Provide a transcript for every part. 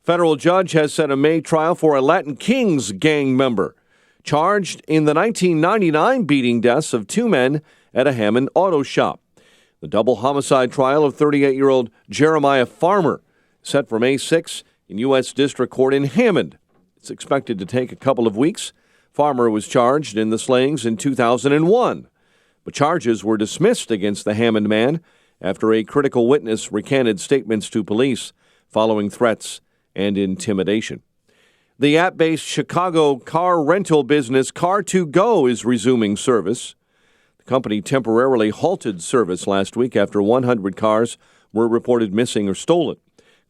Federal judge has set a May trial for a Latin Kings gang member charged in the 1999 beating deaths of two men at a Hammond auto shop. The double homicide trial of 38-year-old Jeremiah Farmer set for May 6 in U.S. District Court in Hammond. It's expected to take a couple of weeks. Farmer was charged in the slayings in 2001, but charges were dismissed against the Hammond man after a critical witness recanted statements to police following threats and intimidation. The app-based Chicago car rental business Car2Go is resuming service. The company temporarily halted service last week after 100 cars were reported missing or stolen.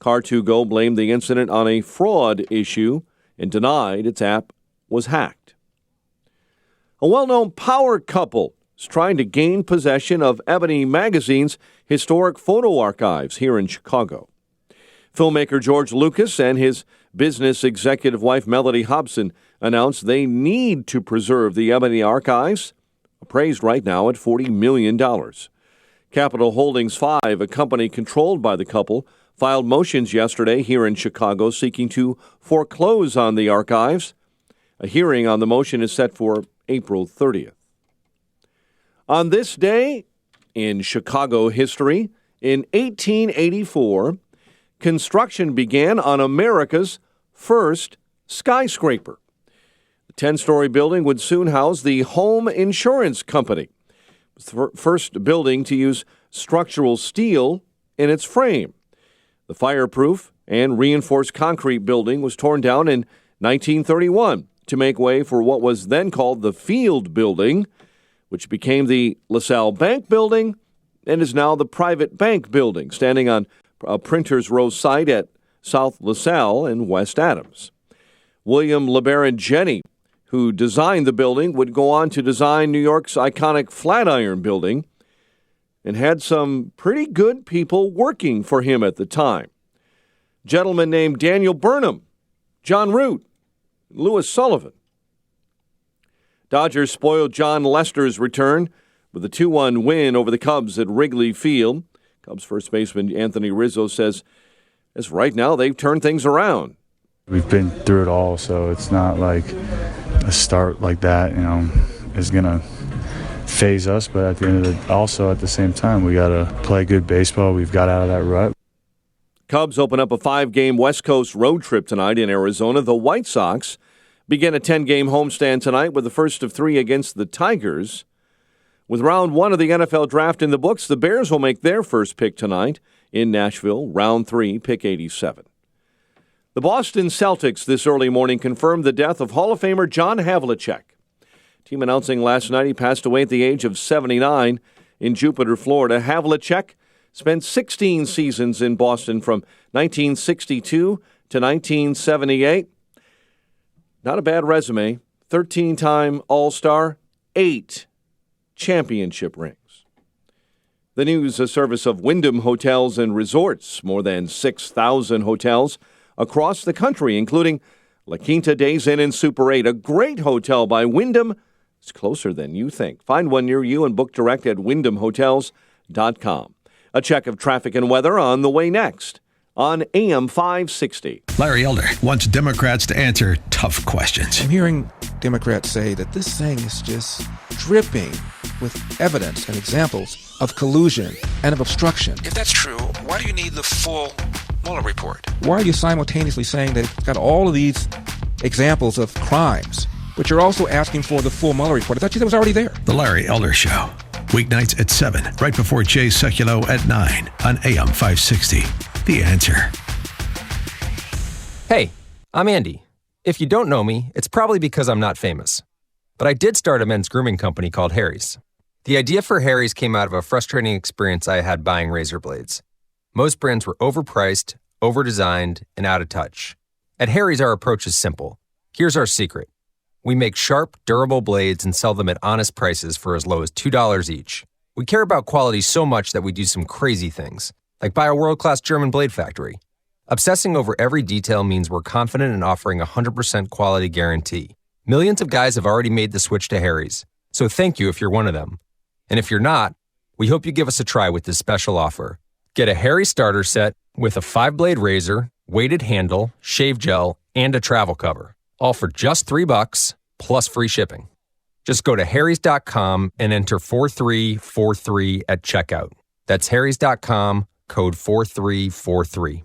Car2Go blamed the incident on a fraud issue and denied its app was hacked. A well-known power couple is trying to gain possession of Ebony magazine's historic photo archives here in Chicago. Filmmaker George Lucas and his business executive wife Melody Hobson announced they need to preserve the Ebony archives, appraised right now at $40 million. Capital Holdings 5, a company controlled by the couple, filed motions yesterday here in Chicago seeking to foreclose on the archives. A hearing on the motion is set for April 30th. On this day in Chicago history, in 1884, construction began on America's first skyscraper. The 10-story building would soon house the Home Insurance Company. It was the first building to use structural steel in its frame. The fireproof and reinforced concrete building was torn down in 1931 to make way for what was then called the Field Building, which became the LaSalle Bank Building and is now the Private Bank Building, standing on a Printers Row site at South LaSalle and West Adams. William LeBaron Jenney, who designed the building, would go on to design New York's iconic Flatiron Building and had some pretty good people working for him at the time. Gentlemen named Daniel Burnham, John Root, Louis Sullivan. Dodgers spoiled John Lester's return with a 2-1 win over the Cubs at Wrigley Field. Cubs first baseman Anthony Rizzo says, as right now, they've turned things around. We've been through it all, so it's not like a start like that, is going to phase us. But at the end of also at the same time, we got to play good baseball. We've got out of that rut. Cubs open up a 5-game West Coast road trip tonight in Arizona. The White Sox begin a 10-game homestand tonight with the first of 3 against the Tigers. With round 1 of the NFL draft in the books, the Bears will make their first pick tonight in Nashville, round 3, pick 87. The Boston Celtics this early morning confirmed the death of Hall of Famer John Havlicek. Team announcing last night he passed away at the age of 79 in Jupiter, Florida. Havlicek spent 16 seasons in Boston from 1962 to 1978. Not a bad resume. 13-time All-Star, 8 championship rings. The news, a service of Wyndham Hotels and Resorts. More than 6,000 hotels across the country, including La Quinta Days Inn and Super 8, a great hotel by Wyndham. It's closer than you think. Find one near you and book direct at wyndhamhotels.com. A check of traffic and weather on the way next on AM 560. Larry Elder wants Democrats to answer tough questions. I'm hearing Democrats say that this thing is just dripping with evidence and examples of collusion and of obstruction. If that's true, why do you need the full Mueller report? Why are you simultaneously saying that it's got all of these examples of crimes, but you're also asking for the full Mueller report? I thought you said it was already there. The Larry Elder Show. Weeknights at 7, right before Jay Sekulow at 9 on AM 560. The Answer. Hey, I'm Andy. If you don't know me, it's probably because I'm not famous. But I did start a men's grooming company called Harry's. The idea for Harry's came out of a frustrating experience I had buying razor blades. Most brands were overpriced, overdesigned, and out of touch. At Harry's, our approach is simple. Here's our secret. We make sharp, durable blades and sell them at honest prices for as low as $2 each. We care about quality so much that we do some crazy things, like buy a world-class German blade factory. Obsessing over every detail means we're confident in offering a 100% quality guarantee. Millions of guys have already made the switch to Harry's, so thank you if you're one of them. And if you're not, we hope you give us a try with this special offer. Get a Harry starter set with a 5-blade razor, weighted handle, shave gel, and a travel cover. All for just $3 plus free shipping. Just go to harrys.com and enter 4343 at checkout. That's harrys.com, code 4343.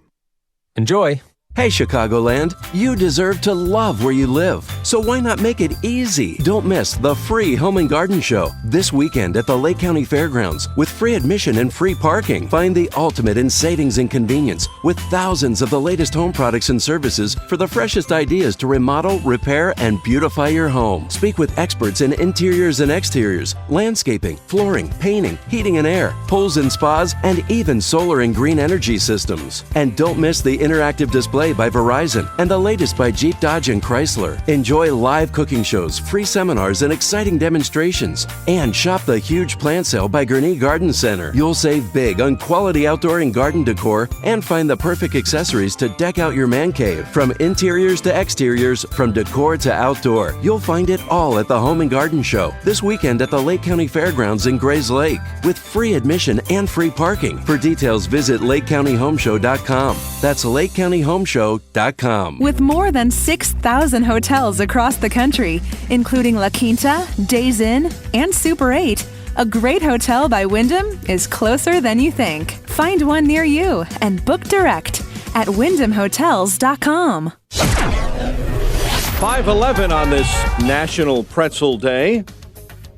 Enjoy. Hey, Chicagoland, you deserve to love where you live. So why not make it easy? Don't miss the free Home and Garden Show this weekend at the Lake County Fairgrounds with free admission and free parking. Find the ultimate in savings and convenience with thousands of the latest home products and services for the freshest ideas to remodel, repair, and beautify your home. Speak with experts in interiors and exteriors, landscaping, flooring, painting, heating and air, pools and spas, and even solar and green energy systems. And don't miss the interactive display by Verizon and the latest by Jeep, Dodge, and Chrysler. Enjoy live cooking shows, free seminars, and exciting demonstrations. And shop the huge plant sale by Gurnee Garden Center. You'll save big on quality outdoor and garden decor and find the perfect accessories to deck out your man cave. From interiors to exteriors, from decor to outdoor, you'll find it all at the Home and Garden Show this weekend at the Lake County Fairgrounds in Grays Lake with free admission and free parking. For details, visit LakeCountyHomeshow.com. That's LakeCountyHomeshow.com. With more than 6,000 hotels across the country, including La Quinta, Days Inn, and Super 8, a great hotel by Wyndham is closer than you think. Find one near you and book direct at WyndhamHotels.com. 5:11 on this National Pretzel Day.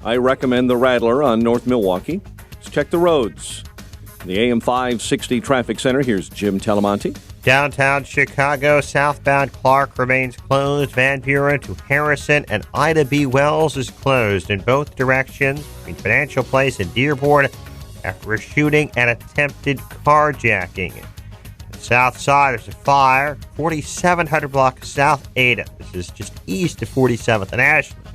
I recommend the Rattler on North Milwaukee. Let's check the roads. The AM 560 Traffic Center, here's Jim Telemonte. Downtown Chicago, southbound Clark remains closed. Van Buren to Harrison and Ida B. Wells is closed in both directions between Financial Place and Dearborn after a shooting and attempted carjacking. On the south side, there's a fire, 4700 block South Ada. This is just east of 47th and Ashland.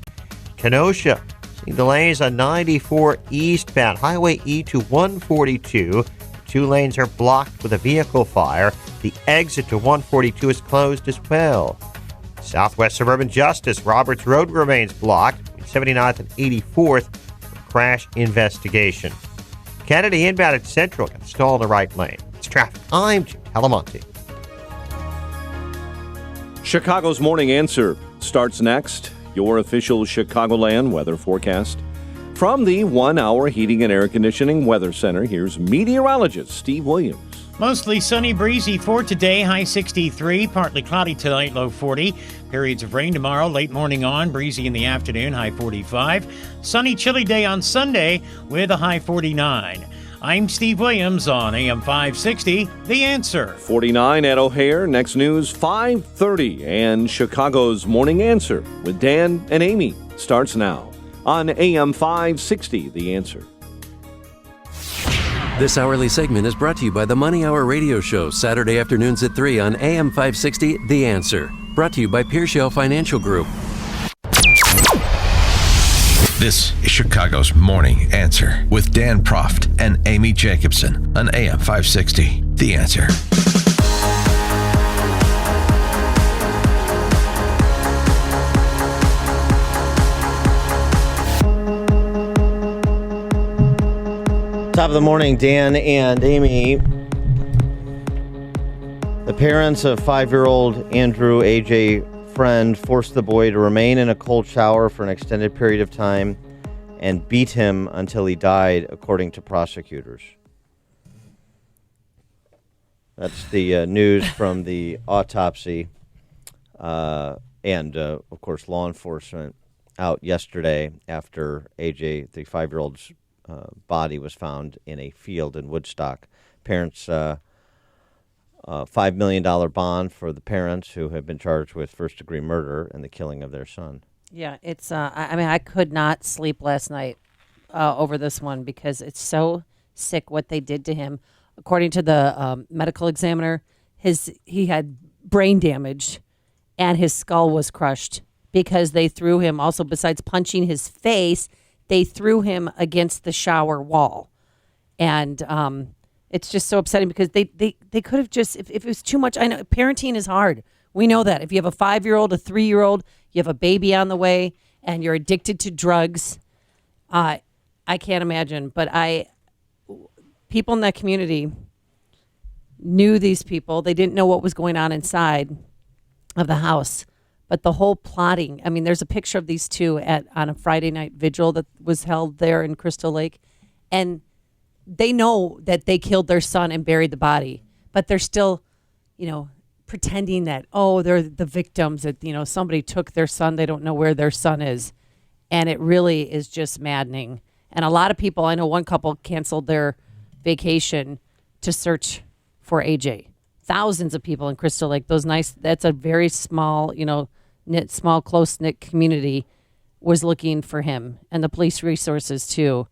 Kenosha, seeing delays on 94 eastbound, Highway E to 142. 2 lanes are blocked with a vehicle fire. The exit to 142 is closed as well. Southwest Suburban Justice, Roberts Road remains blocked between 79th and 84th for crash investigation. Kennedy inbound at Central got stalled in the right lane. It's traffic. I'm Jim Talamonte. Chicago's Morning Answer starts next. Your official Chicagoland weather forecast. From the 1 Hour Heating and Air Conditioning Weather Center, here's meteorologist Steve Williams. Mostly sunny, breezy for today, high 63, partly cloudy tonight, low 40. Periods of rain tomorrow, late morning on, breezy in the afternoon, high 45. Sunny, chilly day on Sunday with a high 49. I'm Steve Williams on AM 560, The Answer. 49 at O'Hare, next news 5:30, and Chicago's Morning Answer with Dan and Amy starts now on AM 560, The Answer. This hourly segment is brought to you by the Money Hour Radio Show, Saturday afternoons at 3 on AM 560, The Answer. Brought to you by Pearshell Financial Group. This is Chicago's Morning Answer with Dan Proft and Amy Jacobson on AM 560, The Answer. Top of the morning, Dan and Amy. The parents of 5-year-old Andrew AJ Freund forced the boy to remain in a cold shower for an extended period of time and beat him until he died, according to prosecutors. That's the news from the autopsy. And, of course, law enforcement out yesterday after AJ, the 5-year-old's body was found in a field in Woodstock. Parents, $5 million bond for the parents who have been charged with first-degree murder and the killing of their son. Yeah, it's. I could not sleep last night over this one because it's so sick what they did to him. According to the medical examiner, he had brain damage, and his skull was crushed because they threw him. Also, besides punching his face, they threw him against the shower wall, and it's just so upsetting because they could have just, if it was too much. I know parenting is hard. We know that. If you have a 5-year-old, a 3-year-old, you have a baby on the way, and you're addicted to drugs, I can't imagine. But people in that community, knew these people. They didn't know what was going on inside of the house. But the whole plotting, I mean, there's a picture of these two on a Friday night vigil that was held there in Crystal Lake. And they know that they killed their son and buried the body. But they're still, pretending that, they're the victims, that, somebody took their son. They don't know where their son is. And it really is just maddening. And a lot of people, I know one couple canceled their vacation to search for AJ. Thousands of people in Crystal Lake. That's a very small, small, close-knit community was looking for him. And the police resources, too,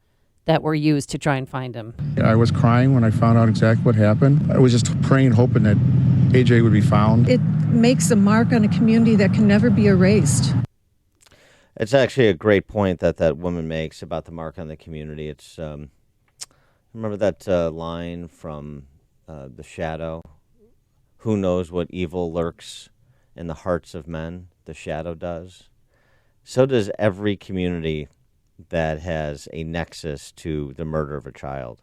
that were used to try and find him. I was crying when I found out exactly what happened. I was just praying, hoping that AJ would be found. It makes a mark on a community that can never be erased. It's actually a great point that woman makes about the mark on the community. It's remember that line from The Shadow? Who knows what evil lurks in the hearts of men? The shadow does. So does every community that has a nexus to the murder of a child.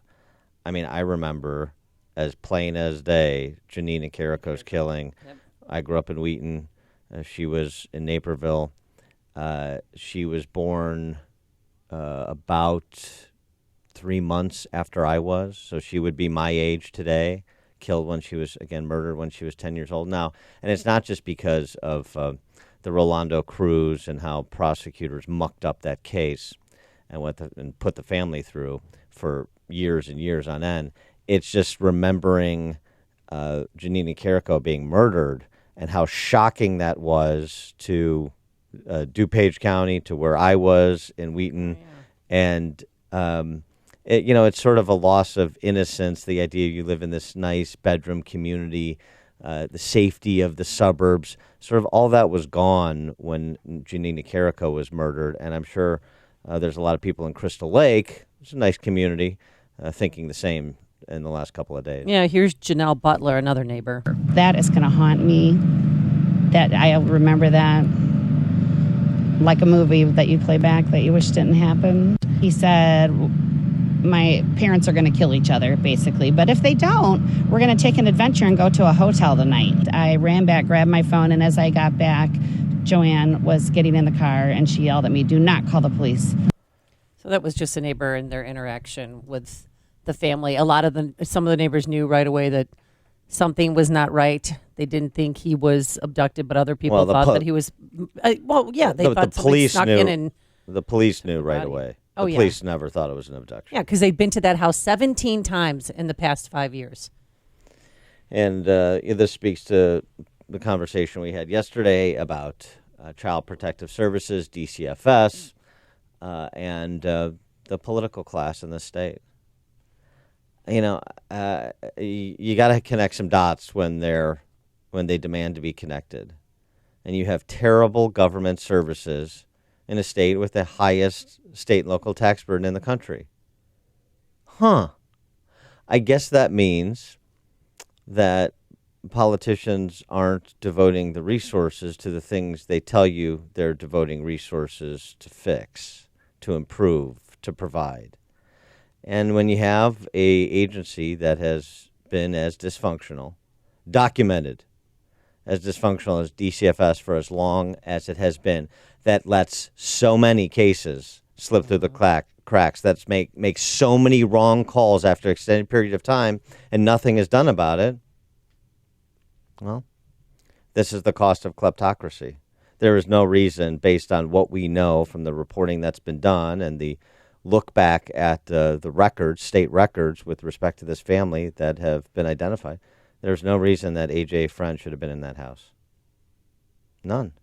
I mean, I remember as plain as day, Janina Carrico's killing. Yep. I grew up in Wheaton. She was in Naperville. She was born about 3 months after I was, so she would be my age today, killed when she was, again, murdered when she was 10 years old now. And it's not just because of the Rolando Cruz and how prosecutors mucked up that case and put the family through for years and years on end. It's just remembering Janina Carrico being murdered and how shocking that was to DuPage County, to where I was in Wheaton. And, it's sort of a loss of innocence, the idea you live in this nice bedroom community, the safety of the suburbs, sort of all that was gone when Janina Carrico was murdered. And I'm sure there's a lot of people in Crystal Lake, it's a nice community, thinking the same in the last couple of days. Yeah, here's Janelle Butler, another neighbor. That is going to haunt me. That I'll remember that like a movie that you play back that you wish didn't happen. He said, my parents are going to kill each other, basically. But if they don't, we're going to take an adventure and go to a hotel tonight. I ran back, grabbed my phone, and as I got back, Joanne was getting in the car, and she yelled at me, do not call the police. So that was just a neighbor and their interaction with the family. Some of the neighbors knew right away that something was not right. They didn't think he was abducted, but other people thought that he was. They thought somebody snuck in and. The police knew right away. The police never thought it was an abduction. Yeah, because they'd been to that house 17 times in the past 5 years. And this speaks to the conversation we had yesterday about Child Protective Services, DCFS, and the political class in the state. You got to connect some dots when they demand to be connected. And you have terrible government services in a state with the highest state and local tax burden in the country. I guess that means that politicians aren't devoting the resources to the things they tell you they're devoting resources to fix, to improve, to provide. And when you have a agency that has been as dysfunctional, documented as dysfunctional as DCFS for as long as it has been, that lets so many cases slip through the cracks, that makes so many wrong calls after an extended period of time, and nothing is done about it, well, this is the cost of kleptocracy. There is no reason, based on what we know from the reporting that's been done and the look back at the records, state records with respect to this family that have been identified, there's no reason that AJ Freund should have been in that house. None.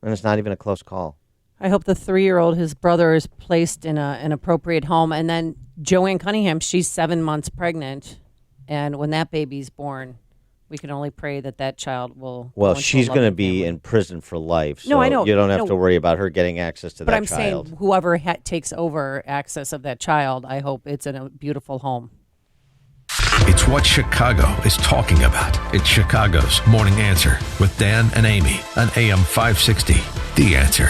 And it's not even a close call. I hope the 3-year-old, his brother, is placed in an appropriate home. And then Joanne Cunningham, she's 7 months pregnant. And when that baby's born, we can only pray that child will. Well, she's going to be in prison for life. So I know. You don't have to worry about her getting access to that child. But I'm saying whoever takes over access of that child, I hope it's in a beautiful home. It's what Chicago is talking about. It's Chicago's Morning Answer with Dan and Amy on AM 560. The Answer.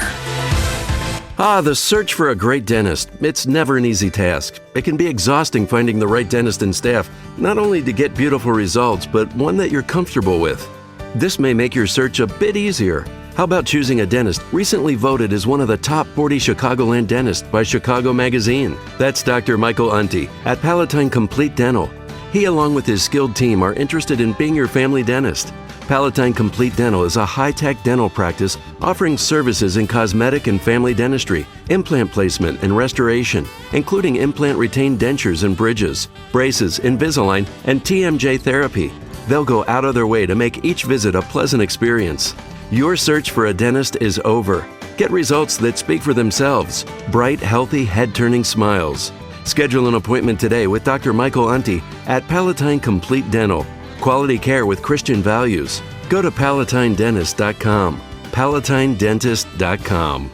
The search for a great dentist. It's never an easy task. It can be exhausting finding the right dentist and staff, not only to get beautiful results, but one that you're comfortable with. This may make your search a bit easier. How about choosing a dentist recently voted as one of the top 40 Chicagoland dentists by Chicago Magazine? That's Dr. Michael Unti at Palatine Complete Dental. He, along with his skilled team, are interested in being your family dentist. Palatine Complete Dental is a high-tech dental practice offering services in cosmetic and family dentistry, implant placement and restoration, including implant retained dentures and bridges, braces, Invisalign, and TMJ therapy. They'll go out of their way to make each visit a pleasant experience. Your search for a dentist is over. Get results that speak for themselves. Bright, healthy, head-turning smiles. Schedule an appointment today with Dr. Michael Unti at Palatine Complete Dental. Quality care with Christian values. Go to PalatineDentist.com. PalatineDentist.com.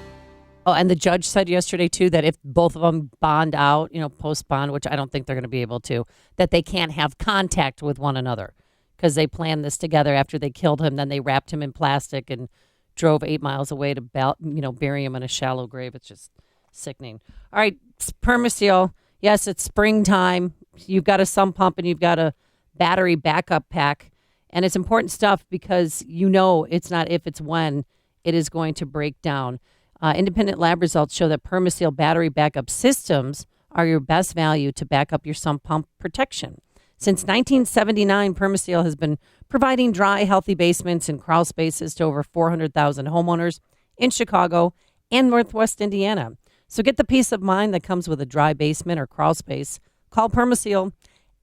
Oh, and the judge said yesterday, too, that if both of them bond out, post-bond, which I don't think they're going to be able to, that they can't have contact with one another because they planned this together after they killed him. Then they wrapped him in plastic and drove 8 miles away to bury him in a shallow grave. It's just sickening. All right, Permaseal. Yes, it's springtime. You've got a sump pump and you've got a battery backup pack. And it's important stuff because it's not if, it's when it is going to break down. Independent lab results show that Permaseal battery backup systems are your best value to back up your sump pump protection. Since 1979, Permaseal has been providing dry, healthy basements and crawl spaces to over 400,000 homeowners in Chicago and Northwest Indiana. So get the peace of mind that comes with a dry basement or crawl space. Call Permaseal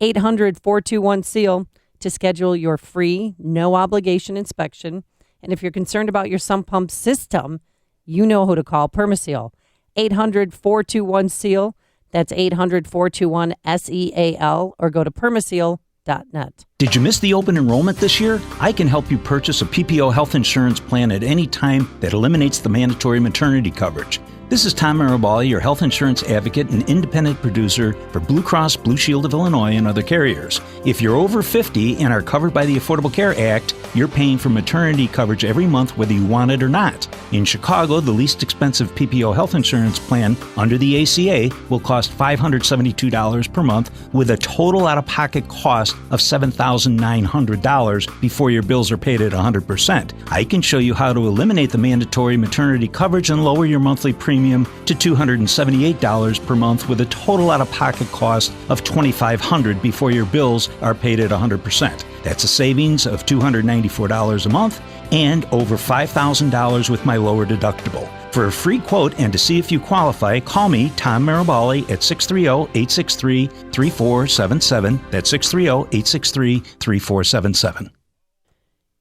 800-421-SEAL to schedule your free, no-obligation inspection. And if you're concerned about your sump pump system, you know who to call. Permaseal 800-421-SEAL. That's 800-421-SEAL, or go to permaseal.net. Did you miss the open enrollment this year? I can help you purchase a PPO health insurance plan at any time that eliminates the mandatory maternity coverage. This is Tom Marabali, your health insurance advocate and independent producer for Blue Cross Blue Shield of Illinois and other carriers. If you're over 50 and are covered by the Affordable Care Act, you're paying for maternity coverage every month whether you want it or not. In Chicago, the least expensive PPO health insurance plan under the ACA will cost $572 per month with a total out-of-pocket cost of $7,900 before your bills are paid at 100%. I can show you how to eliminate the mandatory maternity coverage and lower your monthly premium to $278 per month with a total out-of-pocket cost of $2,500 before your bills are paid at 100%. That's a savings of $294 a month and over $5,000 with my lower deductible. For a free quote and to see if you qualify, call me, Tom Marabali, at 630-863-3477. That's 630-863-3477.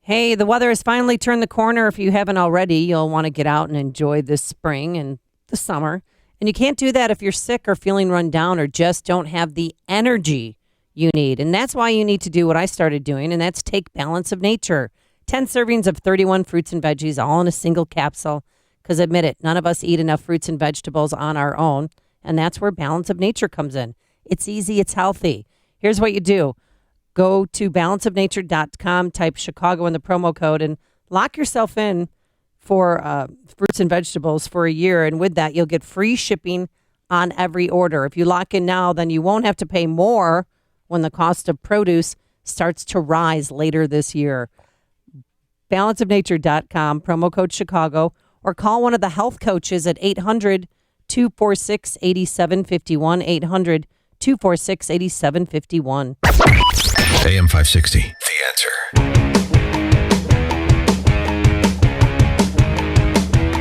Hey, the weather has finally turned the corner. If you haven't already, you'll want to get out and enjoy this spring and the summer. And you can't do that if you're sick or feeling run down or just don't have the energy you need. And that's why you need to do what I started doing, and that's take Balance of Nature. 10 servings of 31 fruits and veggies all in a single capsule. Because admit it, none of us eat enough fruits and vegetables on our own. And that's where Balance of Nature comes in. It's easy, it's healthy. Here's what you do. Go to balanceofnature.com, type Chicago in the promo code, and lock yourself in for fruits and vegetables for a year. And with that, you'll get free shipping on every order. If you lock in now, then you won't have to pay more when the cost of produce starts to rise later this year. Balanceofnature.com, promo code Chicago, or call one of the health coaches at 800-246-8751, 800-246-8751. AM 560, The Answer.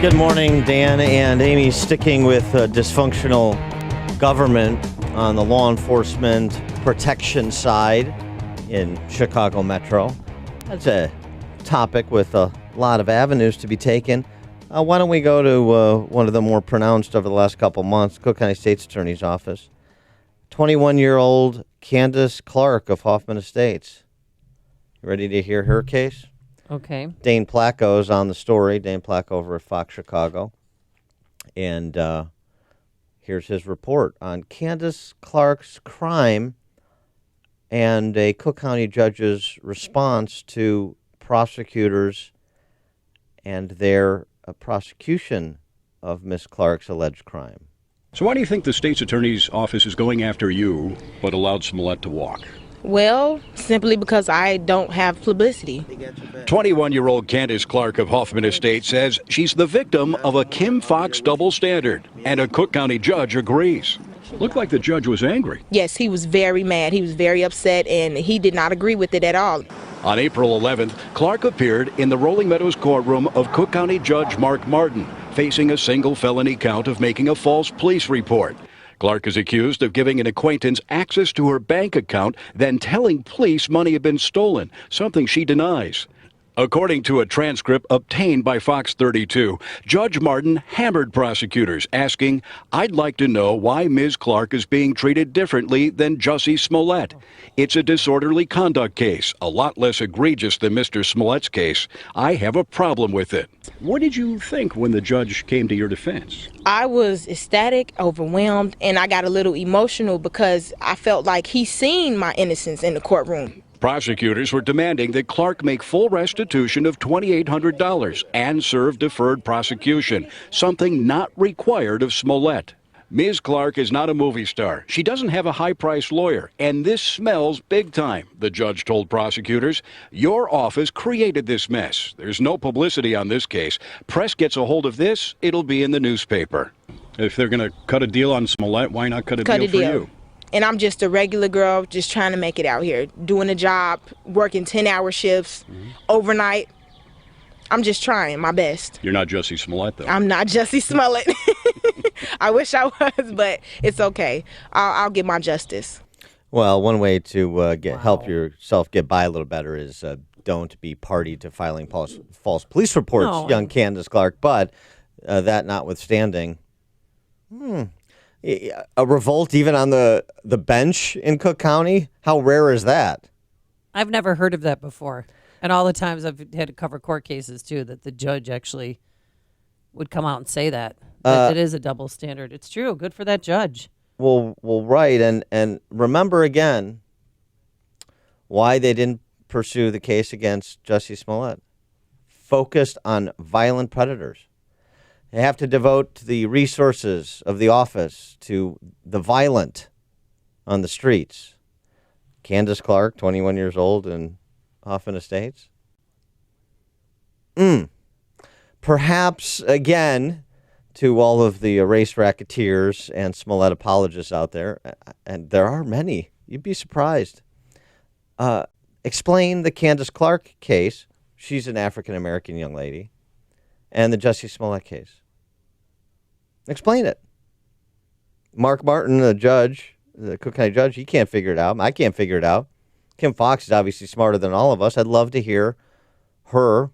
Good morning, Dan and Amy. Sticking with dysfunctional government on the law enforcement protection side in Chicago Metro. That's a topic with a lot of avenues to be taken. Why don't we go to one of the more pronounced over the last couple months, Cook County State's Attorney's Office. 21-year-old Candace Clark of Hoffman Estates. You ready to hear her case? Okay. Dane Placco is on the story. Dane Placco over at Fox Chicago. And here's his report on Candace Clark's crime and a Cook County judge's response to prosecutors and their prosecution of Miss Clark's alleged crime. So why do you think the state's attorney's office is going after you but allowed Smollett to walk? Well, simply because I don't have publicity. 21-year-old Candace Clark of Hoffman Estate says she's the victim of a Kim Foxx double standard, and a Cook County judge agrees. Looked like the judge was angry. Yes, he was very mad. He was very upset, and he did not agree with it at all. On April 11th, Clark appeared in the Rolling Meadows courtroom of Cook County Judge Mark Martin, facing a single felony count of making a false police report. Clark is accused of giving an acquaintance access to her bank account, then telling police money had been stolen, something she denies. According to a transcript obtained by Fox 32, Judge Martin hammered prosecutors, asking, "I'd like to know why Ms. Clark is being treated differently than Jussie Smollett. It's a disorderly conduct case, a lot less egregious than Mr. Smollett's case. I have a problem with it." What did you think when the judge came to your defense? I was ecstatic, overwhelmed, and I got a little emotional because I felt like he seen my innocence in the courtroom. Prosecutors were demanding that Clark make full restitution of $2,800 and serve deferred prosecution, something not required of Smollett. Ms. Clark is not a movie star. She doesn't have a high-priced lawyer, and this smells big time, the judge told prosecutors. Your office created this mess. There's no publicity on this case. Press gets a hold of this, it'll be in the newspaper. If they're going to cut a deal on Smollett, why not cut a deal for you? And I'm just a regular girl just trying to make it out here, doing a job, working 10-hour shifts, overnight. I'm just trying my best. You're not Jussie Smollett, though. I'm not Jussie Smollett. I wish I was, but it's okay. I'll get my justice. Well, one way to help yourself get by a little better is don't be party to filing false police reports, young Candace Clark. But that notwithstanding, a revolt even on the bench in Cook County? How rare is that? I've never heard of that before. And all the times I've had to cover court cases, too, that the judge actually would come out and say that. It is a double standard. It's true. Good for that judge. Well, right. And remember again why they didn't pursue the case against Jussie Smollett. Focused on violent predators. They have to devote the resources of the office to the violent on the streets. Candace Clark, 21 years old, in Hoffman Estates. Perhaps, again, to all of the race racketeers and Smollett apologists out there, and there are many, you'd be surprised. Explain the Candace Clark case. She's an African-American young lady. And the Jussie Smollett case. Explain it. Mark Martin, the judge, the Cook County judge, he can't figure it out. I can't figure it out. Kim Foxx is obviously smarter than all of us. I'd love to hear her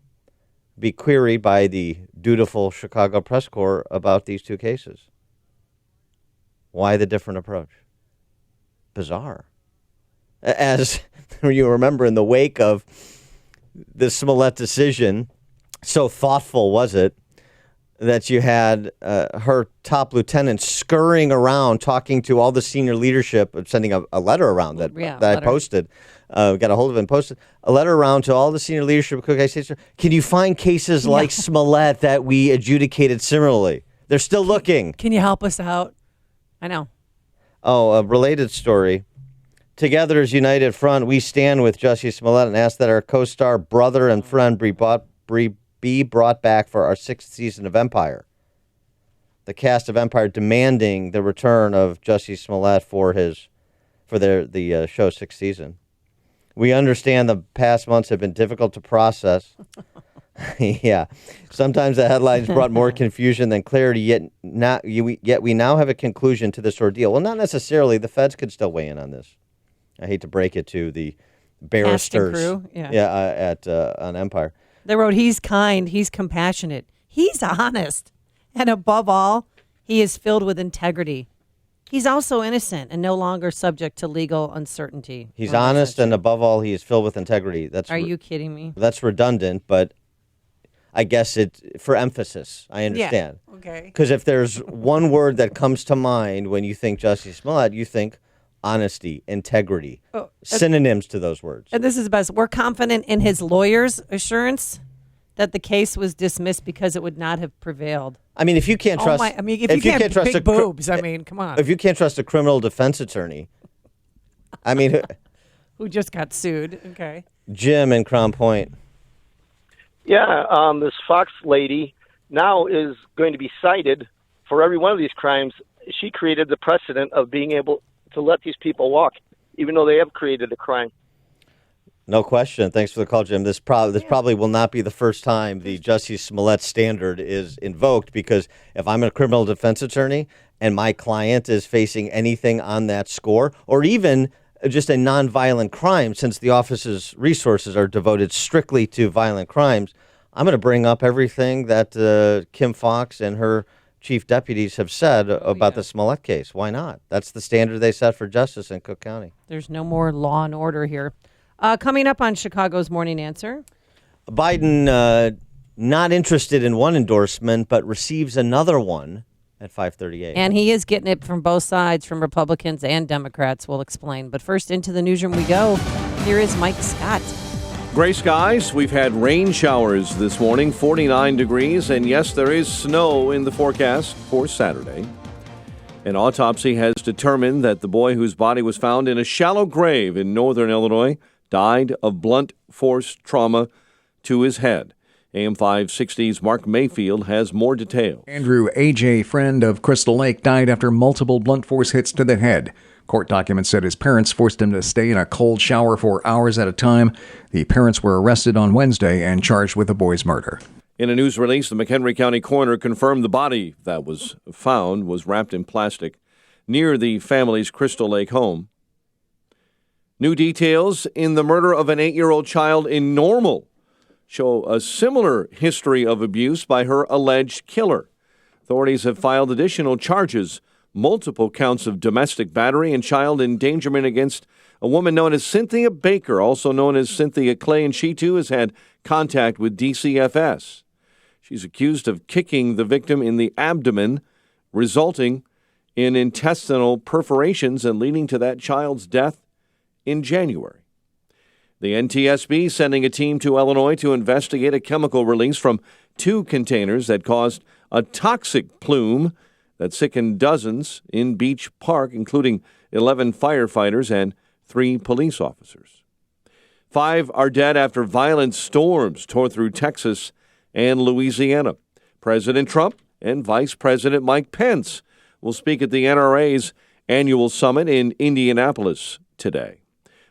be queried by the dutiful Chicago Press Corps about these two cases. Why the different approach? Bizarre. As you remember, in the wake of the Smollett decision, so thoughtful was it that you had her top lieutenant scurrying around talking to all the senior leadership, sending a letter around that I posted, got a hold of it and posted a letter around to all the senior leadership of Cook County State. Can you find cases like Smollett that we adjudicated similarly? They're still looking. Can you help us out? I know. Oh, a related story. Together as United Front, we stand with Jussie Smollett and ask that our co-star, brother, and friend be brought back for our 6th season of Empire. The cast of Empire demanding the return of Jussie Smollett for the show's 6th season. We understand the past months have been difficult to process. Yeah. Sometimes the headlines brought more confusion than clarity, yet we now have a conclusion to this ordeal. Well, not necessarily. The feds could still weigh in on this. I hate to break it to the barristers on Empire. They wrote, he's kind, he's compassionate, he's honest, and above all, he is filled with integrity. He's also innocent and no longer subject to legal uncertainty. He's honest, and above all, he is filled with integrity. Are you kidding me? That's redundant, but I guess for emphasis. I understand. Yeah, okay. Because if there's one word that comes to mind when you think Jussie Smollett, you think honesty, integrity, synonyms to those words. And this is the best. We're confident in his lawyer's assurance that the case was dismissed because it would not have prevailed. I mean, if you can't trust, if you can't trust big boobs, come on. If you can't trust a criminal defense attorney, I mean, who just got sued? Okay. Jim in Crown Point. Yeah, this Fox lady now is going to be cited for every one of these crimes. She created the precedent of being able to let these people walk, even though they have created a crime. No question. Thanks for the call, Jim. This probably will not be the first time the Jussie Smollett standard is invoked, because if I'm a criminal defense attorney and my client is facing anything on that score, or even just a nonviolent crime, since the office's resources are devoted strictly to violent crimes, I'm going to bring up everything that Kim Foxx and her chief deputies have said about the Smollett case. Why not? That's the standard they set for justice in Cook County. There's no more law and order here. Coming up on Chicago's Morning Answer. Biden not interested in one endorsement, but receives another one at 5:38. And he is getting it from both sides, from Republicans and Democrats. We'll explain. But first, into the newsroom we go. Here is Mike Scott. Gray skies. We've had rain showers this morning, 49 degrees. And yes, there is snow in the forecast for Saturday. An autopsy has determined that the boy whose body was found in a shallow grave in northern Illinois died of blunt force trauma to his head. AM 560's Mark Mayfield has more details. Andrew AJ Freund of Crystal Lake died after multiple blunt force hits to the head. Court documents said his parents forced him to stay in a cold shower for hours at a time. The parents were arrested on Wednesday and charged with the boy's murder. In a news release, the McHenry County coroner confirmed the body that was found was wrapped in plastic near the family's Crystal Lake home. New details in the murder of an 8-year-old child in Normal show a similar history of abuse by her alleged killer. Authorities have filed additional charges, multiple counts of domestic battery and child endangerment against a woman known as Cynthia Baker, also known as Cynthia Clay, and she too has had contact with DCFS. She's accused of kicking the victim in the abdomen, resulting in intestinal perforations and leading to that child's death in January. The NTSB sending a team to Illinois to investigate a chemical release from 2 containers that caused a toxic plume that sickened dozens in Beach Park, including 11 firefighters and 3 police officers. 5 are dead after violent storms tore through Texas and Louisiana. President Trump and Vice President Mike Pence will speak at the NRA's annual summit in Indianapolis today.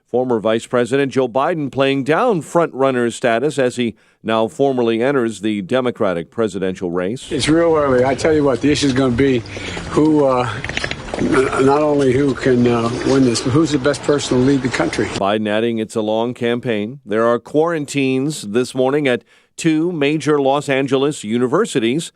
Former Vice President Joe Biden playing down front-runner status as he now formally enters the Democratic presidential race. It's real early. I tell you what, the issue is going to be who, not only who can win this, but who's the best person to lead the country. Biden adding it's a long campaign. There are quarantines this morning at 2 major Los Angeles universities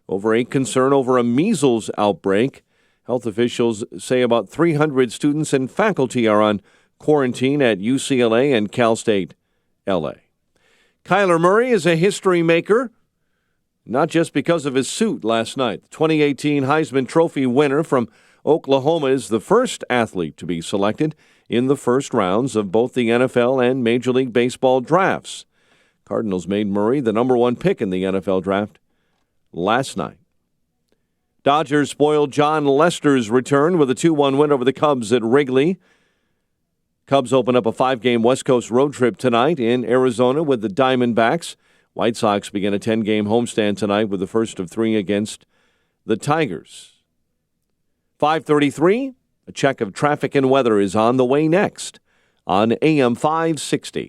over a concern over a measles outbreak. Health officials say about 300 students and faculty are on quarantine at UCLA and Cal State LA. Kyler Murray is a history maker, not just because of his suit last night. The 2018 Heisman Trophy winner from Oklahoma is the first athlete to be selected in the first rounds of both the NFL and Major League Baseball drafts. Cardinals made Murray the number 1 pick in the NFL draft last night. Dodgers spoiled John Lester's return with a 2-1 win over the Cubs at Wrigley. Cubs open up a 5-game West Coast road trip tonight in Arizona with the Diamondbacks. White Sox begin a 10-game homestand tonight with the first of 3 against the Tigers. 5:33, a check of traffic and weather is on the way next on AM 560.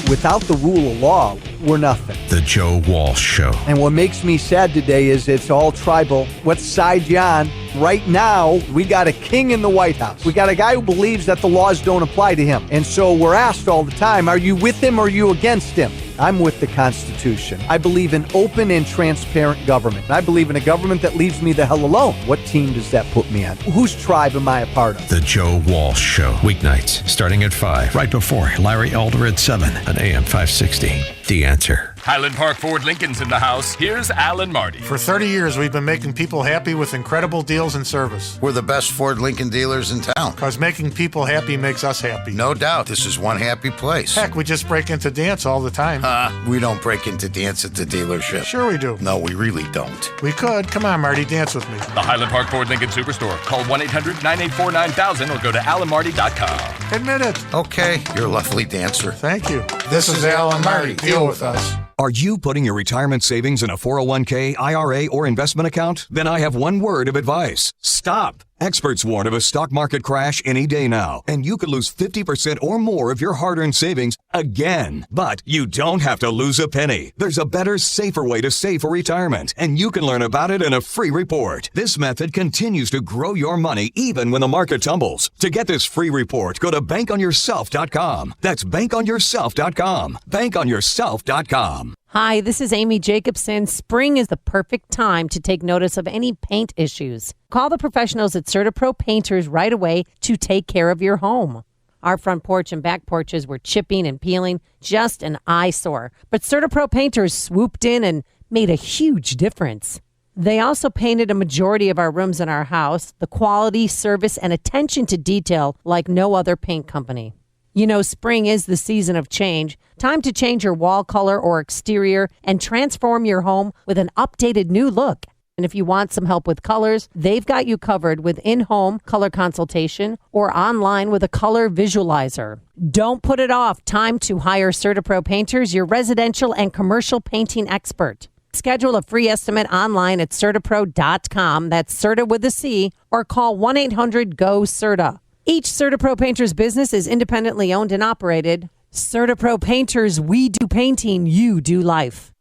Without the rule of law, we're nothing. The Joe Walsh Show. And what makes me sad today is it's all tribal. What side you on? Right now, we got a king in the White House. We got a guy who believes that the laws don't apply to him. And so we're asked all the time, are you with him or are you against him? I'm with the Constitution. I believe in open and transparent government. I believe in a government that leaves me the hell alone. What team does that put me on? Whose tribe am I a part of? The Joe Walsh Show. Weeknights starting at 5, right before Larry Elder at 7 on AM 560. The Answer. Highland Park Ford Lincoln's in the house. Here's Alan Marty. For 30 years, we've been making people happy with incredible deals and service. We're the best Ford Lincoln dealers in town. Because making people happy makes us happy. No doubt. This is one happy place. Heck, we just break into dance all the time. We don't break into dance at the dealership. Sure we do. No, we really don't. We could. Come on, Marty, dance with me. The Highland Park Ford Lincoln Superstore. Call 1-800-984-9000 or go to alanmarty.com. Admit it. Okay, you're a lovely dancer. Thank you. This is Alan Marty. Deal with us. Are you putting your retirement savings in a 401k, IRA, or investment account? Then I have one word of advice. Stop. Experts warn of a stock market crash any day now, and you could lose 50% or more of your hard-earned savings again. But you don't have to lose a penny. There's a better, safer way to save for retirement, and you can learn about it in a free report. This method continues to grow your money even when the market tumbles. To get this free report, go to bankonyourself.com. That's bankonyourself.com. Bankonyourself.com. Hi, this is Amy Jacobson. Spring is the perfect time to take notice of any paint issues. Call the professionals at CertaPro Painters right away to take care of your home. Our front porch and back porches were chipping and peeling, just an eyesore. But CertaPro Painters swooped in and made a huge difference. They also painted a majority of our rooms in our house, the quality, service, and attention to detail like no other paint company. You know, spring is the season of change. Time to change your wall color or exterior and transform your home with an updated new look. And if you want some help with colors, they've got you covered with in-home color consultation or online with a color visualizer. Don't put it off. Time to hire CertaPro Painters, your residential and commercial painting expert. Schedule a free estimate online at CertaPro.com. That's Certa with a C, or call 1-800-GO-CERTA. Each CertaPro Painters business is independently owned and operated. CertaPro Painters, we do painting, you do life.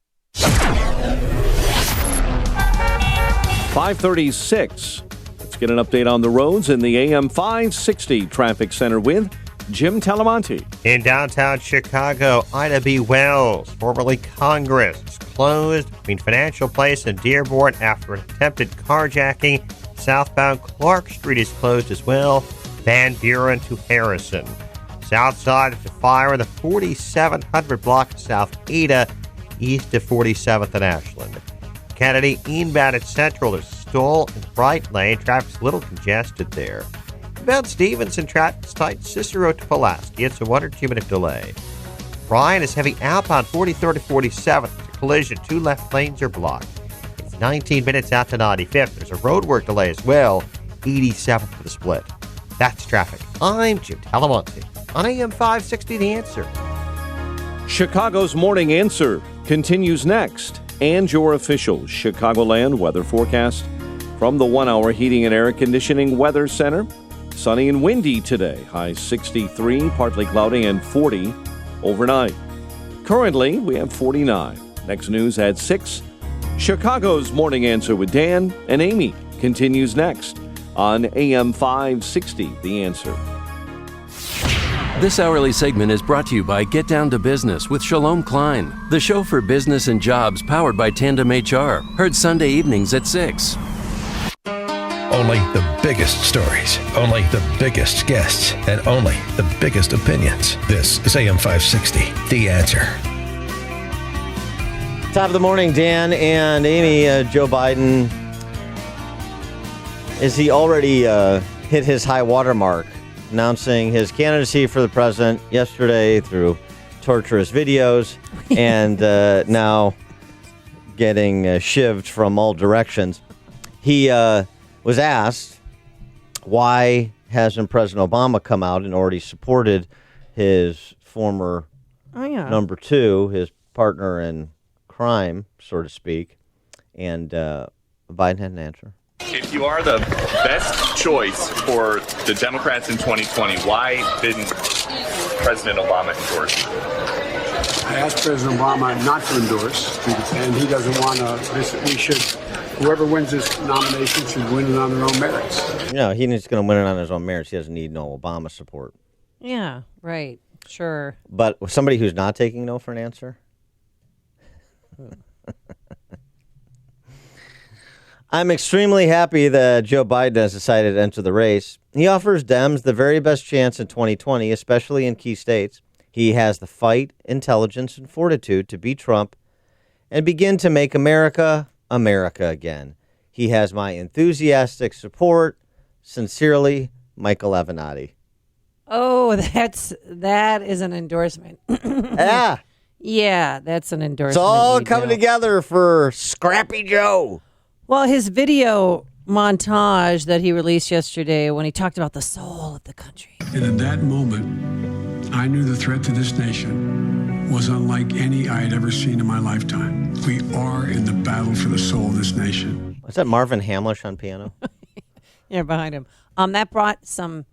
5:36. Let's get an update on the roads in the AM 560 Traffic Center with Jim Talamonte. In downtown Chicago, Ida B. Wells, formerly Congress, is closed between Financial Place and Dearborn after an attempted carjacking. Southbound Clark Street is closed as well. Van Buren to Harrison. South side of the fire in the 4700 block of South Ada, east of 47th and Ashland. Kennedy, inbound at Central, there's a stall in the right lane. Traffic's a little congested there. About Stevenson, traffic's tight. Cicero to Pulaski. It's a 1 or 2 minute delay. Bryan is heavy outbound 43rd to 47th. There's a collision. 2 left lanes are blocked. It's 19 minutes out to 95th. There's a roadwork delay as well. 87th for the split. That's traffic. I'm Jim Talamonte on AM 560 The Answer. Chicago's Morning Answer continues next. And your official Chicagoland weather forecast from the 1 Hour Heating and Air Conditioning Weather Center. Sunny and windy today. High 63, partly cloudy, and 40 overnight. Currently, we have 49. Next news at 6. Chicago's Morning Answer with Dan and Amy continues next on AM 560, The Answer. This hourly segment is brought to you by Get Down to Business with Shalom Klein, the show for business and jobs powered by Tandem HR. Heard Sunday evenings at 6. Only the biggest stories, only the biggest guests, and only the biggest opinions. This is AM 560, The Answer. Top of the morning, Dan and Amy. Joe Biden, is he already hit his high water mark, announcing his candidacy for the president yesterday through torturous videos, and now getting shivved from all directions. He was asked, why hasn't President Obama come out and already supported his former number two, his partner in crime, so to speak, and Biden had an answer. If you are the best choice for the Democrats in 2020, why didn't President Obama endorse you? I asked President Obama not to endorse, and he doesn't want to. Whoever wins this nomination should win it on their own merits. No, he's going to win it on his own merits. He doesn't need no Obama support. Yeah, right. Sure. But somebody who's not taking no for an answer? I'm extremely happy that Joe Biden has decided to enter the race. He offers Dems the very best chance in 2020, especially in key states. He has the fight, intelligence, and fortitude to beat Trump and begin to make America, America again. He has my enthusiastic support. Sincerely, Michael Avenatti. Oh, that is an endorsement. Yeah. Yeah, that's an endorsement. It's all coming together for Scrappy Joe. Well, his video montage that he released yesterday when he talked about the soul of the country. And at that moment, I knew the threat to this nation was unlike any I had ever seen in my lifetime. We are in the battle for the soul of this nation. Was that Marvin Hamlish on piano? Yeah, behind him. That brought some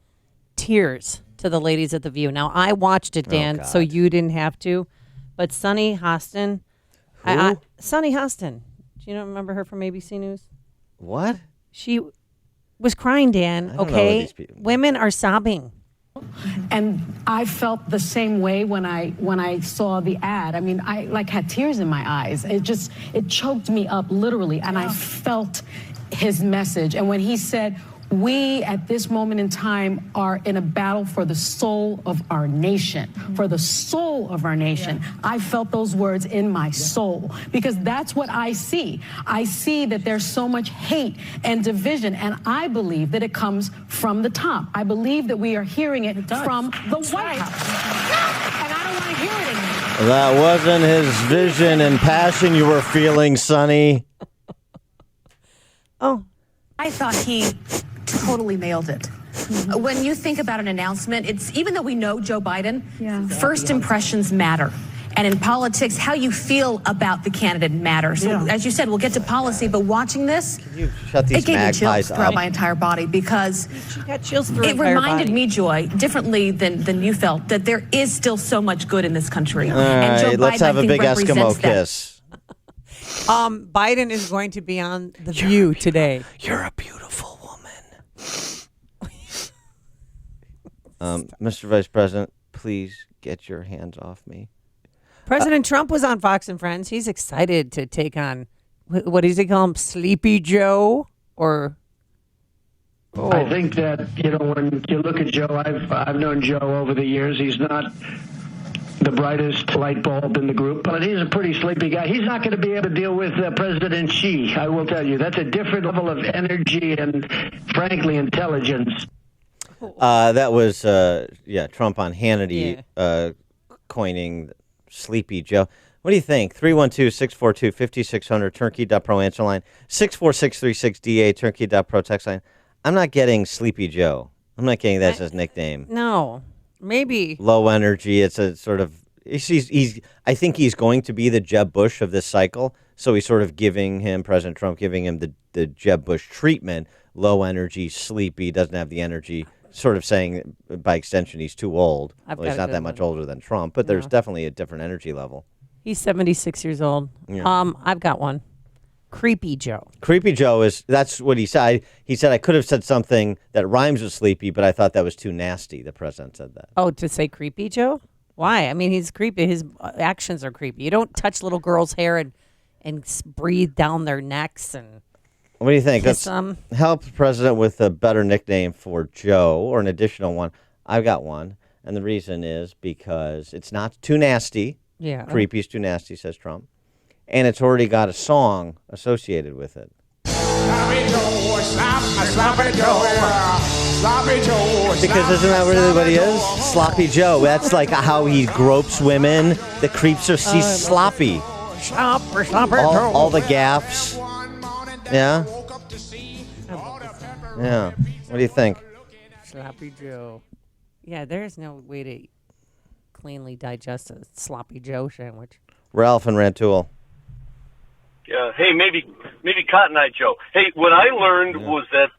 tears to the ladies at The View. Now, I watched it, Dan, so you didn't have to. But Sunny Hostin. Sunny Hostin. Do you not remember her from ABC News? What? She was crying, Dan. Okay, women are sobbing. And I felt the same way when I saw the ad. I mean, I had tears in my eyes. It choked me up literally, and I felt his message. And when he said, we at this moment in time are in a battle for the soul of our nation, for the soul of our nation. Yeah. I felt those words in my soul because that's what I see. I see that there's so much hate and division, and I believe that it comes from the top. I believe that we are hearing it from the White House. And I don't want to hear it anymore. That wasn't his vision and passion you were feeling, Sonny. Oh. I thought he totally nailed it. When you think about an announcement, it's even though we know Joe Biden, first impressions matter. And in politics, how you feel about the candidate matters. So, as you said, we'll get to policy, but watching this, it gave me chills throughout my entire body because it reminded me, Joy, differently than you felt, that there is still so much good in this country. All and Joe right, let's Biden, have a big Eskimo kiss. Biden is going to be on The View today. You're a beautiful woman. Mr. Vice President, please get your hands off me. President Trump was on Fox and Friends. He's excited to take on, what does he call him, Sleepy Joe? Or I think that, when you look at Joe, I've known Joe over the years. He's not the brightest light bulb in the group, but he's a pretty sleepy guy. He's not going to be able to deal with President Xi, I will tell you. That's a different level of energy and, frankly, intelligence. That was, Trump on Hannity coining Sleepy Joe. What do you think? 312-642-5600, Turnkey.pro answer line, 64636DA, Turnkey.pro text line. I'm not getting Sleepy Joe. I'm not getting that as his nickname. No. Maybe. Low energy. It's a sort of, I think he's going to be the Jeb Bush of this cycle. So he's sort of President Trump giving him the Jeb Bush treatment. Low energy, sleepy, doesn't have the energy, sort of saying by extension he's too old. Well, he's not that much older than Trump, but there's definitely a different energy level. He's 76 years old. Yeah. I've got one. Creepy Joe. Creepy Joe that's what he said. He said, I could have said something that rhymes with sleepy, but I thought that was too nasty. The president said that. Oh, to say Creepy Joe? Why? I mean, he's creepy. His actions are creepy. You don't touch little girls' hair and breathe down their necks. And what do you think? Let's help the president with a better nickname for Joe or an additional one. I've got one. And the reason is because it's not too nasty. Yeah. Creepy is too nasty, says Trump. And it's already got a song associated with it. Because isn't that really what he is? Sloppy Joe. That's like how he gropes women. The creeps are sloppy. All the gaffes. Yeah? Yeah. What do you think? Sloppy Joe. Yeah, there's no way to cleanly digest a Sloppy Joe sandwich. Ralph and Rantoul. Yeah. Hey, maybe Cotton Eye Joe. Hey, what I learned was that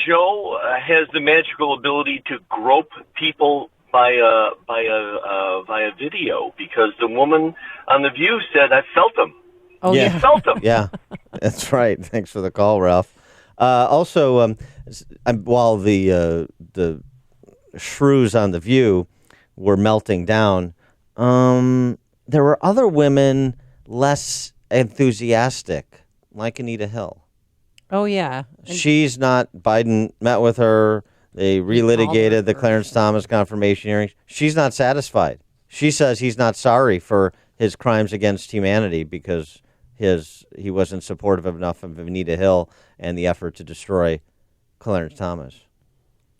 Joe has the magical ability to grope people via video because the woman on The View said, I felt him. Oh, yeah. I felt him. Yeah, that's right. Thanks for the call, Ralph. Also, while the shrews on The View were melting down, there were other women less enthusiastic, like Anita Hill. Oh, yeah. She's not, Biden met with her. They relitigated the Clarence Thomas confirmation hearings. She's not satisfied. She says he's not sorry for his crimes against humanity because he wasn't supportive enough of Anita Hill and the effort to destroy Clarence Thomas.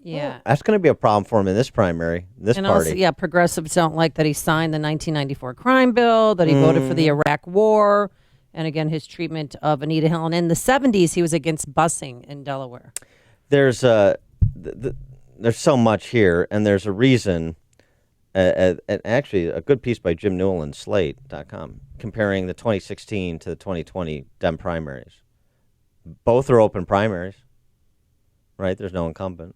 Yeah. Well, that's going to be a problem for him in this primary, this and party. Also, yeah, progressives don't like that he signed the 1994 crime bill, that he voted for the Iraq War, and again, his treatment of Anita Hill. And in the 70s, he was against busing in Delaware. There's so much here, and there's a reason. Actually, a good piece by Jim Newell in Slate.com comparing the 2016 to the 2020 Dem primaries. Both are open primaries, right? There's no incumbent.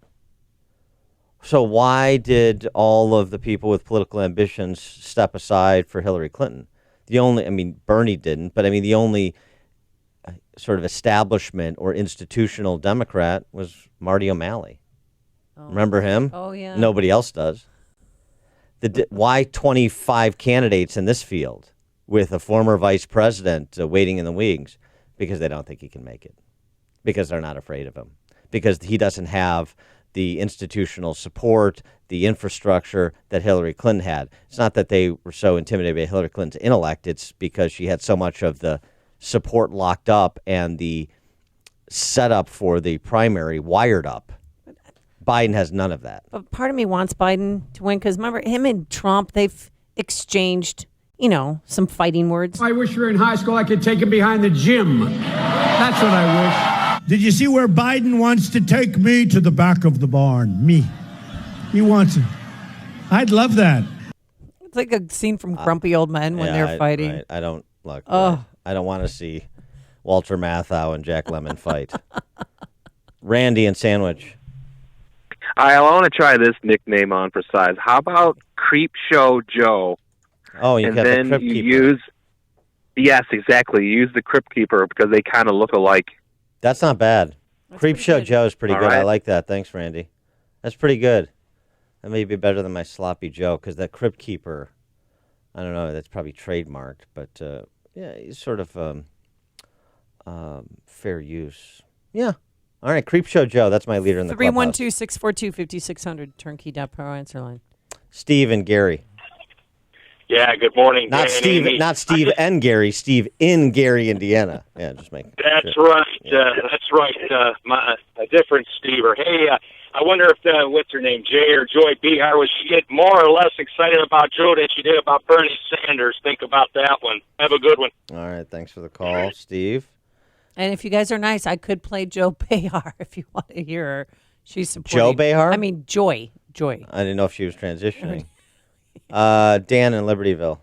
So why did all of the people with political ambitions step aside for Hillary Clinton? Bernie didn't, but the only sort of establishment or institutional Democrat was Marty O'Malley. Oh. Remember him? Oh, yeah. Nobody else does. Why 25 candidates in this field with a former vice president waiting in the wings? Because they don't think he can make it. Because they're not afraid of him. Because he doesn't have the institutional support, the infrastructure that Hillary Clinton had. It's not that they were so intimidated by Hillary Clinton's intellect. It's because she had so much of the support locked up and the setup for the primary wired up. Biden has none of that. But part of me wants Biden to win because remember, him and Trump, they've exchanged, some fighting words. I wish you were in high school. I could take him behind the gym. That's what I wish. Did you see where Biden wants to take me? To the back of the barn. Me. He wants it. I'd love that. It's like a scene from Grumpy Old Men when they're fighting. Right. I don't I don't want to see Walter Matthau and Jack Lemmon fight. Randy and Sandwich. I want to try this nickname on for size. How about Creep Show Joe? Oh, you got the Crypt Keeper. Yes, exactly. You use the Crypt Keeper because they kind of look alike. That's not bad. Creep Show Joe is pretty All good. right. I like that. Thanks, Randy. That's pretty good. That may be better than my Sloppy Joe because that Crypt Keeper, I don't know, that's probably trademarked, but he's sort of fair use. Yeah. All right, Creep Show Joe. That's my leader in the clubhouse. 312-642-5600, turnkey.pro answer line. Steve and Gary. Yeah, good morning. Not Dan, Steve, Amy. not Steve and Gary. Steve in Gary, Indiana. Yeah, just make. That's sure. right. That's right. A different Steve. Hey, I wonder if what's her name, Jay or Joy Behar, was she get more or less excited about Joe than she did about Bernie Sanders? Think about that one. Have a good one. All right, thanks for the call, Steve. And if you guys are nice, I could play Joe Behar if you want to hear her. She's supporting. Joe Behar? I mean, Joy. I didn't know if she was transitioning. Dan in Libertyville.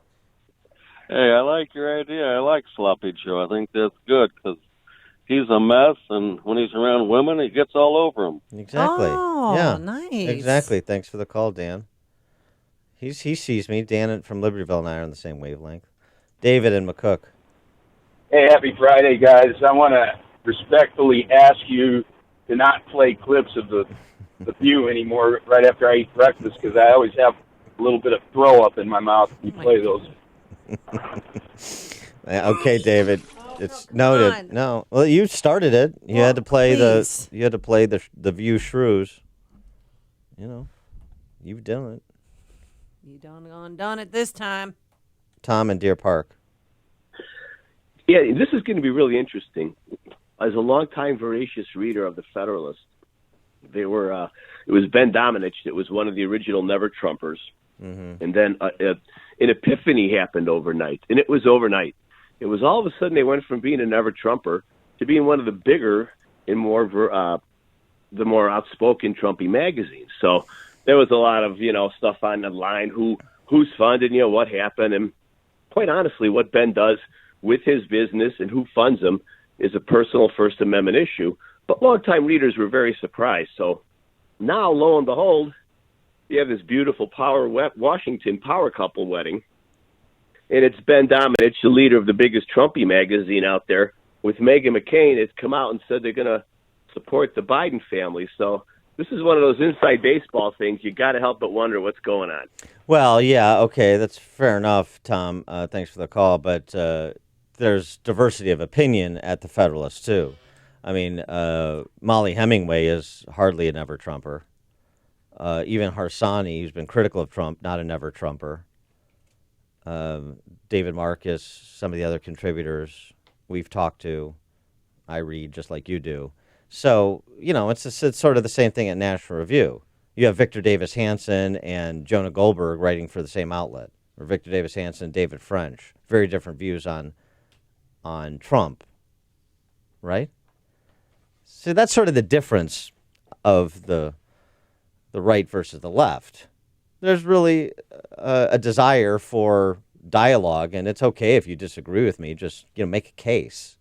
Hey, I like your idea. I like Sloppy Joe. I think that's good because he's a mess, and when he's around women, he gets all over them. Exactly. Oh, yeah. nice. Exactly. Thanks for the call, Dan. He sees me. Dan from Libertyville and I are on the same wavelength. David and McCook. Hey, happy Friday, guys. I want to respectfully ask you to not play clips of the View anymore right after I eat breakfast because I always have a little bit of throw up in my mouth when you play those. Okay, David. It's noted. No, well, you started it. You had to play the View Shrews. You've done it. You done it this time. Tom in Deer Park. Yeah, this is going to be really interesting. As a longtime voracious reader of the Federalist, it was Ben Domenech that was one of the original Never Trumpers. Mm-hmm. And then an epiphany happened overnight, and it was overnight. It was all of a sudden they went from being a Never Trumper to being one of the bigger and the more outspoken Trumpy magazines. So there was a lot of stuff on the line, who's funded, what happened, and quite honestly, what Ben does with his business and who funds him is a personal First Amendment issue. But longtime readers were very surprised. So now, lo and behold, you have this beautiful Washington power couple wedding, and it's Ben Domenech, the leader of the biggest Trumpy magazine out there, with Meghan McCain, has come out and said they're going to support the Biden family. So this is one of those inside baseball things. You got to help but wonder what's going on. Well, yeah, okay, that's fair enough, Tom. Thanks for the call, but there's diversity of opinion at the Federalist, too. I mean, Molly Hemingway is hardly a Never Trumper. Even Harsanyi, who's been critical of Trump, not a Never Trumper. David Marcus, some of the other contributors we've talked to, I read just like you do. So, it's sort of the same thing at National Review. You have Victor Davis Hanson and Jonah Goldberg writing for the same outlet, or Victor Davis Hanson, David French. Very different views on Trump, right? So that's sort of the difference of the right versus the left. There's really a desire for dialogue, and it's okay if you disagree with me. Just make a case,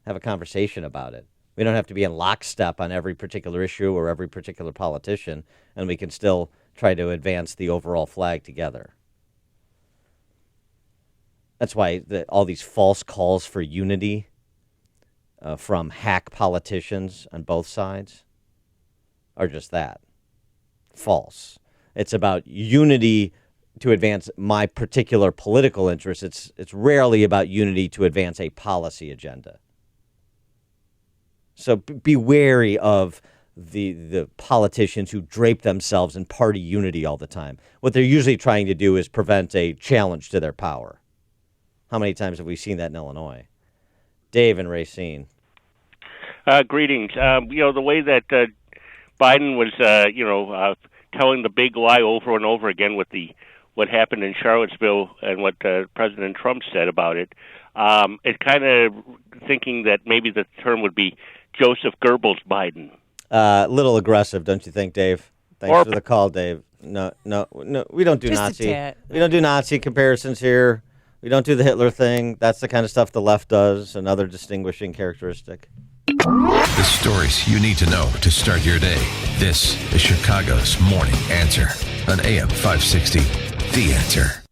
have a conversation about it. We don't have to be in lockstep on every particular issue or every particular politician, and we can still try to advance the overall flag together. That's why all these false calls for unity from hack politicians on both sides are just that, false. It's about unity to advance my particular political interests. It's rarely about unity to advance a policy agenda. So be wary of the politicians who drape themselves in party unity all the time. What they're usually trying to do is prevent a challenge to their power. How many times have we seen that in Illinois? Dave and Racine. Greetings. The way that Biden was, telling the big lie over and over again with what happened in Charlottesville and what President Trump said about it, it's kind of thinking that maybe the term would be Joseph Goebbels Biden. A little aggressive, don't you think, Dave? Thanks for the call, Dave. No, we don't do Just Nazi. We don't do Nazi comparisons here. We don't do the Hitler thing. That's the kind of stuff the left does, another distinguishing characteristic. The stories you need to know to start your day. This is Chicago's Morning Answer on AM 560. The Answer.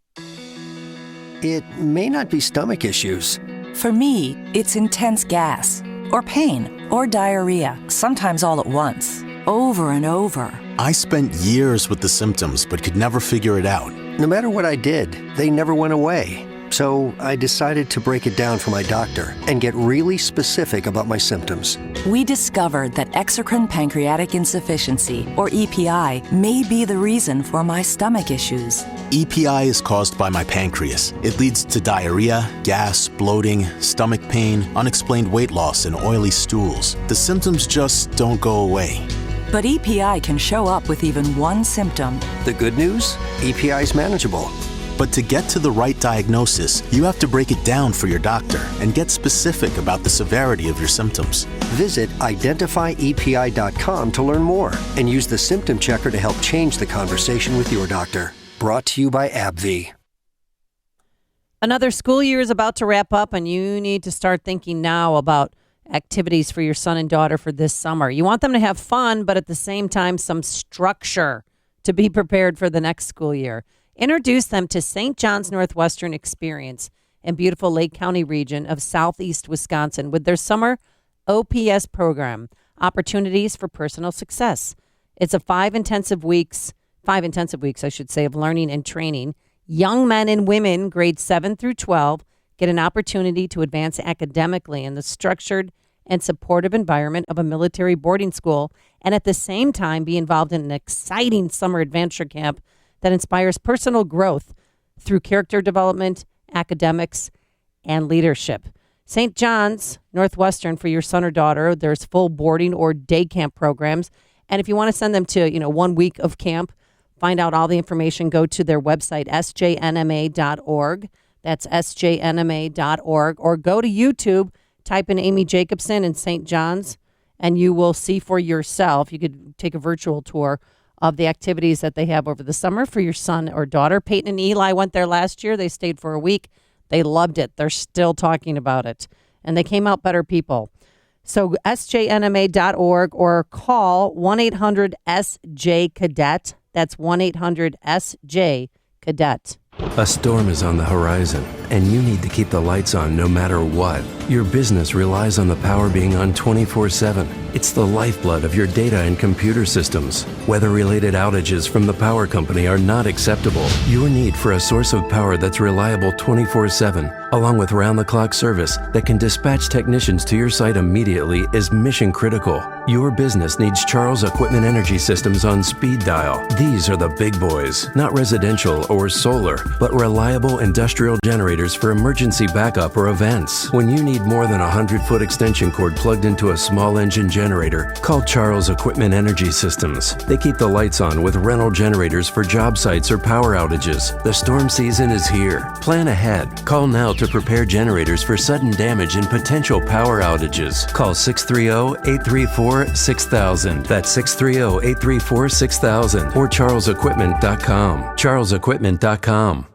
It may not be stomach issues. For me, it's intense gas, or pain, or diarrhea, sometimes all at once, over and over. I spent years with the symptoms but could never figure it out. No matter what I did, they never went away. So I decided to break it down for my doctor and get really specific about my symptoms. We discovered that exocrine pancreatic insufficiency, or EPI, may be the reason for my stomach issues. EPI is caused by my pancreas. It leads to diarrhea, gas, bloating, stomach pain, unexplained weight loss, and oily stools. The symptoms just don't go away. But EPI can show up with even one symptom. The good news? EPI is manageable. But to get to the right diagnosis, you have to break it down for your doctor and get specific about the severity of your symptoms. Visit identifyepi.com to learn more and use the symptom checker to help change the conversation with your doctor. Brought to you by AbbVie. Another school year is about to wrap up, and you need to start thinking now about activities for your son and daughter for this summer. You want them to have fun, but at the same time, some structure to be prepared for the next school year. Introduce them to St. John's Northwestern Experience in beautiful Lake County region of southeast Wisconsin with their summer OPS program, Opportunities for Personal Success. It's a 5 intensive weeks, of learning and training. Young men and women, grades 7 through 12, get an opportunity to advance academically in the structured and supportive environment of a military boarding school, and at the same time be involved in an exciting summer adventure camp that inspires personal growth through character development, academics, and leadership. St. John's Northwestern for your son or daughter, there's full boarding or day camp programs. And if you want to send them to, 1 week of camp, find out all the information, go to their website, sjnma.org. That's sjnma.org. Or go to YouTube, type in Amy Jacobson and St. John's, and you will see for yourself. You could take a virtual tour of the activities that they have over the summer for your son or daughter. Peyton and Eli went there last year. They stayed for a week. They loved it. They're still talking about it. And they came out better people. So sjnma.org or call 1-800-SJ-CADET. That's 1-800-SJ-CADET. A storm is on the horizon, and you need to keep the lights on no matter what. Your business relies on the power being on 24/7. It's the lifeblood of your data and computer systems. Weather-related outages from the power company are not acceptable. Your need for a source of power that's reliable 24/7, along with round-the-clock service that can dispatch technicians to your site immediately, is mission critical. Your business needs Charles Equipment Energy Systems on speed dial. These are the big boys, not residential or solar, but reliable industrial generators for emergency backup or events. When you need more than a 100-foot extension cord plugged into a small engine generator, call Charles Equipment Energy Systems. They keep the lights on with rental generators for job sites or power outages. The storm season is here. Plan ahead. Call now to prepare generators for sudden damage and potential power outages. Call 630-834-6000. That's 630-834-6000 or charlesequipment.com. charlesequipment.com.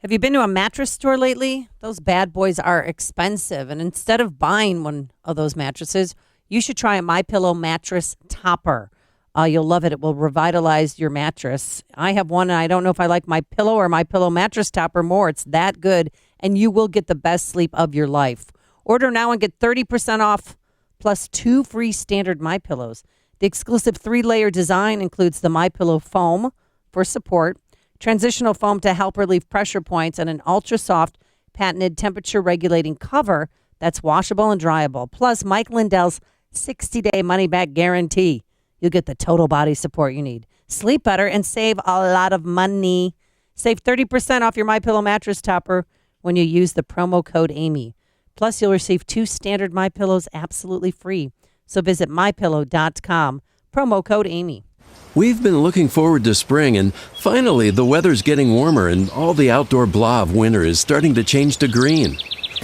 Have you been to a mattress store lately? Those bad boys are expensive. And instead of buying one of those mattresses, you should try a MyPillow mattress topper. You'll love it. It will revitalize your mattress. I have one, and I don't know if I like MyPillow or MyPillow mattress topper more. It's that good, and you will get the best sleep of your life. Order now and get 30% off plus 2 free standard MyPillows. The exclusive 3-layer design includes the MyPillow foam for support, transitional foam to help relieve pressure points, and an ultra-soft patented temperature-regulating cover that's washable and dryable. Plus, Mike Lindell's 60-day money-back guarantee. You'll get the total body support you need. Sleep better and save a lot of money. Save 30% off your MyPillow mattress topper when you use the promo code Amy. Plus, you'll receive 2 standard MyPillows absolutely free. So visit MyPillow.com, promo code Amy. We've been looking forward to spring, and finally the weather's getting warmer and all the outdoor blah of winter is starting to change to green.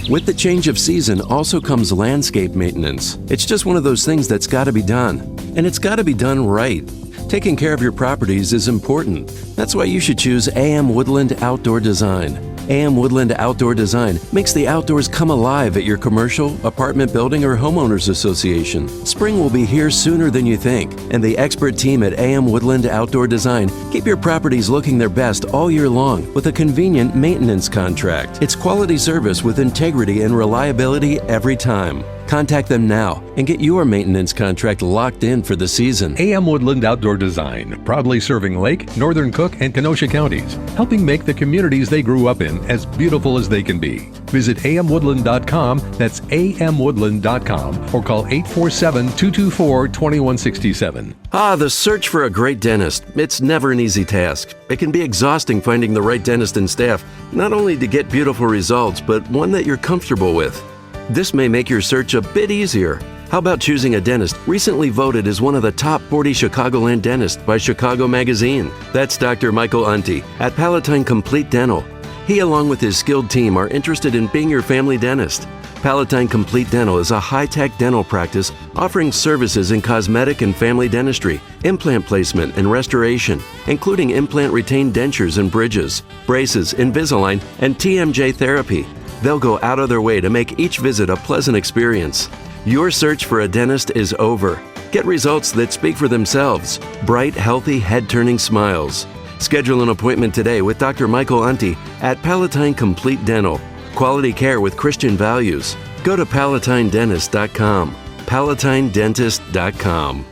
With the change of season also comes landscape maintenance. It's just one of those things that's got to be done, and it's got to be done right. Taking care of your properties is important. That's why you should choose AM Woodland Outdoor Design. AM Woodland Outdoor Design makes the outdoors come alive at your commercial, apartment building, or homeowners association. Spring will be here sooner than you think, and the expert team at AM Woodland Outdoor Design keep your properties looking their best all year long with a convenient maintenance contract. It's quality service with integrity and reliability every time. Contact them now and get your maintenance contract locked in for the season. AM Woodland Outdoor Design, proudly serving Lake, Northern Cook, and Kenosha counties, helping make the communities they grew up in as beautiful as they can be. Visit amwoodland.com, that's amwoodland.com, or call 847-224-2167. The search for a great dentist. It's never an easy task. It can be exhausting finding the right dentist and staff, not only to get beautiful results, but one that you're comfortable with. This may make your search a bit easier. How about choosing a dentist recently voted as one of the top 40 Chicagoland dentists by Chicago Magazine? That's Dr. Michael Unti at Palatine Complete Dental. He, along with his skilled team, are interested in being your family dentist. Palatine Complete Dental is a high-tech dental practice offering services in cosmetic and family dentistry, implant placement and restoration, including implant retained dentures and bridges, braces, Invisalign, and TMJ therapy. They'll go out of their way to make each visit a pleasant experience. Your search for a dentist is over. Get results that speak for themselves. Bright, healthy, head-turning smiles. Schedule an appointment today with Dr. Michael Unti at Palatine Complete Dental. Quality care with Christian values. Go to PalatineDentist.com. PalatineDentist.com.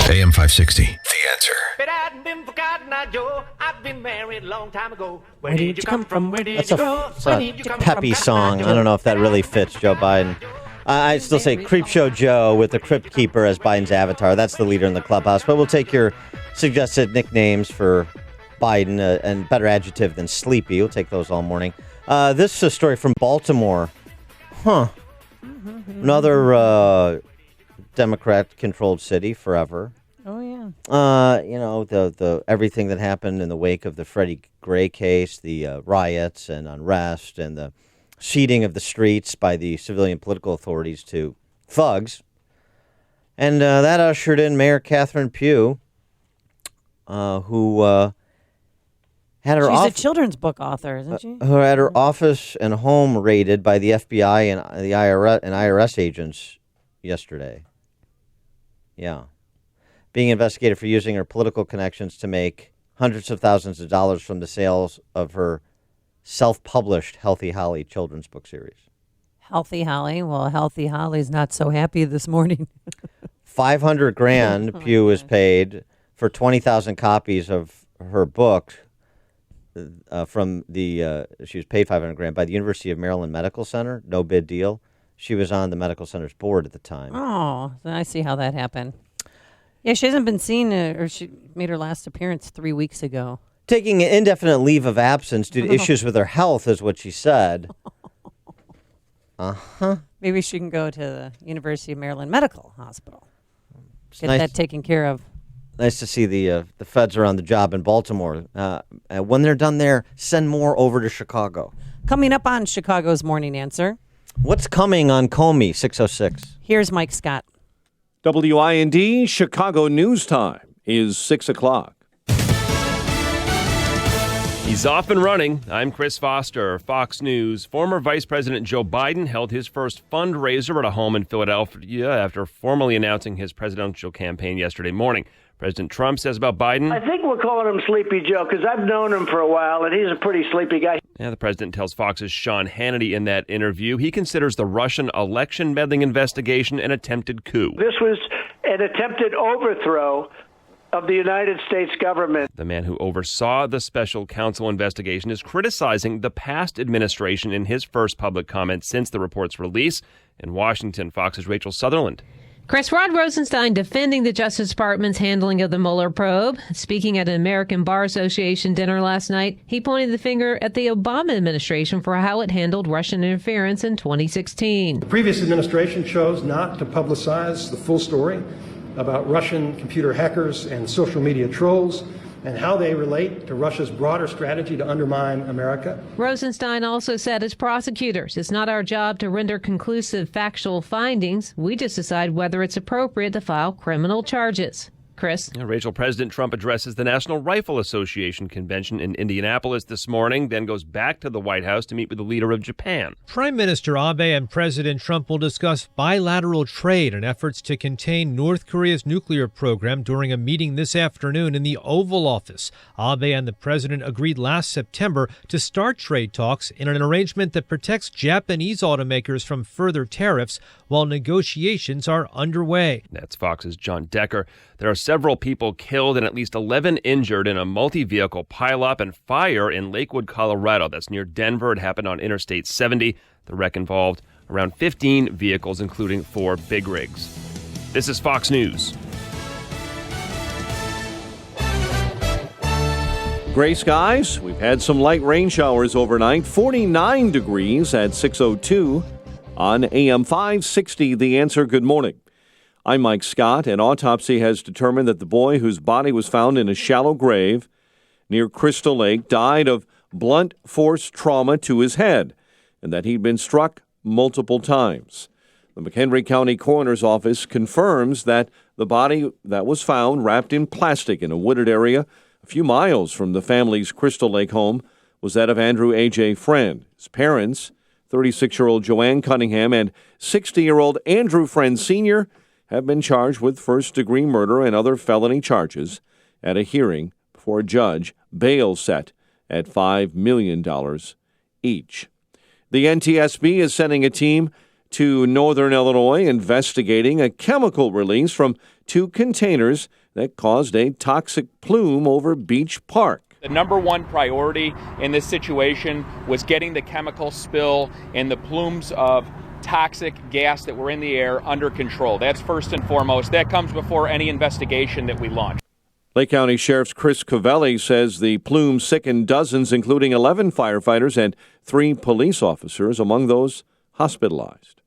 AM 560. The Answer. Where did you come from? Where did That's you go? a peppy song. I don't know if that really fits Joe Biden. I still say Creepshow Joe with the Crypt Keeper as Biden's avatar. That's the leader in the clubhouse. But we'll take your suggested nicknames for Biden and better adjective than sleepy. We'll take those all morning. This is a story from Baltimore. Another Democrat-controlled city forever. Oh, yeah. The everything that happened in the wake of the Freddie Gray case, the riots and unrest and the ceding of the streets by the civilian political authorities to thugs. And that ushered in Mayor Catherine Pugh, who had her She's a children's book author, isn't she? who had her office and home raided by the FBI and the IRS agents yesterday. Yeah. Being investigated for using her political connections to make hundreds of thousands of dollars from the sales of her self-published Healthy Holly children's book series. Healthy Holly? Well, Healthy Holly's not so happy this morning. $500,000 Pew was paid for 20,000 copies of her book from the, she was paid $500,000 by the University of Maryland Medical Center. No bid deal. She was on the medical center's board at the time. Oh, I see how that happened. Yeah, she hasn't been seen, or she made her last appearance 3 weeks ago. Taking an indefinite leave of absence due to issues with her health is what she said. Uh-huh. Maybe she can go to the University of Maryland Medical Hospital. Get nice. that taken care of. Nice to see the feds are on the job in Baltimore. When they're done there, send more over to Chicago. Coming up on Chicago's Morning Answer. What's coming on Comey 606? Here's Mike Scott. WIND Chicago News Time is 6 o'clock. He's off and running. I'm Chris Foster, Fox News. Former Vice President Joe Biden held his first fundraiser at a home in Philadelphia after formally announcing his presidential campaign yesterday morning. President Trump says about Biden, I think we're calling him Sleepy Joe because I've known him for a while, and he's a pretty sleepy guy. Yeah, the president tells Fox's Sean Hannity in that interview he considers the Russian election meddling investigation an attempted coup. This was an attempted overthrow of the United States government. The man who oversaw the special counsel investigation is criticizing the past administration in his first public comment since the report's release. In Washington, Fox's Rachel Sutherland. Chris Rod Rosenstein defending the Justice Department's handling of the Mueller probe. Speaking at an American Bar Association dinner last night, he pointed the finger at the Obama administration for how it handled Russian interference in 2016. The previous administration chose not to publicize the full story about Russian computer hackers and social media trolls and how they relate to Russia's broader strategy to undermine America. Rosenstein also said, as prosecutors, it's not our job to render conclusive factual findings. We just decide whether it's appropriate to file criminal charges. Chris. Rachel, President Trump addresses the National Rifle Association convention in Indianapolis this morning, then goes back to the White House to meet with the leader of Japan. Prime Minister Abe and President Trump will discuss bilateral trade and efforts to contain North Korea's nuclear program during a meeting this afternoon in the Oval Office. Abe and the president agreed last September to start trade talks in an arrangement that protects Japanese automakers from further tariffs while negotiations are underway. That's Fox's John Decker. There are several people killed and at least 11 injured in a multi-vehicle pileup and fire in Lakewood, Colorado. That's near Denver. It happened on Interstate 70. The wreck involved around 15 vehicles, including 4 big rigs. This is Fox News. Gray skies. We've had some light rain showers overnight. 49 degrees at 6:02 on AM 560. The Answer. Good morning. I'm Mike Scott. An autopsy has determined that the boy whose body was found in a shallow grave near Crystal Lake died of blunt force trauma to his head and that he'd been struck multiple times. The McHenry County Coroner's Office confirms that the body that was found wrapped in plastic in a wooded area a few miles from the family's Crystal Lake home was that of Andrew AJ Freund. His parents, 36-year-old Joanne Cunningham and 60-year-old Andrew Freund Sr., have been charged with first-degree murder and other felony charges at a hearing before a judge. Bail set at $5 million each. The NTSB is sending a team to Northern Illinois investigating a chemical release from 2 containers that caused a toxic plume over Beach Park. The number one priority in this situation was getting the chemical spill and the plumes of toxic gas that were in the air under control. That's first and foremost. That comes before any investigation that we launch. Lake County Sheriff's Chris Covelli says the plume sickened dozens, including 11 firefighters and 3 police officers, among those hospitalized.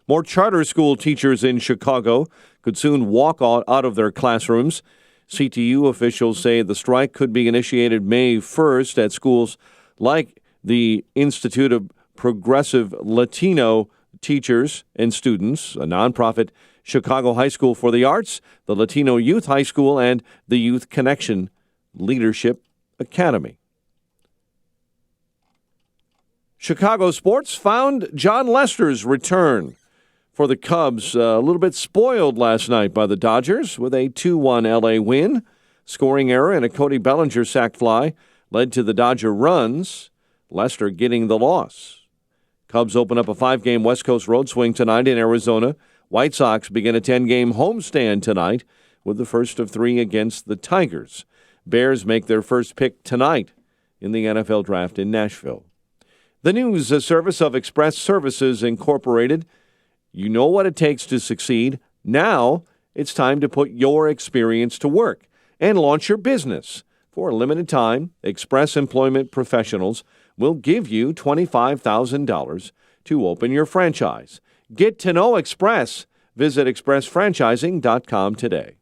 More charter school teachers in Chicago could soon walk out of their classrooms. CTU officials say the strike could be initiated May 1st at schools like the Institute of Progressive Latino Teachers and Students, a nonprofit Chicago High School for the Arts, the Latino Youth High School, and the Youth Connection Leadership Academy. Chicago sports found John Lester's return for the Cubs. A little bit spoiled last night by the Dodgers with a 2-1 LA win. Scoring error and a Cody Bellinger sac fly led to the Dodger runs, Lester getting the loss. Cubs open up a 5-game West Coast road swing tonight in Arizona. White Sox begin a 10-game homestand tonight with the first of 3 against the Tigers. Bears make their first pick tonight in the NFL Draft in Nashville. The news service of Express Services Incorporated. You know what it takes to succeed. Now it's time to put your experience to work and launch your business. For a limited time, Express Employment Professionals will give you $25,000 to open your franchise. Get to know Express. Visit expressfranchising.com today.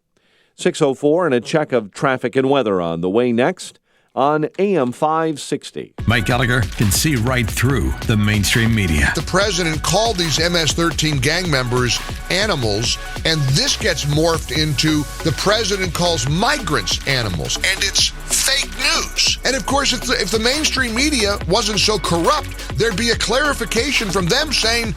6:04 and a check of traffic and weather on the way next on AM 560. Mike Gallagher can see right through the mainstream media. The president called these MS-13 gang members animals, and this gets morphed into the president calls migrants animals, and it's fake news. And of course, if the mainstream media wasn't so corrupt, there'd be a clarification from them saying,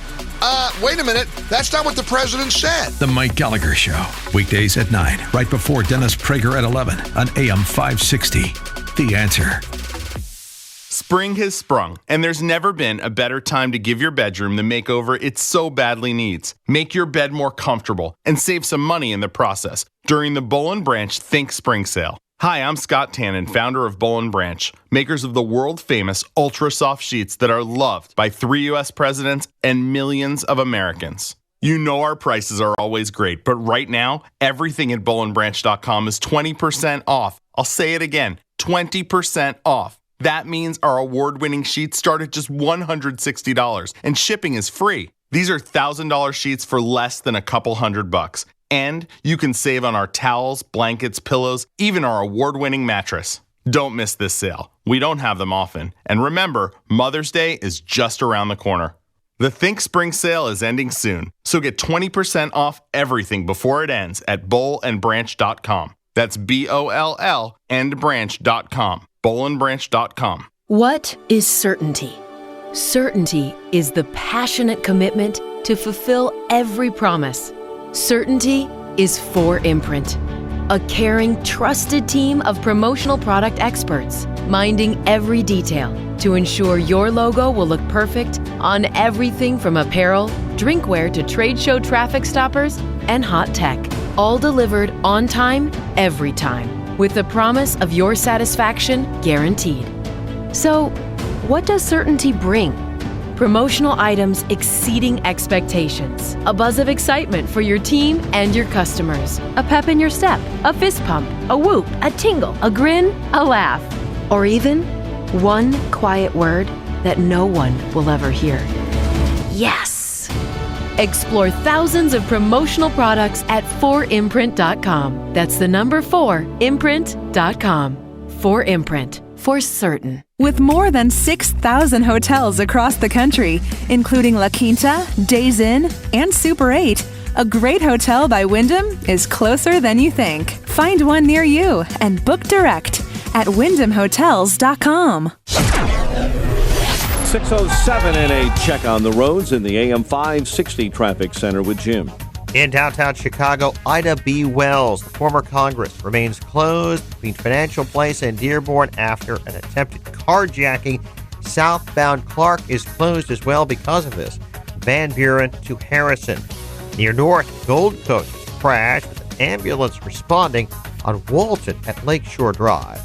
wait a minute, that's not what the president said. The Mike Gallagher Show, weekdays at 9, right before Dennis Prager at 11 on AM 560. The Answer. Spring has sprung, and there's never been a better time to give your bedroom the makeover it so badly needs. Make your bed more comfortable and save some money in the process during the Boll & Branch Think Spring Sale. Hi, I'm Scott Tannen, founder of Boll & Branch, makers of the world-famous ultra-soft sheets that are loved by 3 U.S. presidents and millions of Americans. You know our prices are always great, but right now, everything at bollandbranch.com is 20% off. I'll say it again, 20% off. That means our award-winning sheets start at just $160, and shipping is free. These are $1,000 sheets for less than a couple $100. And you can save on our towels, blankets, pillows, even our award-winning mattress. Don't miss this sale. We don't have them often. And remember, Mother's Day is just around the corner. The Think Spring Sale is ending soon, so get 20% off everything before it ends at bollandbranch.com. That's BOLL and branch.com. bollandbranch.com. What is certainty? Certainty is the passionate commitment to fulfill every promise. Certainty is 4imprint, a caring, trusted team of promotional product experts, minding every detail to ensure your logo will look perfect on everything from apparel, drinkware to trade show traffic stoppers, and hot tech, all delivered on time, every time, with the promise of your satisfaction guaranteed. So, what does certainty bring? Promotional items exceeding expectations, a buzz of excitement for your team and your customers, a pep in your step, a fist pump, a whoop, a tingle, a grin, a laugh, or even one quiet word that no one will ever hear. Yes! Explore thousands of promotional products at 4imprint.com. That's the number 4imprint.com. 4imprint. For certain. With more than 6,000 hotels across the country, including La Quinta, Days Inn, and Super 8, a great hotel by Wyndham is closer than you think. Find one near you and book direct at wyndhamhotels.com. 6:07 and a check on the roads in the AM 560 Traffic Center with Jim. In downtown Chicago, Ida B. Wells, the former Congress, remains closed between Financial Place and Dearborn after an attempted carjacking. Southbound Clark is closed as well because of this. Van Buren to Harrison. Near North, Gold Coast crashed with an ambulance responding on Walton at Lakeshore Drive.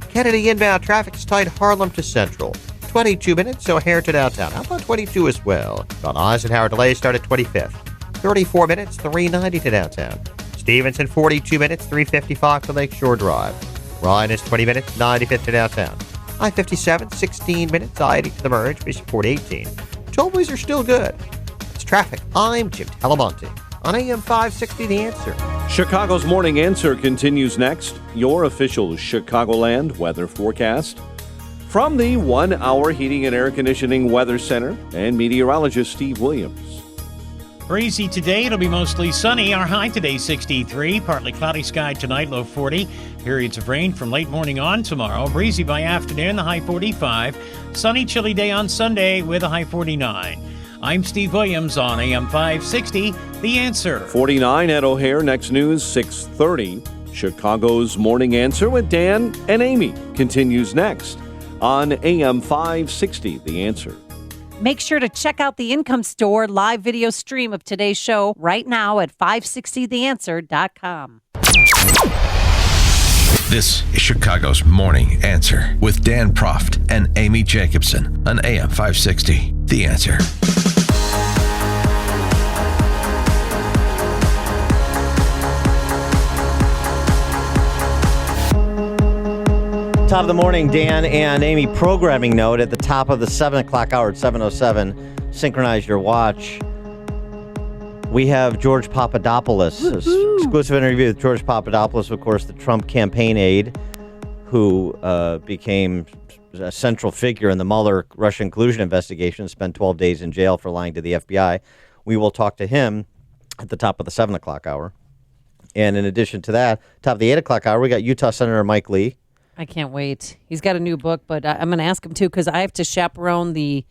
Kennedy inbound traffic is tight Harlem to Central. 22 minutes, O'Hare to downtown. How about 22 as well? On Eisenhower, delays start at 25th. 34 minutes, 390 to downtown. Stevenson, 42 minutes, 355 to Lakeshore Drive. Ryan is 20 minutes, 95th to downtown. I-57, 16 minutes, I-80 to the merge, Bishoport 18. Tollways are still good. It's traffic. I'm Jim Talamonte on AM 560, The Answer. Chicago's Morning Answer continues next. Your official Chicagoland weather forecast from the 1 Hour Heating and Air Conditioning Weather Center and meteorologist Steve Williams. Breezy today. It'll be mostly sunny. Our high today 63. Partly cloudy sky tonight, low 40. Periods of rain from late morning on tomorrow. Breezy by afternoon, the high 45. Sunny, chilly day on Sunday with a high 49. I'm Steve Williams on AM 560, The Answer. 49 at O'Hare. Next news, 6:30. Chicago's Morning Answer with Dan and Amy continues next on AM 560, The Answer. Make sure to check out the Income Store live video stream of today's show right now at 560theanswer.com. This is Chicago's Morning Answer with Dan Proft and Amy Jacobson on AM 560. The Answer. Top of the morning, Dan and Amy. Programming note at the top of the 7 o'clock hour at 7:07. Synchronize your watch. We have George Papadopoulos. Exclusive interview with George Papadopoulos, of course, the Trump campaign aide who became a central figure in the Mueller Russian collusion investigation, spent 12 days in jail for lying to the FBI. We will talk to him at the top of the 7 o'clock hour. And in addition to that, top of the 8 o'clock hour, we got Utah Senator Mike Lee. I can't wait. He's got a new book, but I'm going to ask him, too, because I have to chaperone the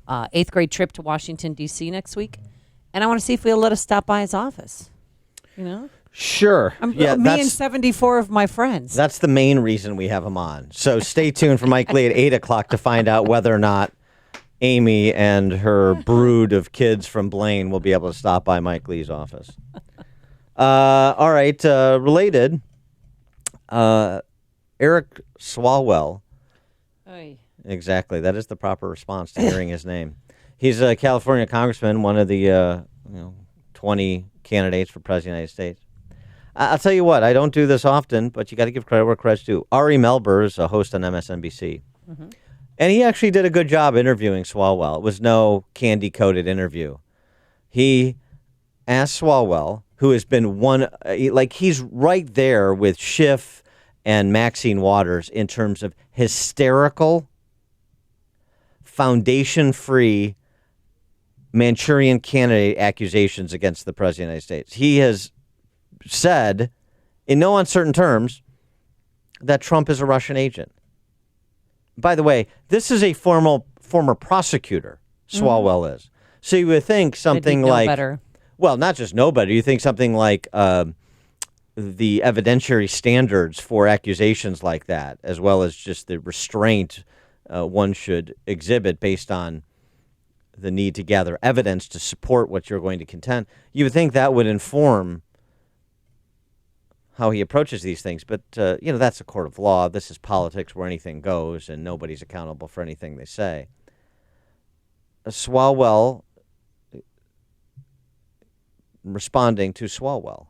8th grade trip to Washington, D.C. next week. And I want to see if he'll let us stop by his office. You know? Sure. Me and 74 of my friends. That's the main reason we have him on. So stay tuned for Mike Lee at 8 o'clock to find out whether or not Amy and her brood of kids from Blaine will be able to stop by Mike Lee's office. All right. Related. Eric Swalwell. Oy. Exactly. That is the proper response to hearing his name. He's a California congressman, one of the 20 candidates for president of the United States. I'll tell you what, I don't do this often, but you got to give credit where credit's due. Ari Melber is a host on MSNBC. Mm-hmm. And he actually did a good job interviewing Swalwell. It was no candy-coated interview. He asked Swalwell, who has been he's right there with Schiff and Maxine Waters in terms of hysterical, foundation-free Manchurian candidate accusations against the President of the United States. He has said, in no uncertain terms, that Trump is a Russian agent. By the way, this is a former prosecutor, Swalwell is. So you would think something like... better. Well, not just know better. You think something like... the evidentiary standards for accusations like that, as well as just the restraint one should exhibit based on the need to gather evidence to support what you're going to contend. You would think that would inform how he approaches these things. But, that's a court of law. This is politics where anything goes and nobody's accountable for anything they say. Swalwell responding to Swalwell.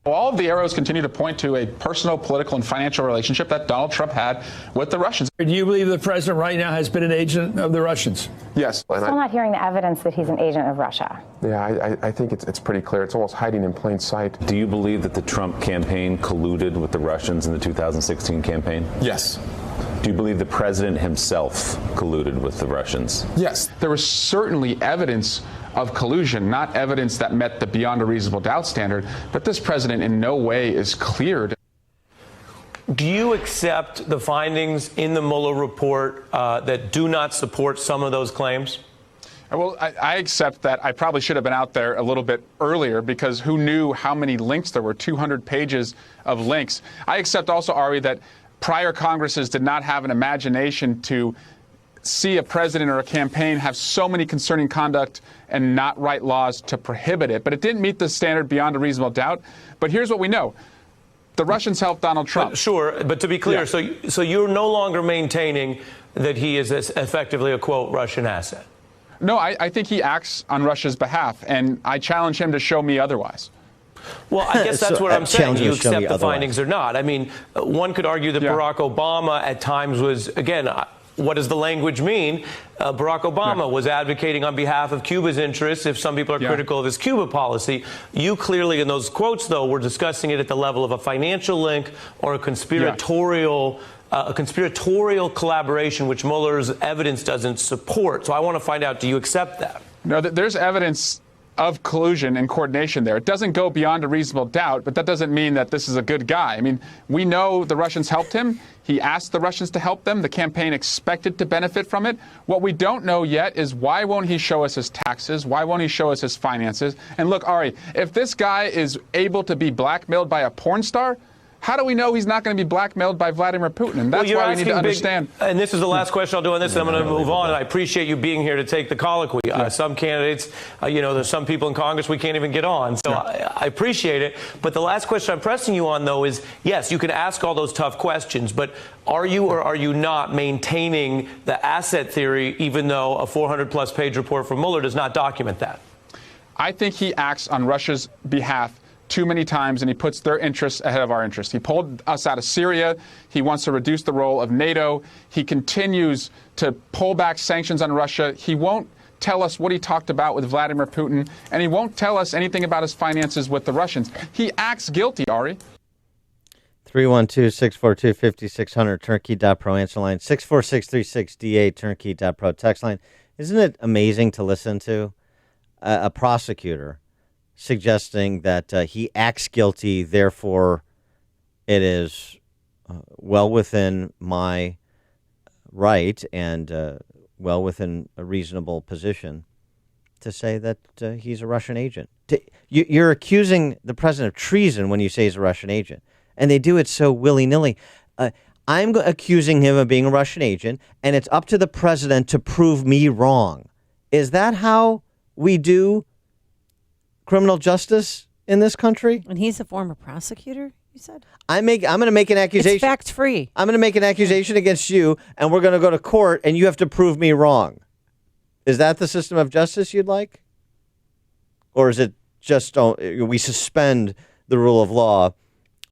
All of the arrows continue to point to a personal, political, and financial relationship that Donald Trump had with the Russians. Do you believe the president right now has been an agent of the Russians? Yes. Still not hearing the evidence that he's an agent of Russia. Yeah, I think it's pretty clear. It's almost hiding in plain sight. Do you believe that the Trump campaign colluded with the Russians in the 2016 campaign? Yes. Do you believe the president himself colluded with the Russians? Yes. There was certainly evidence of collusion, not evidence that met the beyond a reasonable doubt standard, but this president in no way is cleared. Do you accept the findings in the Mueller report that do not support some of those claims? Well, I accept that I probably should have been out there a little bit earlier, because who knew how many links there were, 200 pages of links. I accept also, Ari, that prior Congresses did not have an imagination to see a president or a campaign have so many concerning conduct and not write laws to prohibit it. But it didn't meet the standard beyond a reasonable doubt. But here's what we know. The Russians helped Donald Trump. Sure, but to be clear, yeah. So you're no longer maintaining that he is effectively a, quote, Russian asset? No, I think he acts on Russia's behalf, and I challenge him to show me otherwise. Well, I guess that's what I'm saying. You accept the findings or not. I mean, one could argue that Barack Obama at times was, again, what does the language mean? Barack Obama was advocating on behalf of Cuba's interests if some people are critical of his Cuba policy. You clearly, in those quotes, though, were discussing it at the level of a financial link or a conspiratorial collaboration, which Mueller's evidence doesn't support. So I want to find out, do you accept that? No, there's evidence of collusion and coordination there. It doesn't go beyond a reasonable doubt, but that doesn't mean that this is a good guy. I mean, we know the Russians helped him. He asked the Russians to help them. The campaign expected to benefit from it. What we don't know yet is why won't he show us his taxes? Why won't he show us his finances? And look, Ari, if this guy is able to be blackmailed by a porn star, How do we know he's not going to be blackmailed by Vladimir Putin? And that's why we need to understand. And this is the last question I'll do on this, and I'm going to move on. And I appreciate you being here to take the colloquy. Some candidates, there's some people in Congress we can't even get on. So I appreciate it. But the last question I'm pressing you on, though, is, yes, you can ask all those tough questions, but are you or are you not maintaining the asset theory, even though a 400-plus page report from Mueller does not document that? I think he acts on Russia's behalf too many times, and he puts their interests ahead of our interests. He pulled us out of Syria. He wants to reduce the role of NATO. He continues to pull back sanctions on Russia. He won't tell us what he talked about with Vladimir Putin, and he won't tell us anything about his finances with the Russians. He acts guilty, Ari. 312-642-5600, turnkey.pro answer line, 64636DA, turnkey.pro text line. Isn't it amazing to listen to a prosecutor suggesting that he acts guilty, therefore it is well within my right and well within a reasonable position to say that he's a Russian agent. You're accusing the president of treason when you say he's a Russian agent, and they do it so willy-nilly. I'm accusing him of being a Russian agent, and it's up to the president to prove me wrong. Is that how we do criminal justice in this country? And he's a former prosecutor, you said? I'm going to make an accusation. It's fact-free. I'm going to make an accusation against you, and we're going to go to court, and you have to prove me wrong. Is that the system of justice you'd like? Or is it just we suspend the rule of law,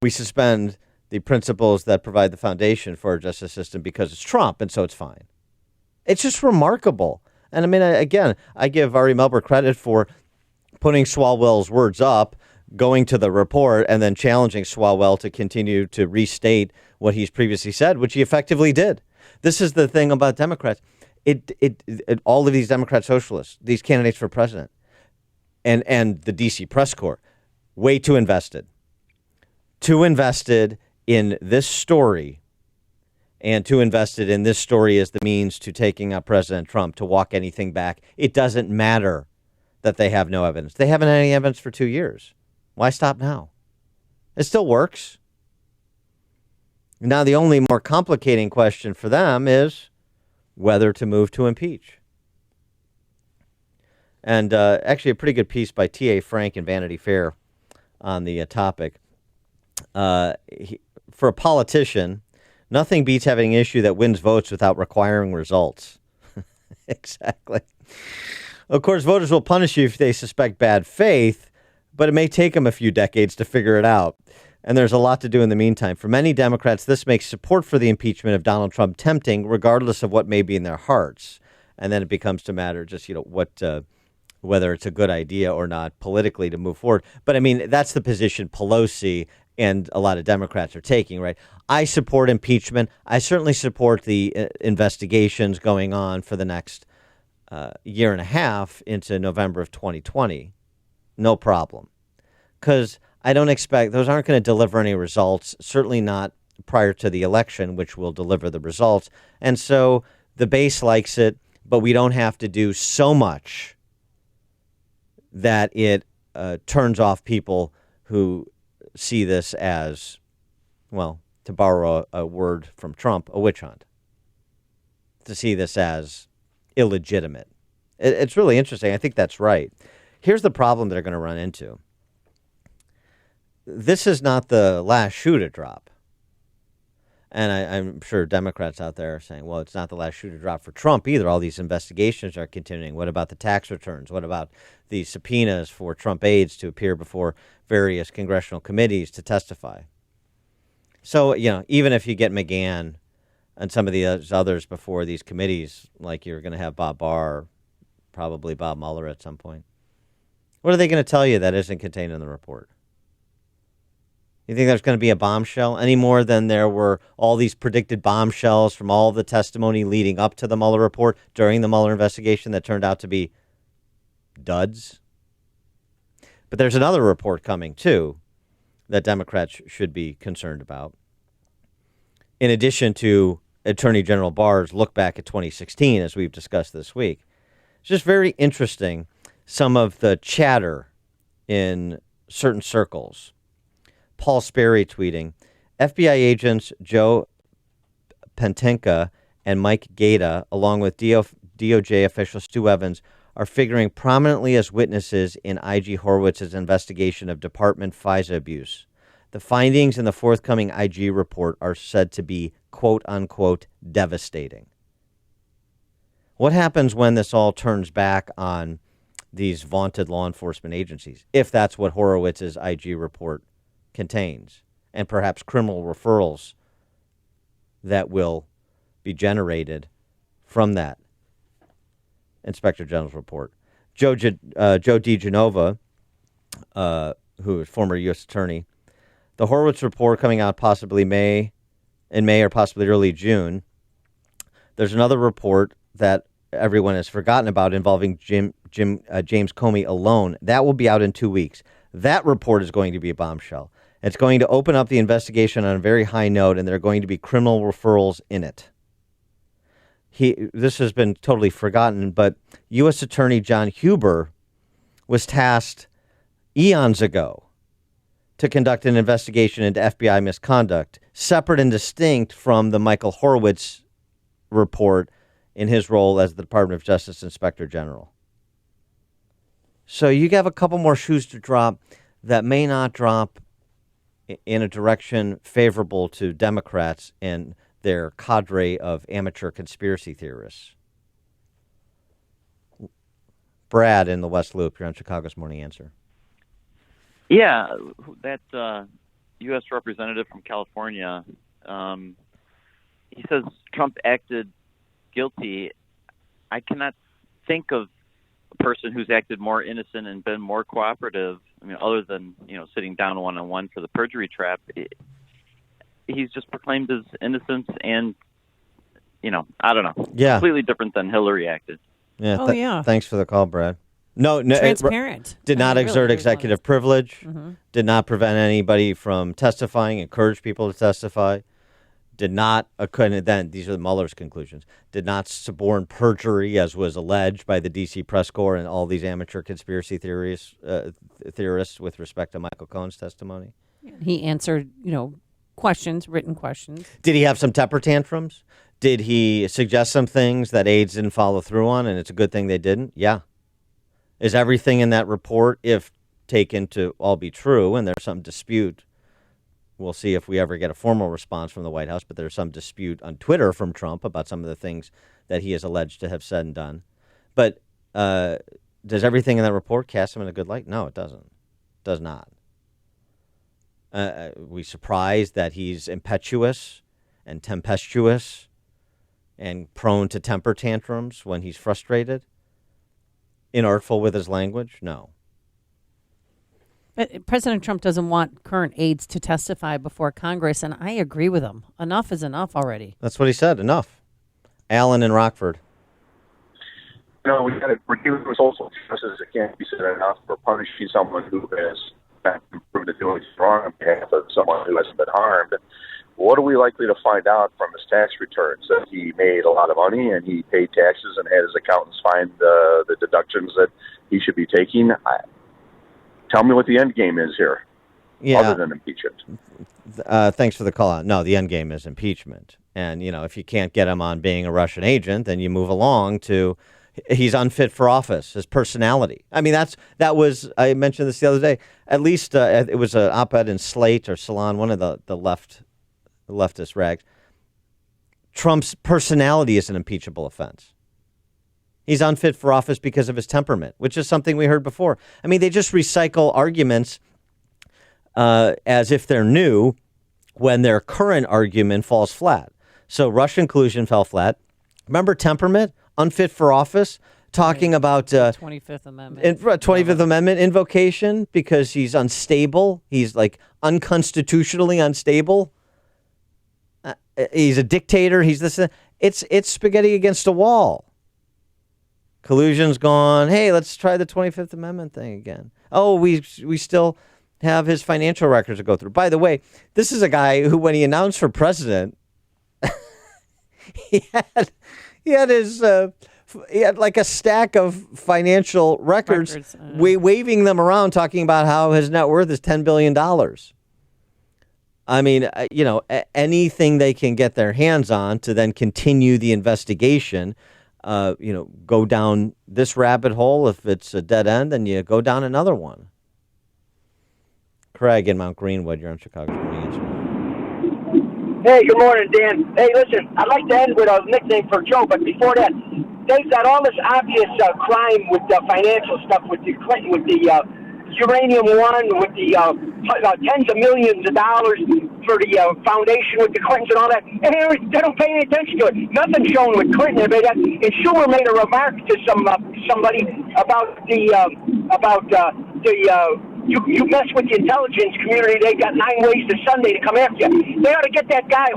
we suspend the principles that provide the foundation for our justice system because it's Trump, and so it's fine? It's just remarkable. And I mean, again, I give Ari Melber credit for putting Swalwell's words up, going to the report, and then challenging Swalwell to continue to restate what he's previously said, which he effectively did. This is the thing about Democrats. All of these Democrat socialists, these candidates for president, and the D.C. press corps, way too invested. Too invested in this story, and too invested in this story as the means to taking out President Trump to walk anything back. It doesn't matter that they have no evidence. They haven't had any evidence for 2 years. Why stop now? It still works. Now, the only more complicating question for them is whether to move to impeach. And actually, a pretty good piece by T.A. Frank in Vanity Fair on the topic. For a politician, nothing beats having an issue that wins votes without requiring results. Exactly. Of course, voters will punish you if they suspect bad faith, but it may take them a few decades to figure it out. And there's a lot to do in the meantime. For many Democrats, this makes support for the impeachment of Donald Trump tempting, regardless of what may be in their hearts. And then it becomes to matter just, whether it's a good idea or not politically to move forward. But I mean, that's the position Pelosi and a lot of Democrats are taking, right? I support impeachment. I certainly support the investigations going on for the next year and a half into November of 2020. No problem. Because I don't expect, those aren't going to deliver any results, certainly not prior to the election, which will deliver the results. And so the base likes it, but we don't have to do so much that it turns off people who see this as, well, to borrow a word from Trump, a witch hunt. To see this as illegitimate. It's really interesting. I think that's right. Here's the problem they're going to run into. This is not the last shoe to drop. And I'm sure Democrats out there are saying, well, it's not the last shoe to drop for Trump either. All these investigations are continuing. What about the tax returns? What about the subpoenas for Trump aides to appear before various congressional committees to testify? So, even if you get McGahn and some of the others before these committees, like you're going to have Bob Barr, probably Bob Mueller at some point, what are they going to tell you that isn't contained in the report? You think there's going to be a bombshell any more than there were all these predicted bombshells from all the testimony leading up to the Mueller report during the Mueller investigation that turned out to be duds? But there's another report coming, too, that Democrats should be concerned about. In addition to Attorney General Barr's look back at 2016, as we've discussed this week. It's just very interesting, some of the chatter in certain circles. Paul Sperry tweeting, FBI agents Joe Pentenka and Mike Gaeta, along with DOJ official Stu Evans, are figuring prominently as witnesses in IG Horowitz's investigation of department FISA abuse. The findings in the forthcoming IG report are said to be, quote-unquote, devastating. What happens when this all turns back on these vaunted law enforcement agencies, if that's what Horowitz's IG report contains, and perhaps criminal referrals that will be generated from that Inspector General's report? Joe DiGenova, who is former U.S. attorney, the Horowitz report coming out possibly in May or possibly early June. There's another report that everyone has forgotten about involving James Comey alone. That will be out in 2 weeks. That report is going to be a bombshell. It's going to open up the investigation on a very high note, and there are going to be criminal referrals in it. This has been totally forgotten, but U.S. Attorney John Huber was tasked eons ago to conduct an investigation into FBI misconduct, separate and distinct from the Michael Horowitz report in his role as the Department of Justice Inspector General. So you have a couple more shoes to drop that may not drop in a direction favorable to Democrats and their cadre of amateur conspiracy theorists. Brad in the West Loop, you're on Chicago's Morning Answer. Yeah, that U.S. representative from California, he says Trump acted guilty. I cannot think of a person who's acted more innocent and been more cooperative. I mean, other than, sitting down one-on-one for the perjury trap. He's just proclaimed his innocence and, I don't know. Yeah. Completely different than Hillary acted. Yeah. Thanks for the call, Brad. No, transparent. Did not exert executive privilege. Mm-hmm. Did not prevent anybody from testifying. Encouraged people to testify. Did not. Then these are Mueller's conclusions. Did not suborn perjury, as was alleged by the D.C. press corps and all these amateur conspiracy theorists with respect to Michael Cohen's testimony. He answered, questions, written questions. Did he have some temper tantrums? Did he suggest some things that aides didn't follow through on, and it's a good thing they didn't? Yeah. Is everything in that report, if taken to all be true, and there's some dispute, we'll see if we ever get a formal response from the White House, but there's some dispute on Twitter from Trump about some of the things that he is alleged to have said and done. But does everything in that report cast him in a good light? No, it doesn't. It does not. We surprised that he's impetuous and tempestuous and prone to temper tantrums when he's frustrated? Inartful with his language? No. But President Trump doesn't want current aides to testify before Congress, and I agree with him. Enough is enough already. That's what he said. Enough. Alan in Rockford. We're dealing with social justice. It can't be said enough for punishing someone who has been proven to do anything wrong on behalf of someone who hasn't been harmed. What are we likely to find out from his tax returns? That he made a lot of money and he paid taxes and had his accountants find the deductions that he should be taking. Tell me what the end game is here, other than impeachment. Thanks for the call out. No, the end game is impeachment. And, if you can't get him on being a Russian agent, then you move along to he's unfit for office, his personality. I mean, I mentioned this the other day. At least it was an op-ed in Slate or Salon, one of the leftist rags. Trump's personality is an impeachable offense. He's unfit for office because of his temperament, which is something we heard before. I mean, they just recycle arguments as if they're new when their current argument falls flat. So Russian collusion fell flat. Remember temperament, unfit for office, talking about 25th Amendment. 25th Amendment invocation because he's unstable. He's like unconstitutionally unstable. He's a dictator. He's this. It's spaghetti against a wall. Collusion's gone. Hey, let's try the 25th Amendment thing again. Oh, we still have his financial records to go through. By the way, this is a guy who, when he announced for president, he had like a stack of financial records waving them around, talking about how his net worth is $10 billion. I mean, anything they can get their hands on to then continue the investigation, go down this rabbit hole. If it's a dead end, then you go down another one. Craig in Mount Greenwood, you're on Chicago's Morning Answer. Hey, good morning, Dan. Hey, listen, I'd like to end with a nickname for Joe, but before that, they've got all this obvious crime with the financial stuff with the Clinton, with the uranium one, with the tens of millions of dollars for the foundation with the Clintons and all that. And they don't pay any attention to it. Nothing shown with Clinton. And Schumer made a remark to somebody about you mess with the intelligence community, they got 9 ways to Sunday to come after you. They ought to get that guy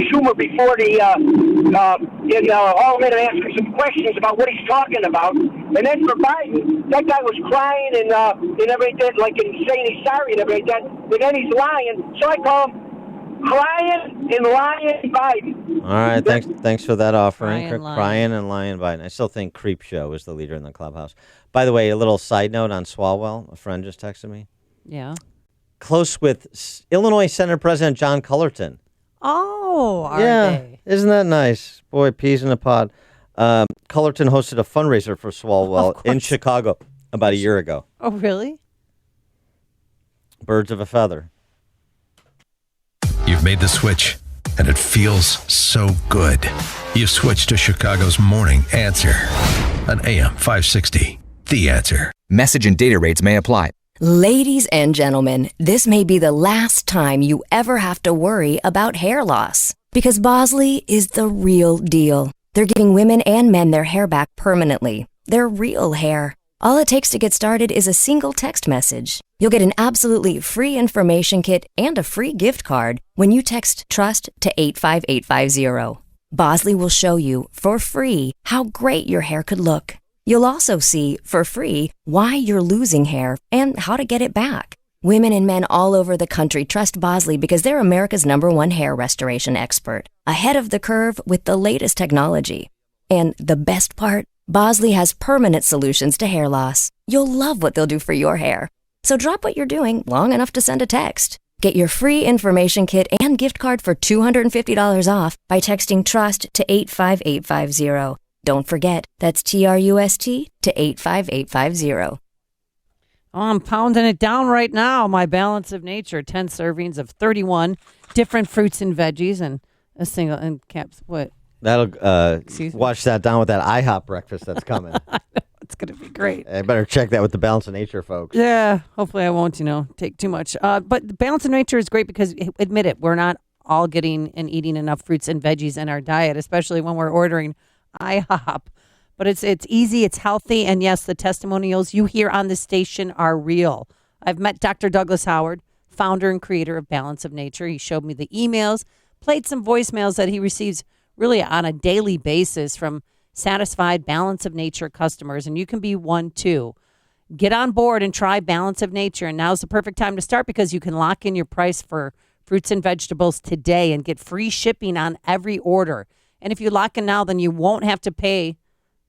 Schumer before the Hall of Fame and ask him some questions about what he's talking about. And then for Biden, that guy was crying and everything, like and saying he's sorry and everything, and then he's lying. So I call him crying and lying Biden. All right, thanks for that offering. Crying and lying Biden. I still think Creep Show is the leader in the clubhouse. By the way, a little side note on Swalwell. A friend just texted me. Yeah. Close with Illinois Senate President John Cullerton. Oh, are they? Isn't that nice? Boy, peas in a pod. Cullerton hosted a fundraiser for Swalwell in Chicago about a year ago. Oh, really? Birds of a feather. You've made the switch, and it feels so good. You've switched to Chicago's Morning Answer on AM 560. The Answer. Message and data rates may apply. Ladies and gentlemen, this may be the last time you ever have to worry about hair loss. Because Bosley is the real deal. They're giving women and men their hair back permanently. Their real hair. All it takes to get started is a single text message. You'll get an absolutely free information kit and a free gift card when you text TRUST to 85850. Bosley will show you, for free, how great your hair could look. You'll also see, for free, why you're losing hair and how to get it back. Women and men all over the country trust Bosley because they're America's #1 hair restoration expert, ahead of the curve with the latest technology. And the best part? Bosley has permanent solutions to hair loss. You'll love what they'll do for your hair. So drop what you're doing long enough to send a text. Get your free information kit and gift card for $250 off by texting TRUST to 85850. Don't forget, that's TRUST to 85850. Oh, I'm pounding it down right now. My Balance of Nature, 10 servings of 31 different fruits and veggies and a single and caps. What? That'll wash that down with that IHOP breakfast that's coming. It's going to be great. I better check that with the Balance of Nature folks. Yeah, hopefully I won't, take too much. But the Balance of Nature is great because, admit it, we're not all getting and eating enough fruits and veggies in our diet, especially when we're ordering IHOP. But it's easy, it's healthy, and yes, the testimonials you hear on the station are real. I've met Dr. Douglas Howard, founder and creator of Balance of Nature. He showed me the emails, played some voicemails that he receives really on a daily basis from satisfied Balance of Nature customers, and you can be one too. Get on board and try Balance of Nature, and now's the perfect time to start because you can lock in your price for fruits and vegetables today and get free shipping on every order. And if you lock in now, then you won't have to pay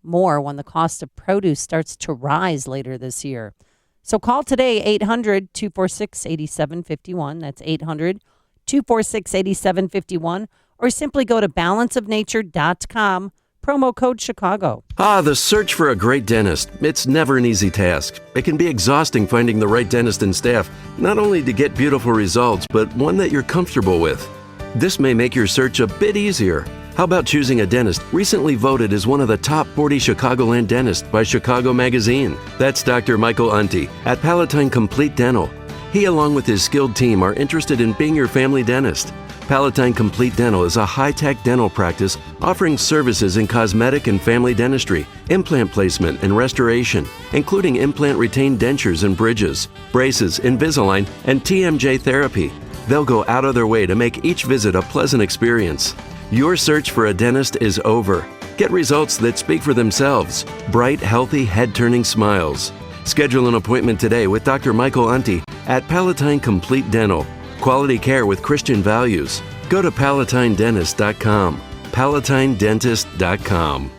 more when the cost of produce starts to rise later this year. So call today, 800-246-8751. That's 800-246-8751. Or simply go to balanceofnature.com, promo code Chicago. The search for a great dentist. It's never an easy task. It can be exhausting finding the right dentist and staff, not only to get beautiful results, but one that you're comfortable with. This may make your search a bit easier. How about choosing a dentist recently voted as one of the top 40 Chicagoland dentists by Chicago Magazine? That's Dr. Michael Unti at Palatine Complete Dental. He, along with his skilled team, are interested in being your family dentist. Palatine Complete Dental is a high-tech dental practice offering services in cosmetic and family dentistry, implant placement and restoration, including implant retained dentures and bridges, braces, Invisalign, and TMJ therapy. They'll go out of their way to make each visit a pleasant experience. Your search for a dentist is over. Get results that speak for themselves. Bright, healthy, head-turning smiles. Schedule an appointment today with Dr. Michael Unti at Palatine Complete Dental. Quality care with Christian values. Go to PalatineDentist.com. PalatineDentist.com.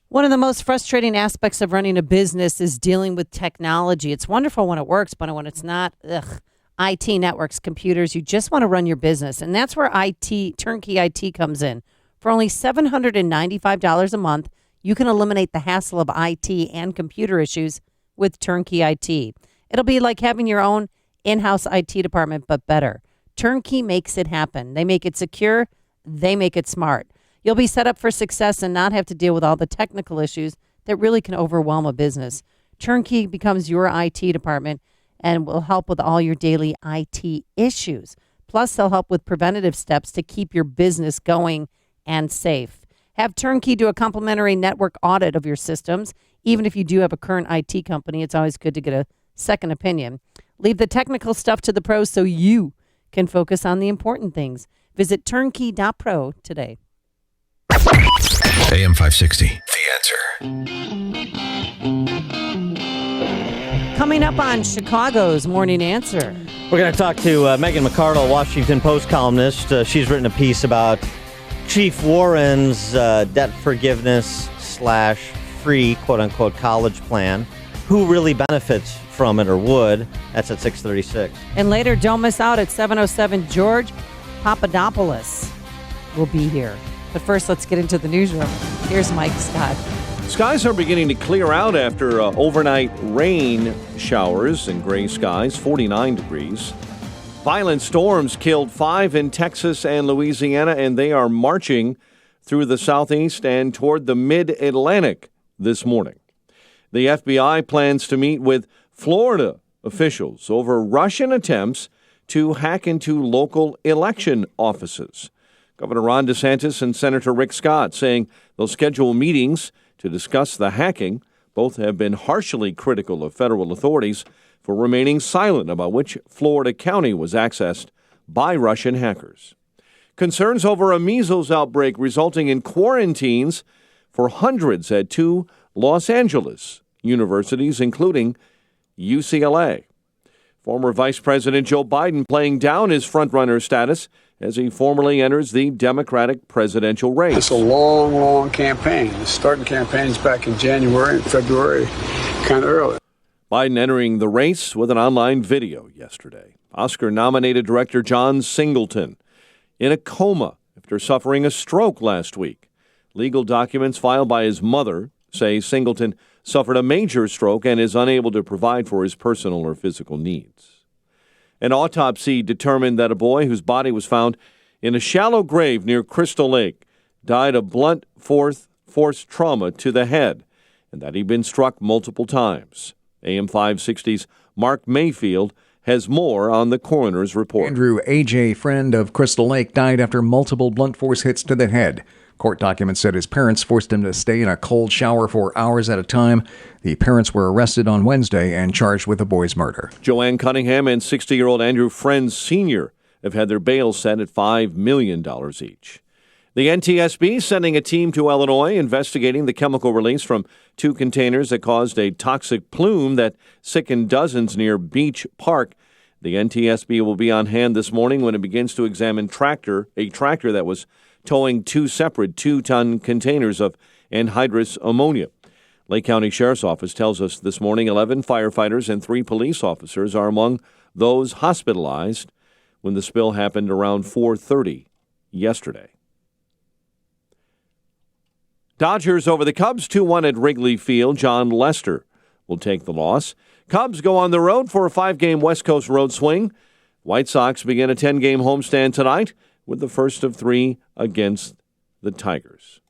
One of the most frustrating aspects of running a business is dealing with technology. It's wonderful when it works, but when it's not, IT networks, computers. You just want to run your business. And that's where Turnkey IT comes in. For only $795 a month, you can eliminate the hassle of IT and computer issues with Turnkey IT. It'll be like having your own in-house IT department, but better. Turnkey makes it happen. They make it secure. They make it smart. You'll be set up for success and not have to deal with all the technical issues that really can overwhelm a business. Turnkey becomes your IT department and will help with all your daily IT issues. Plus, they'll help with preventative steps to keep your business going and safe. Have Turnkey do a complimentary network audit of your systems. Even if you do have a current IT company, it's always good to get a second opinion. Leave the technical stuff to the pros so you can focus on the important things. Visit turnkey.pro today. AM 560, The Answer. Coming up on Chicago's Morning Answer. We're going to talk to Megan McArdle, Washington Post columnist. She's written a piece about Chief Warren's debt forgiveness / free, quote-unquote, college plan. Who really benefits from it or would? That's at 6:36. And later, don't miss out at 7:07, George Papadopoulos will be here. But first, let's get into the newsroom. Here's Mike Scott. Skies are beginning to clear out after overnight rain showers and gray skies, 49 degrees. Violent storms killed 5 in Texas and Louisiana, and they are marching through the southeast and toward the mid-Atlantic this morning. The FBI plans to meet with Florida officials over Russian attempts to hack into local election offices. Governor Ron DeSantis and Senator Rick Scott saying they'll schedule meetings to discuss the hacking. Both have been harshly critical of federal authorities for remaining silent about which Florida county was accessed by Russian hackers. Concerns over a measles outbreak resulting in quarantines for hundreds at 2 Los Angeles universities, including UCLA. Former Vice President Joe Biden playing down his frontrunner status as he formally enters the Democratic presidential race. It's a long, long campaign. Starting campaigns back in January and February, kind of early. Biden entering the race with an online video yesterday. Oscar-nominated director John Singleton in a coma after suffering a stroke last week. Legal documents filed by his mother say Singleton suffered a major stroke and is unable to provide for his personal or physical needs. An autopsy determined that a boy whose body was found in a shallow grave near Crystal Lake died of blunt force trauma to the head and that he'd been struck multiple times. AM 560's Mark Mayfield has more on the coroner's report. Andrew AJ Freund of Crystal Lake died after multiple blunt force hits to the head. Court documents said his parents forced him to stay in a cold shower for hours at a time. The parents were arrested on Wednesday and charged with the boy's murder. Joanne Cunningham and 60-year-old Andrew Freund Sr. have had their bail set at $5 million each. The NTSB sending a team to Illinois investigating the chemical release from 2 containers that caused a toxic plume that sickened dozens near Beach Park. The NTSB will be on hand this morning when it begins to examine a tractor that was towing 2 separate 2-ton containers of anhydrous ammonia. Lake County Sheriff's Office tells us this morning 11 firefighters and 3 police officers are among those hospitalized when the spill happened around 4:30 yesterday. Dodgers over the Cubs 2-1 at Wrigley Field. John Lester will take the loss. Cubs go on the road for a 5-game West Coast road swing. White Sox begin a 10-game homestand tonight with the first of 3 against the Tigers.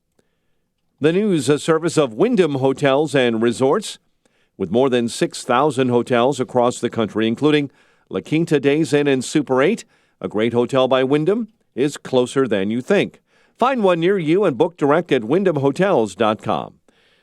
The news service of Wyndham Hotels and Resorts, with more than 6,000 hotels across the country, including La Quinta Days Inn and Super 8, a great hotel by Wyndham, is closer than you think. Find one near you and book direct at wyndhamhotels.com.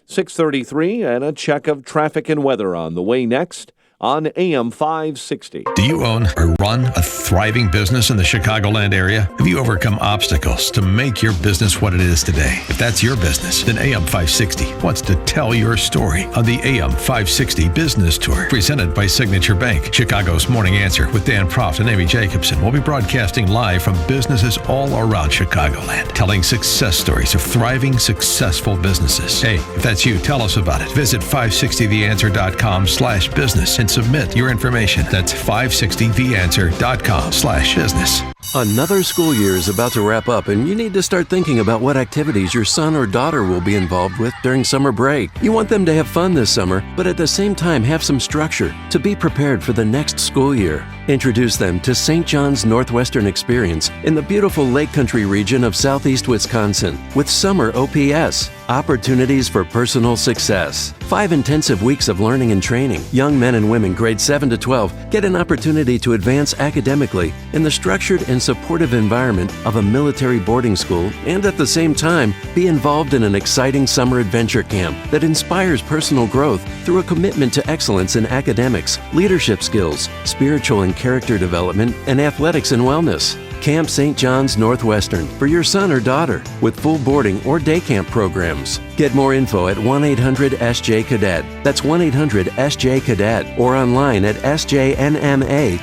6:33 and a check of traffic and weather on the way next on AM 560. Do you own or run a thriving business in the Chicagoland area? Have you overcome obstacles to make your business what it is today? If that's your business, then AM 560 wants to tell your story on the AM 560 Business Tour, presented by Signature Bank. Chicago's Morning Answer with Dan Proft and Amy Jacobson will be broadcasting live from businesses all around Chicagoland, telling success stories of thriving, successful businesses. Hey, if that's you, tell us about it. Visit 560theanswer.com/business and submit your information. That's 560theanswer.com/business. Another school year is about to wrap up, and you need to start thinking about what activities your son or daughter will be involved with during summer break. You want them to have fun this summer, but at the same time have some structure to be prepared for the next school year. Introduce them to St. John's Northwestern Experience in the beautiful Lake Country region of southeast Wisconsin with summer OPS, opportunities for personal success. 5 intensive weeks of learning and training. Young men and women grades 7 to 12 get an opportunity to advance academically in the structured and supportive environment of a military boarding school, and at the same time be involved in an exciting summer adventure camp that inspires personal growth through a commitment to excellence in academics, leadership skills, spiritual and character development, and athletics and wellness. Camp St. John's Northwestern for your son or daughter with full boarding or day camp programs. Get more info at 1-800-SJ-CADET. That's 1-800-SJ-CADET or online at sjnma.org.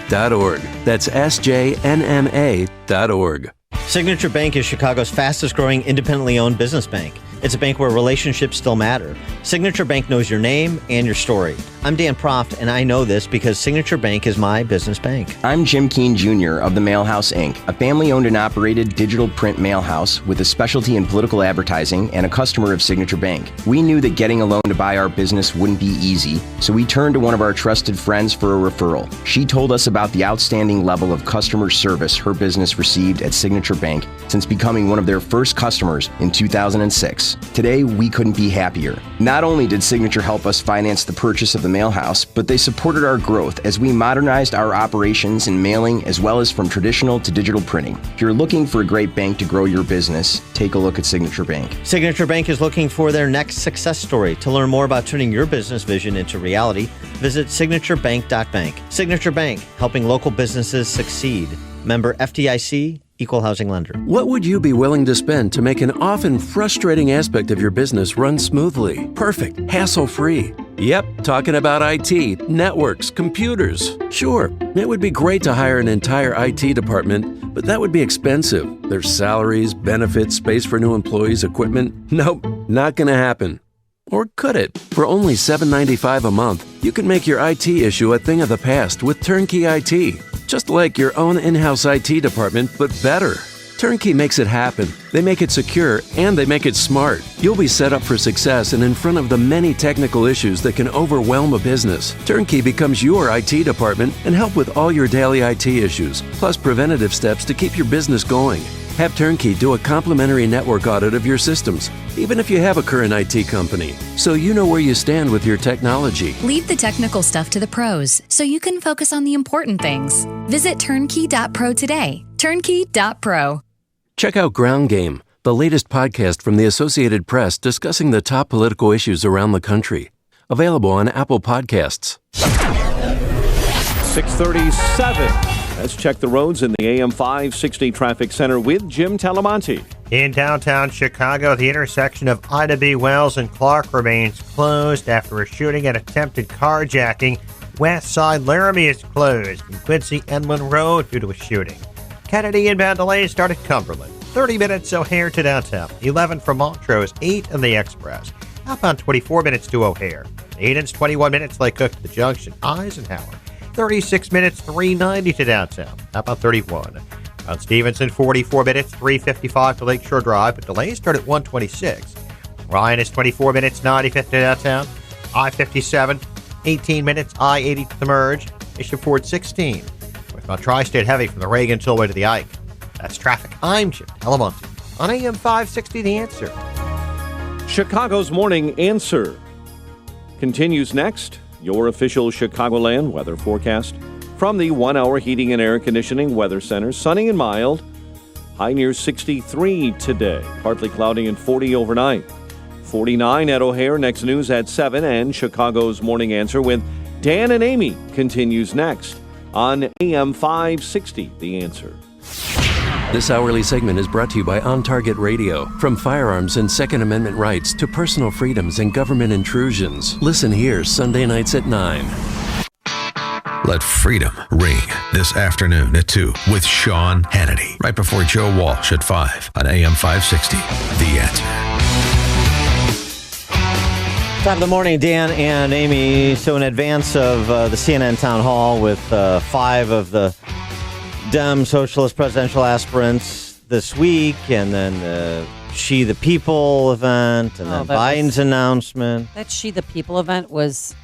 That's sjnma.org. Signature Bank is Chicago's fastest growing independently owned business bank. It's a bank where relationships still matter. Signature Bank knows your name and your story. I'm Dan Proft, and I know this because Signature Bank is my business bank. I'm Jim Keene Jr. of the Mail House, Inc., a family-owned and operated digital print mail house with a specialty in political advertising and a customer of Signature Bank. We knew that getting a loan to buy our business wouldn't be easy, so we turned to one of our trusted friends for a referral. She told us about the outstanding level of customer service her business received at Signature Bank since becoming one of their first customers in 2006. Today, we couldn't be happier. Not only did Signature help us finance the purchase of the mail house, but they supported our growth as we modernized our operations in mailing as well as from traditional to digital printing. If you're looking for a great bank to grow your business, take a look at Signature Bank. Signature Bank is looking for their next success story. To learn more about turning your business vision into reality, visit signaturebank.bank. Signature Bank, helping local businesses succeed. Member FDIC, Equal Housing Lender. What would you be willing to spend to make an often frustrating aspect of your business run smoothly, perfect, hassle-free? Yep, talking about IT, networks, computers. Sure, it would be great to hire an entire IT department, but that would be expensive. There's salaries, benefits, space for new employees, equipment. Nope, not gonna happen. Or could it? For only $7.95 a month, you can make your IT issue a thing of the past with Turnkey IT. Just like your own in-house IT department, but better. Turnkey makes it happen. They make it secure, and they make it smart. You'll be set up for success and in front of the many technical issues that can overwhelm a business. Turnkey becomes your IT department and help with all your daily IT issues, plus preventative steps to keep your business going. Have Turnkey do a complimentary network audit of your systems, even if you have a current IT company, so you know where you stand with your technology. Leave the technical stuff to the pros, so you can focus on the important things. Visit turnkey.pro today. Turnkey.pro. Check out Ground Game, the latest podcast from the Associated Press discussing the top political issues around the country. Available on Apple Podcasts. 6:37. Let's check the roads in the AM 560 Traffic Center with Jim Talamonte. In downtown Chicago, the intersection of Ida B. Wells and Clark remains closed after a shooting and attempted carjacking. West Side Laramie is closed, and Quincy Enlund Road due to a shooting. Kennedy inbound delays start at Cumberland. 30 minutes O'Hare to downtown. 11 from Montrose, 8 in the Express. Outbound 24 minutes to O'Hare. Aiden's 21 minutes Lake Cook to the Junction. Eisenhower. 36 minutes, 390 to downtown. Outbound 31. On Stevenson, 44 minutes, 355 to Lakeshore Drive, but delays start at 126. Ryan is 24 minutes, 95 to downtown. I-57, 18 minutes, I-80 to the merge. Bishop Ford, 16. Northbound Tri-State heavy from the Reagan Tollway to the Ike. That's traffic. I'm Jim Talamonte on AM 560, The Answer. Chicago's Morning Answer continues next. Your official Chicagoland weather forecast from the 1 Hour Heating and Air Conditioning Weather Center. Sunny and mild. High near 63 today. Partly cloudy and 40 overnight. 49 at O'Hare. Next news at 7. And Chicago's Morning Answer with Dan and Amy continues next on AM 560, The Answer. This hourly segment is brought to you by On Target Radio. From firearms and Second Amendment rights to personal freedoms and government intrusions. Listen here Sunday nights at 9. Let freedom ring this afternoon at 2 with Sean Hannity. Right before Joe Walsh at 5 on AM 560. The Answer. Top of the morning, Dan and Amy. So in advance of the CNN town hall with 5 of the Dem socialist presidential aspirants this week, and then She the People event, and then Biden's announcement. That She the People event was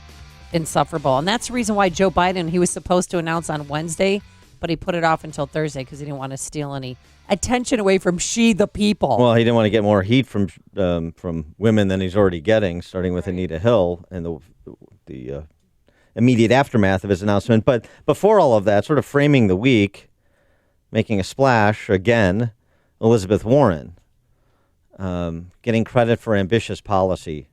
insufferable. And that's the reason why Joe Biden, he was supposed to announce on Wednesday, but he put it off until Thursday because he didn't want to steal any attention away from She the People. Well, he didn't want to get more heat from women than he's already getting, starting with Anita Hill and the immediate aftermath of his announcement. But before all of that, sort of framing the week, making a splash again, Elizabeth Warren, getting credit for ambitious policy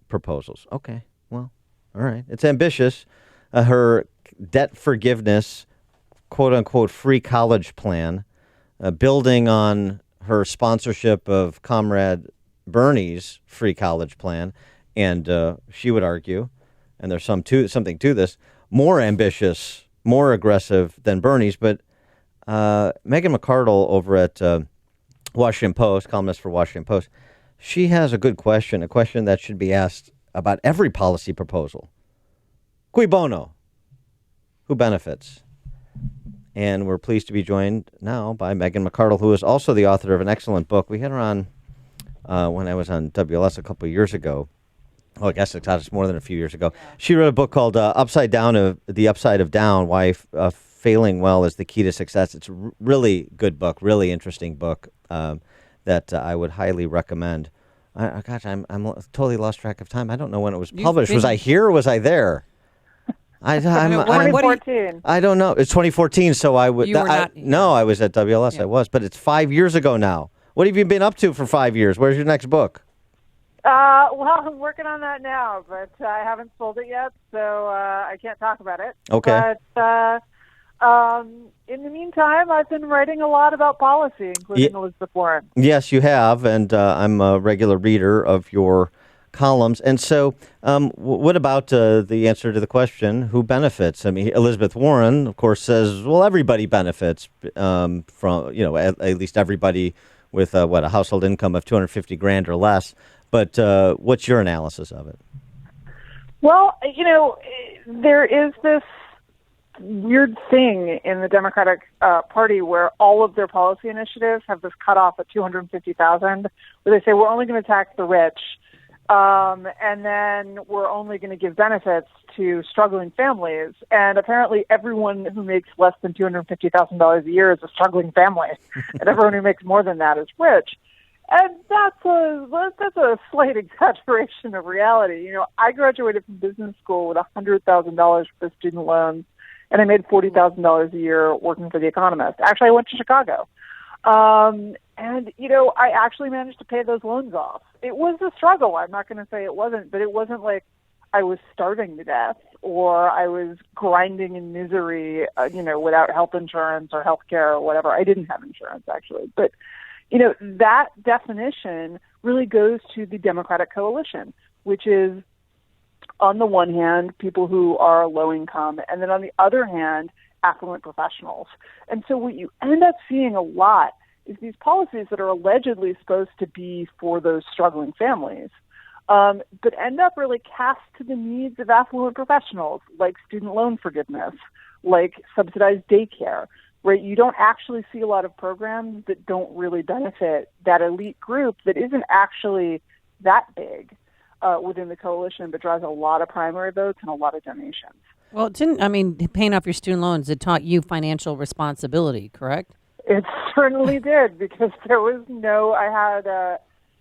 proposals. Okay, well, all right. It's ambitious. Her debt forgiveness, quote-unquote, free college plan, building on her sponsorship of Comrade Bernie's free college plan, and she would argue, and there's something to this, more ambitious, more aggressive than Bernie's. But Megan McArdle over at Washington Post, columnist for Washington Post, she has a good question, a question that should be asked about every policy proposal. Cui bono? Who benefits? And we're pleased to be joined now by Megan McArdle, who is also the author of an excellent book. We had her on when I was on WLS a couple of years ago. Well, I guess it's more than a few years ago. She wrote a book called The Upside of Down, Why Failing Well is the Key to Success. It's a really good book, really interesting book that I would highly recommend. I'm totally lost track of time. I don't know when it was published. Was I here or was I there? I'm 2014. I don't know. It's 2014, so I would. No, I was at WLS. Yeah. I was, but it's 5 years ago now. What have you been up to for 5 years? Where's your next book? Well, I'm working on that now, but I haven't sold it yet, so I can't talk about it. Okay. But in the meantime, I've been writing a lot about policy, including Elizabeth Warren. Yes, you have, and I'm a regular reader of your columns. And so what about the answer to the question, who benefits? I mean, Elizabeth Warren, of course, says, well, everybody benefits from, at least everybody with a household income of $250,000 or less. But what's your analysis of it? Well, there is this weird thing in the Democratic Party where all of their policy initiatives have this cutoff at $250,000, where they say we're only going to tax the rich. And then we're only going to give benefits to struggling families. And apparently everyone who makes less than $250,000 a year is a struggling family. And everyone who makes more than that is rich. And that's a slight exaggeration of reality. I graduated from business school with $100,000 for student loans, and I made $40,000 a year working for The Economist. Actually, I went to Chicago. And, I actually managed to pay those loans off. It was a struggle. I'm not going to say it wasn't, but it wasn't like I was starving to death or I was grinding in misery, without health insurance or health care or whatever. I didn't have insurance, actually. But, that definition really goes to the Democratic coalition, which is, on the one hand, people who are low income, and then on the other hand, affluent professionals. And so what you end up seeing a lot is these policies that are allegedly supposed to be for those struggling families, but end up really cast to the needs of affluent professionals, like student loan forgiveness, like subsidized daycare, right? You don't actually see a lot of programs that don't really benefit that elite group that isn't actually that big within the coalition, but drives a lot of primary votes and a lot of donations. Well, paying off your student loans, it taught you financial responsibility, correct? It certainly did, because there was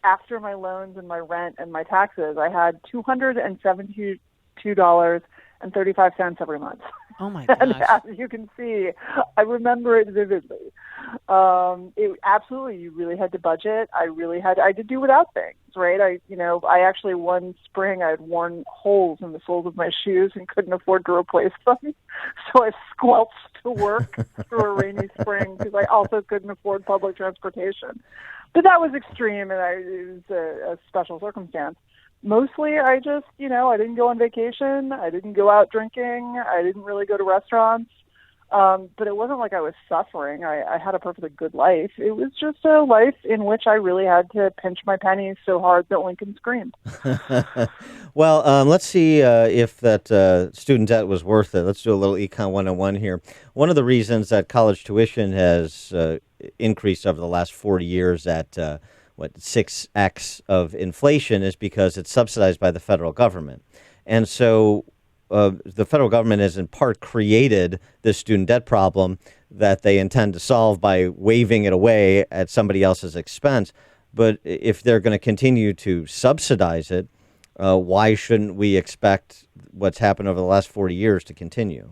after my loans and my rent and my taxes, I had $272.35 every month. Oh my gosh. And as you can see, I remember it vividly. Absolutely, you really had to budget. I had to do without things, right? I actually one spring I had worn holes in the soles of my shoes and couldn't afford to replace them. So I squelched to work through a rainy spring because I also couldn't afford public transportation. But that was extreme, and it was a special circumstance. Mostly, I just, I didn't go on vacation. I didn't go out drinking. I didn't really go to restaurants. But it wasn't like I was suffering. I had a perfectly good life. It was just a life in which I really had to pinch my pennies so hard that Lincoln screamed. Well, let's see if that student debt was worth it. Let's do a little Econ 101 here. One of the reasons that college tuition has increased over the last 40 years at 6x of inflation is because it's subsidized by the federal government. And so the federal government has in part created this student debt problem that they intend to solve by waving it away at somebody else's expense. But if they're going to continue to subsidize it, why shouldn't we expect what's happened over the last 40 years to continue?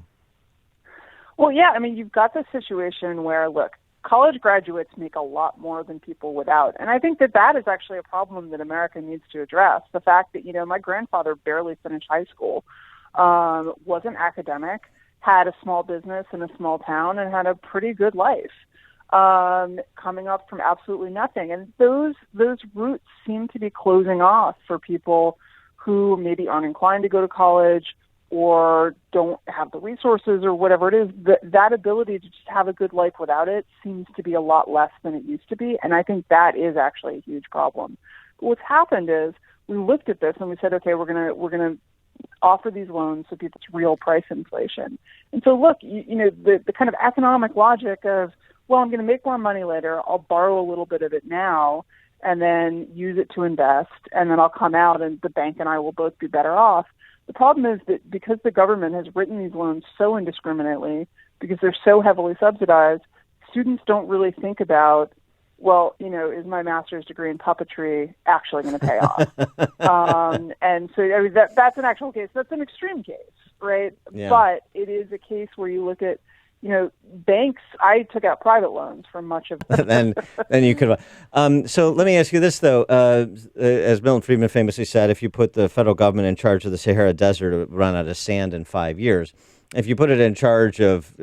Well, yeah, I mean, you've got this situation where, look, college graduates make a lot more than people without. And I think that is actually a problem that America needs to address. The fact that, my grandfather barely finished high school, wasn't academic, had a small business in a small town, and had a pretty good life, coming up from absolutely nothing. And those roots seem to be closing off for people who maybe aren't inclined to go to college or don't have the resources or whatever it is. That ability to just have a good life without it seems to be a lot less than it used to be. And I think that is actually a huge problem. But what's happened is we looked at this and we said, okay, we're going to offer these loans so people's real price inflation. And so look, the kind of economic logic of, well, I'm going to make more money later, I'll borrow a little bit of it now and then use it to invest, and then I'll come out and the bank and I will both be better off. The problem is that because the government has written these loans so indiscriminately, because they're so heavily subsidized, students don't really think about, well, is my master's degree in puppetry actually going to pay off? And so that's an actual case. That's an extreme case, right? Yeah. But it is a case where you look at, banks. I took out private loans for much of then you could. So let me ask you this, though. As Milton Friedman famously said, if you put the federal government in charge of the Sahara Desert, it would run out of sand in 5 years. If you put it in charge of,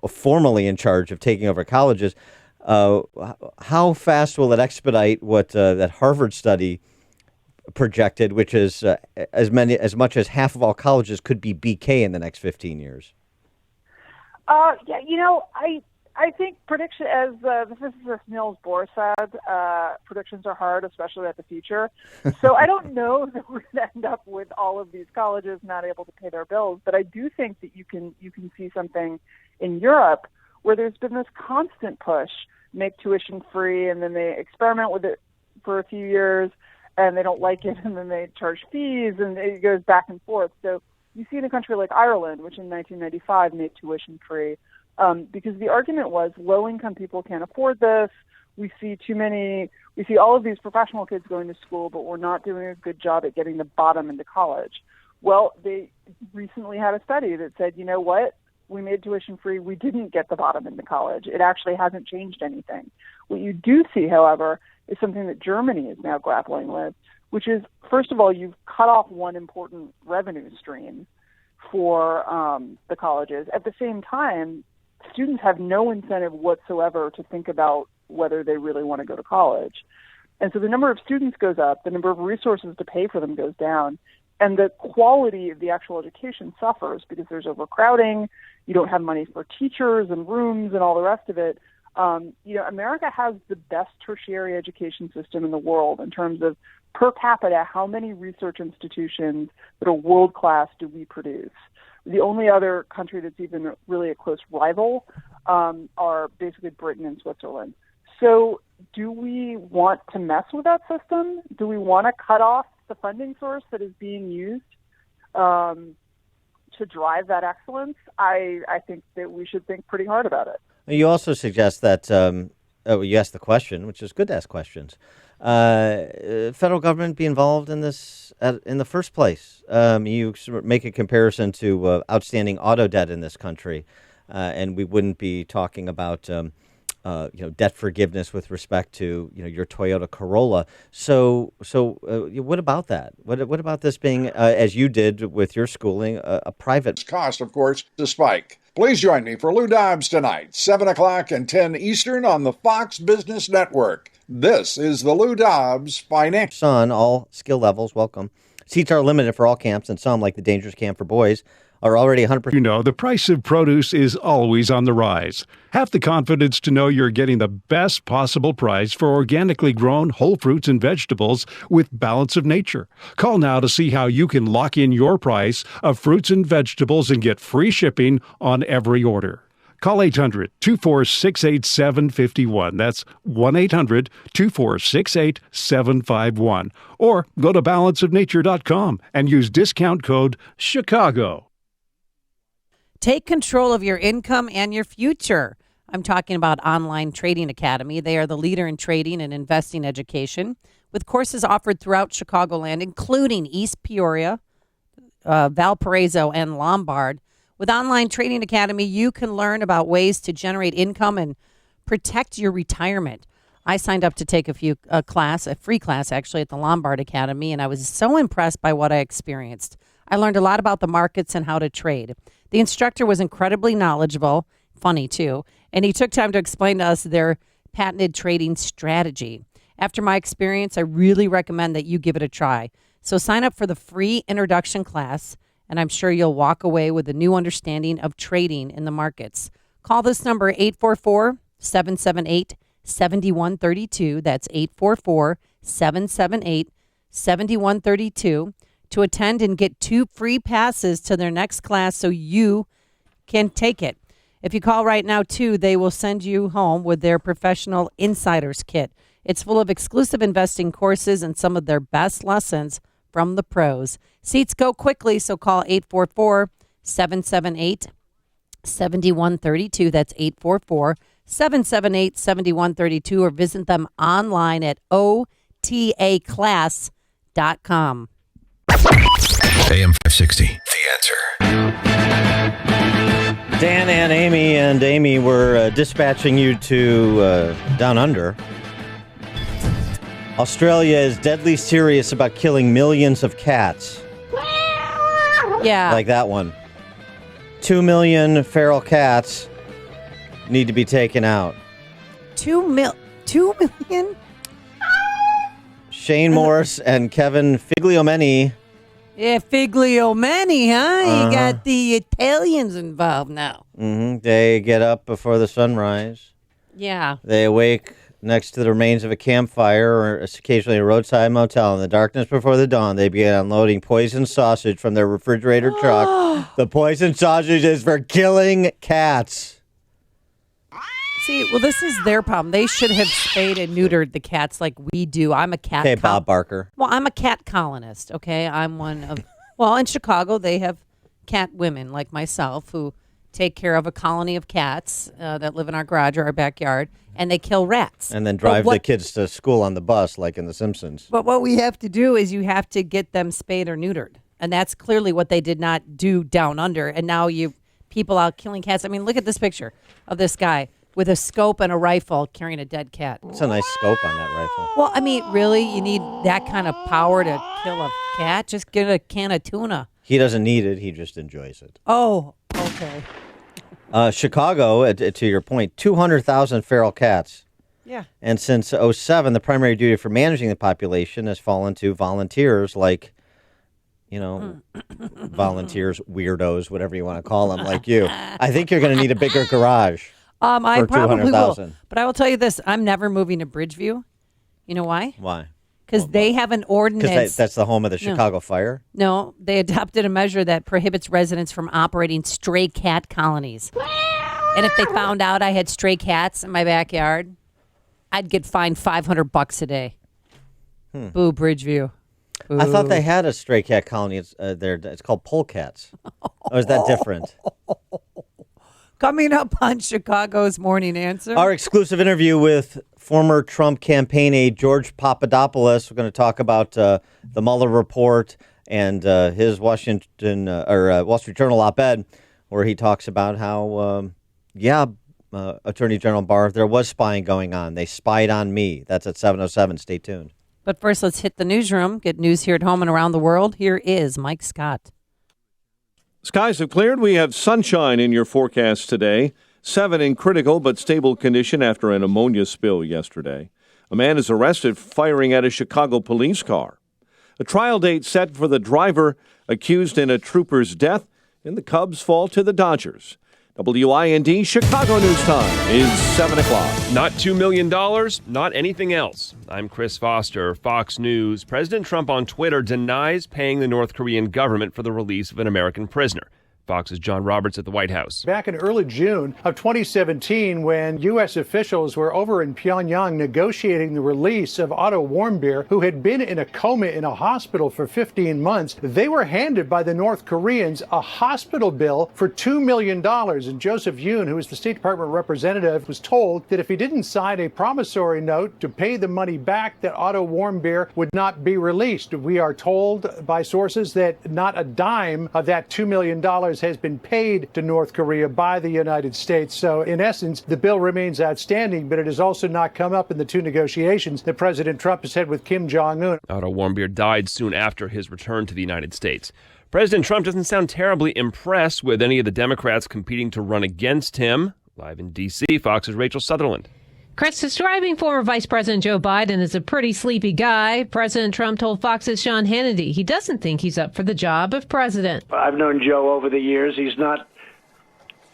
formally in charge of taking over colleges, how fast will it expedite what that Harvard study projected, which is as much as half of all colleges could be BK in the next 15 years? I think prediction, as the physicist Niels Bohr said, predictions are hard, especially about the future. So I don't know that we're going to end up with all of these colleges not able to pay their bills, but I do think that you can see something in Europe where there's been this constant push, make tuition free, and then they experiment with it for a few years, and they don't like it, and then they charge fees, and it goes back and forth. So you see in a country like Ireland, which in 1995 made tuition free, because the argument was low-income people can't afford this. We see all of these professional kids going to school, but we're not doing a good job at getting the bottom into college. Well, they recently had a study that said, you know what? We made tuition free. We didn't get the bottom into college. It actually hasn't changed anything. What you do see, however, is something that Germany is now grappling with, which is, first of all, you've cut off one important revenue stream for the colleges. At the same time, students have no incentive whatsoever to think about whether they really want to go to college. And so the number of students goes up, the number of resources to pay for them goes down, and the quality of the actual education suffers because there's overcrowding, you don't have money for teachers and rooms and all the rest of it. America has the best tertiary education system in the world in terms of per capita, how many research institutions that are world-class do we produce? The only other country that's even really a close rival are basically Britain and Switzerland. So do we want to mess with that system? Do we want to cut off the funding source that is being used to drive that excellence? I think that we should think pretty hard about it. You also suggest that, you asked the question, which is good to ask questions. Federal government be involved in this in the first place? You make a comparison to outstanding auto debt in this country, and we wouldn't be talking about debt forgiveness with respect to your Toyota Corolla. So what about that? What about this being, as you did with your schooling, a private cost, of course, to spike. Please join me for Lou Dobbs tonight, 7 o'clock and 10 Eastern on the Fox Business Network. This is the Lou Dobbs Financial. Son, all skill levels, welcome. Seats are limited for all camps, and some, like the Dangerous Camp for Boys, are already 100%. You know, the price of produce is always on the rise. Have the confidence to know you're getting the best possible price for organically grown whole fruits and vegetables with Balance of Nature. Call now to see how you can lock in your price of fruits and vegetables and get free shipping on every order. Call 800-246-8751. That's 1-800-246-8751. Or go to balanceofnature.com and use discount code CHICAGO. Take control of your income and your future. I'm talking about Online Trading Academy. They are the leader in trading and investing education, with courses offered throughout Chicagoland, including East Peoria, Valparaiso, and Lombard. With Online Trading Academy, you can learn about ways to generate income and protect your retirement. I signed up to take a free class actually, at the Lombard Academy, and I was so impressed by what I experienced. I learned a lot about the markets and how to trade. The instructor was incredibly knowledgeable, funny too, and he took time to explain to us their patented trading strategy. After my experience, I really recommend that you give it a try. So sign up for the free introduction class, and I'm sure you'll walk away with a new understanding of trading in the markets. Call this number, 844-778-7132. That's 844-778-7132 to attend and get 2 free passes to their next class so you can take it. If you call right now, too, they will send you home with their professional insiders kit. It's full of exclusive investing courses and some of their best lessons from the pros. Seats go quickly, so call 844-778-7132. That's 844-778-7132, or visit them online at otaclass.com. AM 560, The Answer. Dan and Amy were dispatching you to Down Under. Australia is deadly serious about killing millions of cats. Yeah. Like that one. 2 million feral cats need to be taken out. 2 million? Shane Morse and Kevin Figliomeni. Yeah, Figliomeni, huh? You got the Italians involved now. Mm-hmm. They get up before the sunrise. Yeah. They awake next to the remains of a campfire or occasionally a roadside motel. In the darkness before the dawn, they began unloading poisoned sausage from their refrigerator truck. The poisoned sausage is for killing cats. See, well, this is their problem. They should have spayed and neutered the cats like we do. I'm a cat. Okay, Bob Barker. Well, I'm a cat colonist, okay? I'm one of... Well, in Chicago, they have cat women like myself who take care of a colony of cats that live in our garage or our backyard, and they kill rats. And then drive the kids to school on the bus like in The Simpsons. But what we have to do is you have to get them spayed or neutered. And that's clearly what they did not do down under. And now people out killing cats. I mean, look at this picture of this guy with a scope and a rifle carrying a dead cat. It's a nice scope on that rifle. Well, I mean, really? You need that kind of power to kill a cat? Just get a can of tuna. He doesn't need it. He just enjoys it. Oh, okay. Chicago, to your point, 200,000 feral cats. Yeah. And since 2007, the primary duty for managing the population has fallen to volunteers like, volunteers, weirdos, whatever you want to call them, like you. I think you're going to need a bigger garage. I for probably will. 200,000. But I will tell you this. I'm never moving to Bridgeview. You know why? Why? Because they have an ordinance. Because that's the home of the Chicago Fire? No, they adopted a measure that prohibits residents from operating stray cat colonies. And if they found out I had stray cats in my backyard, I'd get fined $500 a day. Boo, Bridgeview. Boo. I thought they had a stray cat colony there. It's called polecats. Or is that different? Coming up on Chicago's Morning Answer. Our exclusive interview with former Trump campaign aide George Papadopoulos. We're going to talk about the Mueller report and his Wall Street Journal op-ed, where he talks about how, Attorney General Barr, there was spying going on. They spied on me. That's at 7:07. Stay tuned. But first, let's hit the newsroom. Get news here at home and around the world. Here is Mike Scott. Skies have cleared. We have sunshine in your forecast today. 7 in critical but stable condition after an ammonia spill yesterday. A man is arrested firing at a Chicago police car. A trial date set for the driver accused in a trooper's death and the Cubs fall to the Dodgers. WIND Chicago News Time is 7 o'clock. Not $2 million, not anything else. I'm Chris Foster, Fox News. President Trump on Twitter denies paying the North Korean government for the release of an American prisoner. Fox's John Roberts at the White House. Back in early June of 2017, when U.S. officials were over in Pyongyang negotiating the release of Otto Warmbier, who had been in a coma in a hospital for 15 months, they were handed by the North Koreans a hospital bill for $2 million. And Joseph Yoon, who is the State Department representative, was told that if he didn't sign a promissory note to pay the money back, that Otto Warmbier would not be released. We are told by sources that not a dime of that $2 million has been paid to North Korea by the United States. So in essence, the bill remains outstanding, but it has also not come up in the two negotiations that President Trump has had with Kim Jong-un. Otto Warmbier died soon after his return to the United States. President Trump doesn't sound terribly impressed with any of the Democrats competing to run against him. Live in D.C., Fox's Rachel Sutherland. Chris, describing former Vice President Joe Biden as a pretty sleepy guy, President Trump told Fox's Sean Hannity he doesn't think he's up for the job of president. I've known Joe over the years. He's not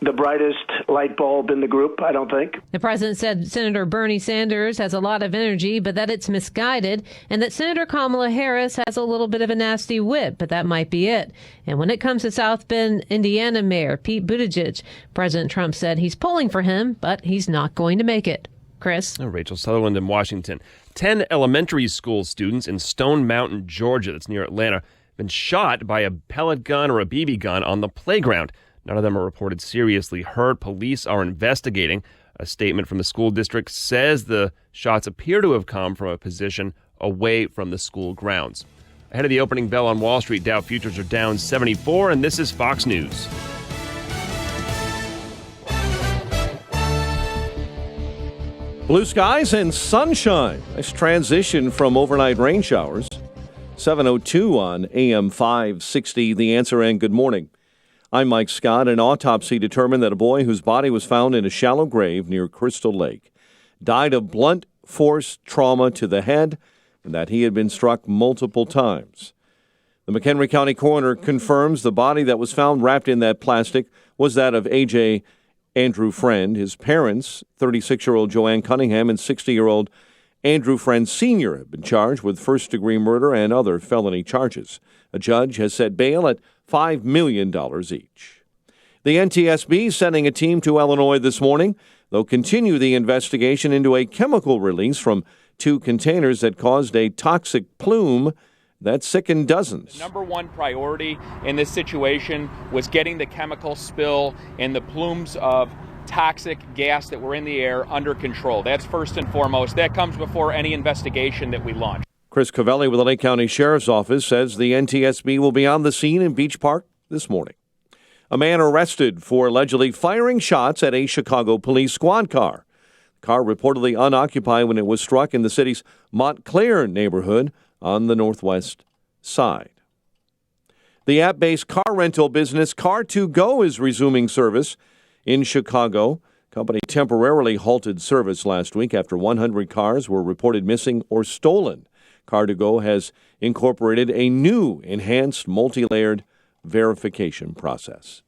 the brightest light bulb in the group, I don't think. The president said Senator Bernie Sanders has a lot of energy, but that it's misguided, and that Senator Kamala Harris has a little bit of a nasty wit, but that might be it. And when it comes to South Bend, Indiana Mayor Pete Buttigieg, President Trump said he's pulling for him, but he's not going to make it. Chris. Rachel Sutherland in Washington. 10 elementary school students in Stone Mountain, Georgia, that's near Atlanta, have been shot by a pellet gun or a BB gun on the playground. None of them are reported seriously hurt. Police are investigating. A statement from the school district says the shots appear to have come from a position away from the school grounds. Ahead of the opening bell on Wall Street, Dow futures are down 74, and this is Fox News. Blue skies and sunshine. Nice transition from overnight rain showers. 7:02 on AM 560. The Answer, and good morning. I'm Mike Scott. An autopsy determined that a boy whose body was found in a shallow grave near Crystal Lake died of blunt force trauma to the head and that he had been struck multiple times. The McHenry County coroner confirms the body that was found wrapped in that plastic was that of AJ Andrew Freund. His parents, 36-year-old Joanne Cunningham and 60-year-old Andrew Freund Sr., have been charged with first-degree murder and other felony charges. A judge has set bail at $5 million each. The NTSB sending a team to Illinois this morning. They'll continue the investigation into a chemical release from 2 containers that caused a toxic plume that sickened dozens. Number one priority in this situation was getting the chemical spill and the plumes of toxic gas that were in the air under control. That's first and foremost. That comes before any investigation that we launch. Chris Covelli with the Lake County Sheriff's Office says the NTSB will be on the scene in Beach Park this morning. A man arrested for allegedly firing shots at a Chicago police squad car. The car reportedly unoccupied when it was struck in the city's Montclair neighborhood on the northwest side. The app-based car rental business Car2Go is resuming service in Chicago. The company temporarily halted service last week after 100 cars were reported missing or stolen. Car2Go has incorporated a new enhanced multi-layered verification process.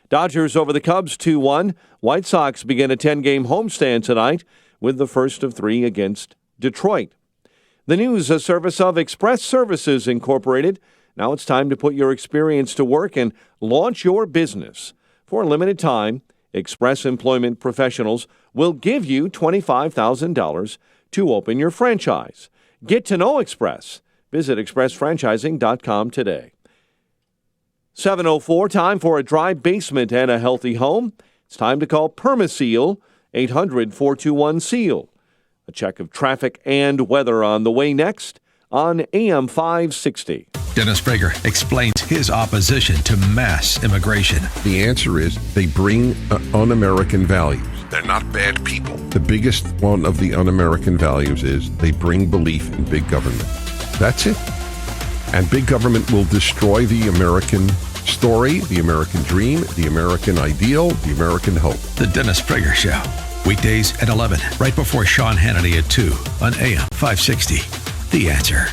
Dodgers over the Cubs 2-1. White Sox begin a 10-game homestand tonight with the first of 3 against Detroit. The news, a service of Express Services Incorporated. Now it's time to put your experience to work and launch your business. For a limited time, Express Employment Professionals will give you $25,000 to open your franchise. Get to know Express. Visit expressfranchising.com today. 7:04, time for a dry basement and a healthy home. It's time to call Permaseal, 800-421-SEAL. A check of traffic and weather on the way next on AM 560. Dennis Prager explains his opposition to mass immigration. The answer is they bring un-American values. They're not bad people. The biggest one of the un-American values is they bring belief in big government. That's it. And big government will destroy the American story, the American dream, the American ideal, the American hope. The Dennis Prager Show. Weekdays at 11, right before Sean Hannity at 2 on AM 560. The Answer.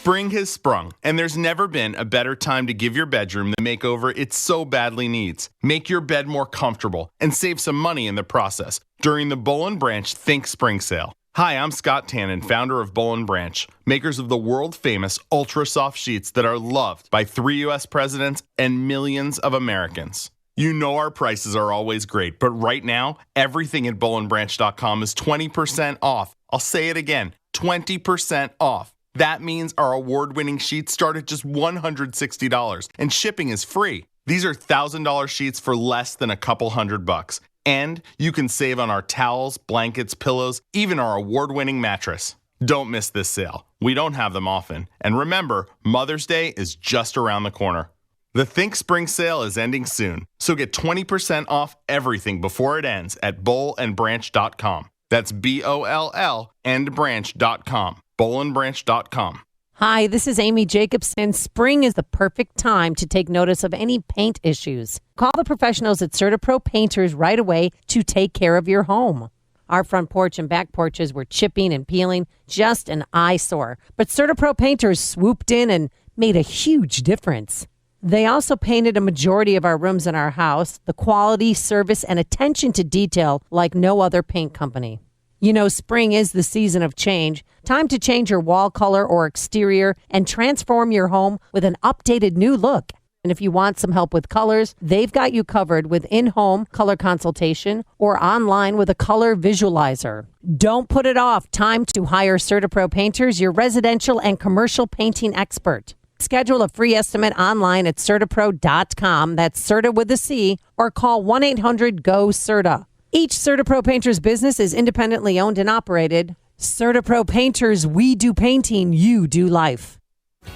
Spring has sprung, and there's never been a better time to give your bedroom the makeover it so badly needs. Make your bed more comfortable and save some money in the process during the Boll & Branch Think Spring Sale. Hi, I'm Scott Tannen, founder of Boll & Branch, makers of the world-famous ultra-soft sheets that are loved by 3 U.S. presidents and millions of Americans. You know our prices are always great, but right now, everything at bollandbranch.com is 20% off. I'll say it again, 20% off. That means our award-winning sheets start at just $160, and shipping is free. These are $1,000 sheets for less than a couple $100. And you can save on our towels, blankets, pillows, even our award-winning mattress. Don't miss this sale. We don't have them often. And remember, Mother's Day is just around the corner. The Think Spring Sale is ending soon, so get 20% off everything before it ends at bollandbranch.com. That's BOLL and branch.com. bollandbranch.com. Hi, this is Amy Jacobson. Spring is the perfect time to take notice of any paint issues. Call the professionals at CertaPro Painters right away to take care of your home. Our front porch and back porches were chipping and peeling, just an eyesore. But CertaPro Painters swooped in and made a huge difference. They also painted a majority of our rooms in our house, the quality, service, and attention to detail like no other paint company. You know, spring is the season of change. Time to change your wall color or exterior and transform your home with an updated new look. And if you want some help with colors, they've got you covered with in-home color consultation or online with a color visualizer. Don't put it off. Time to hire CertaPro Painters, your residential and commercial painting expert. Schedule a free estimate online at CertaPro.com. That's Certa with a C, or call 1-800-GO-CERTA. Each CertaPro Painters business is independently owned and operated. CertaPro Painters, we do painting, you do life.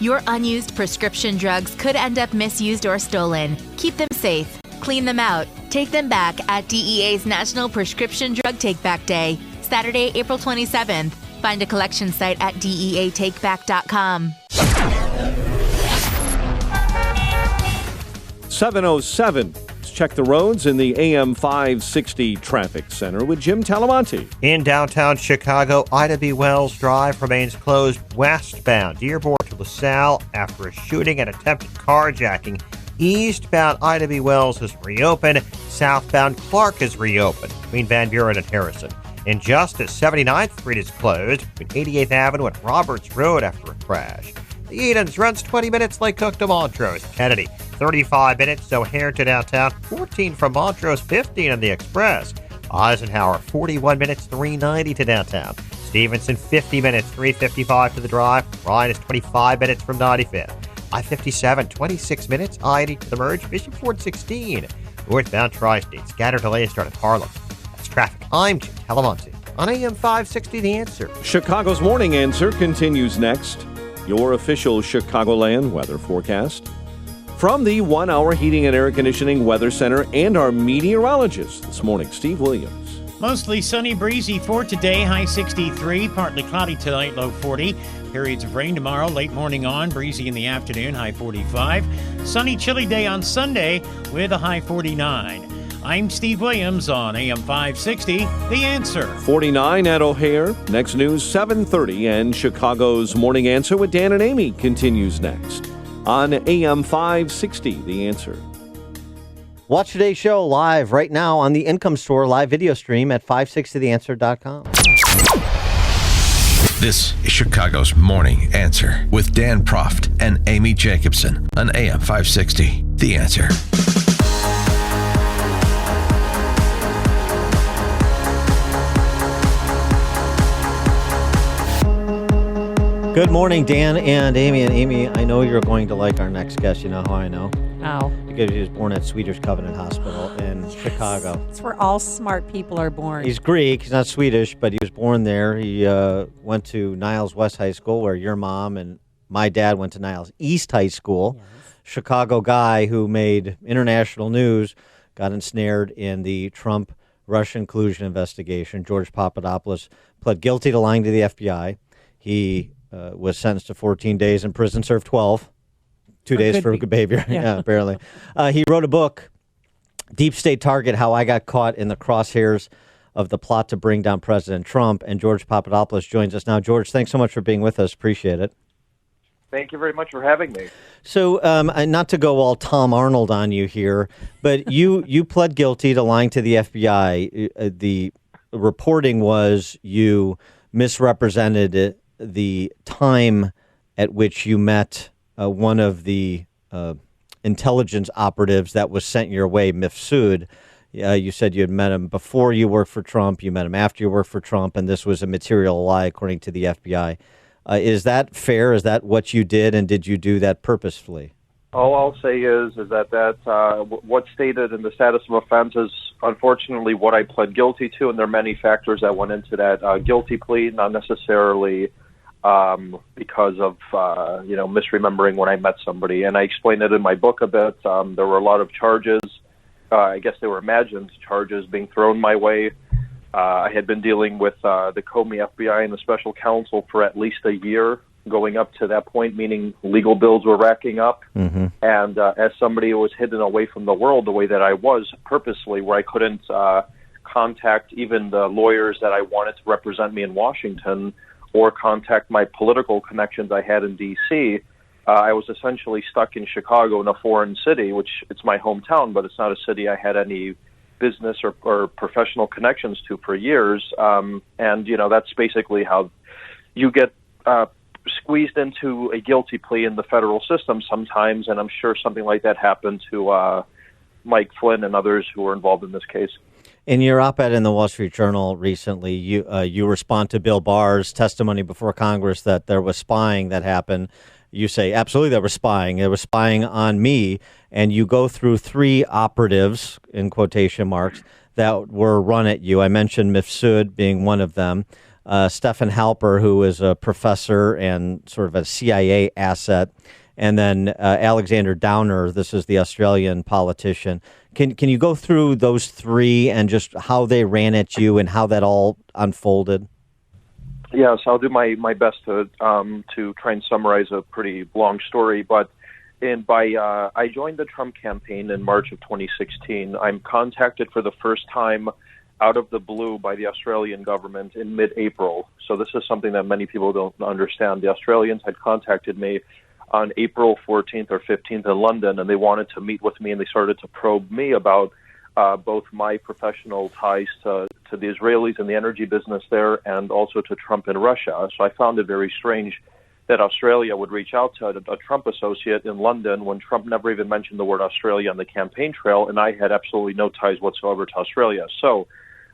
Your unused prescription drugs could end up misused or stolen. Keep them safe. Clean them out. Take them back at DEA's National Prescription Drug Take-Back Day, Saturday, April 27th. Find a collection site at DEATakeback.com. 7:07. Let's check the roads in the AM 560 Traffic Center with Jim Talamonte. In downtown Chicago, Ida B. Wells Drive remains closed westbound Dearborn to LaSalle after a shooting and attempted carjacking. Eastbound Ida B. Wells is reopened. Southbound Clark is reopened between Van Buren and Harrison. Injustice 79th Street is closed between 88th Avenue and Roberts Road after a crash. The Edens runs 20 minutes Lake Cook to Montrose. Kennedy, 35 minutes O'Hare to downtown. 14 from Montrose, 15 on the Express. Eisenhower, 41 minutes 390 to downtown. Stevenson, 50 minutes 355 to the Drive. Ryan is 25 minutes from 95th. I-57, 26 I-80 to the merge. Bishop Ford, 16. Northbound Tri-State. Scattered delays start at Harlem. That's traffic. I'm Jim Talamonte on AM 560 The Answer. Chicago's Morning Answer continues next. Your official Chicagoland weather forecast from the 1 Hour Heating and Air Conditioning Weather Center and our meteorologist this morning, Steve Williams. Mostly sunny, breezy for today, high 63, partly cloudy tonight, low 40. Periods of rain tomorrow, late morning on, breezy in the afternoon, high 45. Sunny, chilly day on Sunday with a high 49. I'm Steve Williams on AM 560, The Answer. 49 at O'Hare. Next news, 7:30, and Chicago's Morning Answer with Dan and Amy continues next on AM 560, The Answer. Watch today's show live right now on the Income Store live video stream at 560theanswer.com. This is Chicago's Morning Answer with Dan Proft and Amy Jacobson on AM 560, The Answer. Good morning, Dan and Amy. And Amy, I know you're going to like our next guest. You know how I know? How? Because he was born at Swedish Covenant Hospital in Chicago. It's where all smart people are born. He's Greek. He's not Swedish, but he was born there. He went to Niles West High School, where your mom and my dad went to Niles East High School. Yes. Chicago guy who made international news, got ensnared in the Trump Russian collusion investigation. George Papadopoulos pled guilty to lying to the FBI. He was sentenced to 14 days in prison, served 12. 2 days for good behavior. Yeah, apparently. He wrote a book, Deep State Target, How I Got Caught in the Crosshairs of the Plot to Bring Down President Trump. And George Papadopoulos joins us now. George, thanks so much for being with us. Appreciate it. Thank you very much for having me. So, not to go all Tom Arnold on you here, but you pled guilty to lying to the FBI. The reporting was you misrepresented the time at which you met one of the intelligence operatives that was sent your way, Mifsud. You said you had met him before you worked for Trump, you met him after you worked for Trump, and this was a material lie according to the FBI. Is that fair? Is that what you did, and did you do that purposefully? All I'll say is that what's stated in the status of offense is unfortunately what I pled guilty to, and there are many factors that went into that guilty plea, not necessarily because of misremembering when I met somebody. And I explained it in my book a bit. There were a lot of charges. I guess they were imagined charges being thrown my way. I had been dealing with the Comey FBI and the special counsel for at least a year going up to that point, meaning legal bills were racking up. Mm-hmm. And as somebody who was hidden away from the world the way that I was purposely, where I couldn't contact even the lawyers that I wanted to represent me in Washington or contact my political connections I had in D.C., I was essentially stuck in Chicago in a foreign city, which it's my hometown, but it's not a city I had any business or professional connections to for years. And, that's basically how you get squeezed into a guilty plea in the federal system sometimes, and I'm sure something like that happened to Mike Flynn and others who were involved in this case. In your op-ed in the Wall Street Journal recently, you respond to Bill Barr's testimony before Congress that there was spying that happened. You say, absolutely, there was spying. It was spying on me. And you go through three operatives, in quotation marks, that were run at you. I mentioned Mifsud being one of them. Stephen Halper, who is a professor and sort of a CIA asset. And then Alexander Downer, this is the Australian politician. Can you go through those three and just how they ran at you and how that all unfolded? Yes, I'll do my best to try and summarize a pretty long story. But I joined the Trump campaign in March of 2016. I'm contacted for the first time out of the blue by the Australian government in mid-April. So this is something that many people don't understand. The Australians had contacted me on April 14th or 15th in London, and they wanted to meet with me, and they started to probe me about both my professional ties to the Israelis and the energy business there, and also to Trump and Russia. So I found it very strange that Australia would reach out to a Trump associate in London when Trump never even mentioned the word Australia on the campaign trail, and I had absolutely no ties whatsoever to Australia. So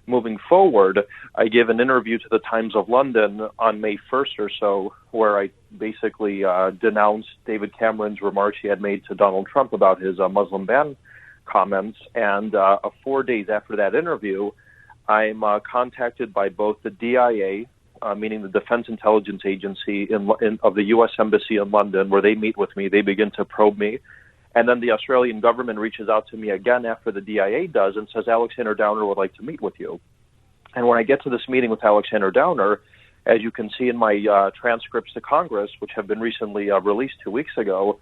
moving forward, I gave an interview to the Times of London on May 1st or so, where I basically denounced David Cameron's remarks he had made to Donald Trump about his Muslim ban comments. And 4 days after that interview, I'm contacted by both the DIA, meaning the Defense Intelligence Agency of the U.S. Embassy in London, where they meet with me. They begin to probe me. And then the Australian government reaches out to me again after the DIA does and says, Alexander Downer would like to meet with you. And when I get to this meeting with Alexander Downer, as you can see in my transcripts to Congress, which have been recently released 2 weeks ago,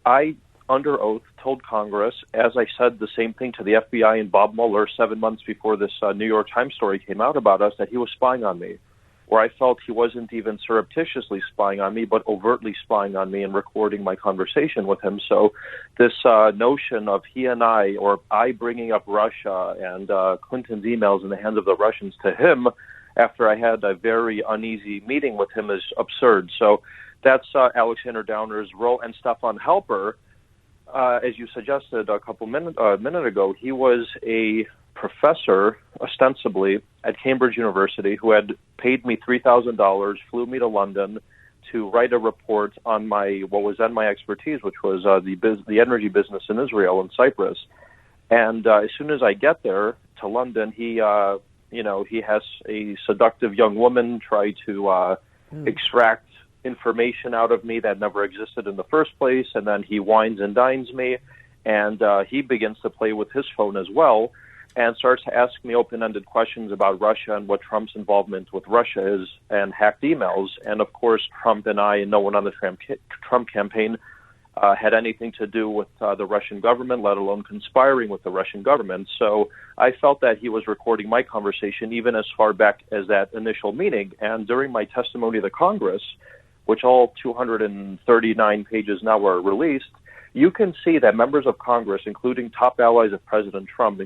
I, under oath, told Congress, as I said the same thing to the FBI and Bob Mueller 7 months before this New York Times story came out about us, that he was spying on me, where I felt he wasn't even surreptitiously spying on me, but overtly spying on me and recording my conversation with him. So this notion of he and I, or I bringing up Russia and Clinton's emails in the hands of the Russians to him after I had a very uneasy meeting with him is absurd. So that's Alexander Downer's role. And Stefan Halper, as you suggested a minute ago, he was a professor, ostensibly, at Cambridge University, who had paid me $3,000, flew me to London to write a report on what was then my expertise, which was the energy business in Israel and Cyprus. And as soon as I get there to London, he has a seductive young woman try to extract information out of me that never existed in the first place, and then he wines and dines me, and he begins to play with his phone as well, and starts to ask me open-ended questions about Russia and what Trump's involvement with Russia is, and hacked emails. And of course, Trump and I and no one on the Trump campaign had anything to do with the Russian government, let alone conspiring with the Russian government. So I felt that he was recording my conversation even as far back as that initial meeting. And during my testimony to Congress, which all 239 pages now are released, you can see that members of Congress, including top allies of President Trump,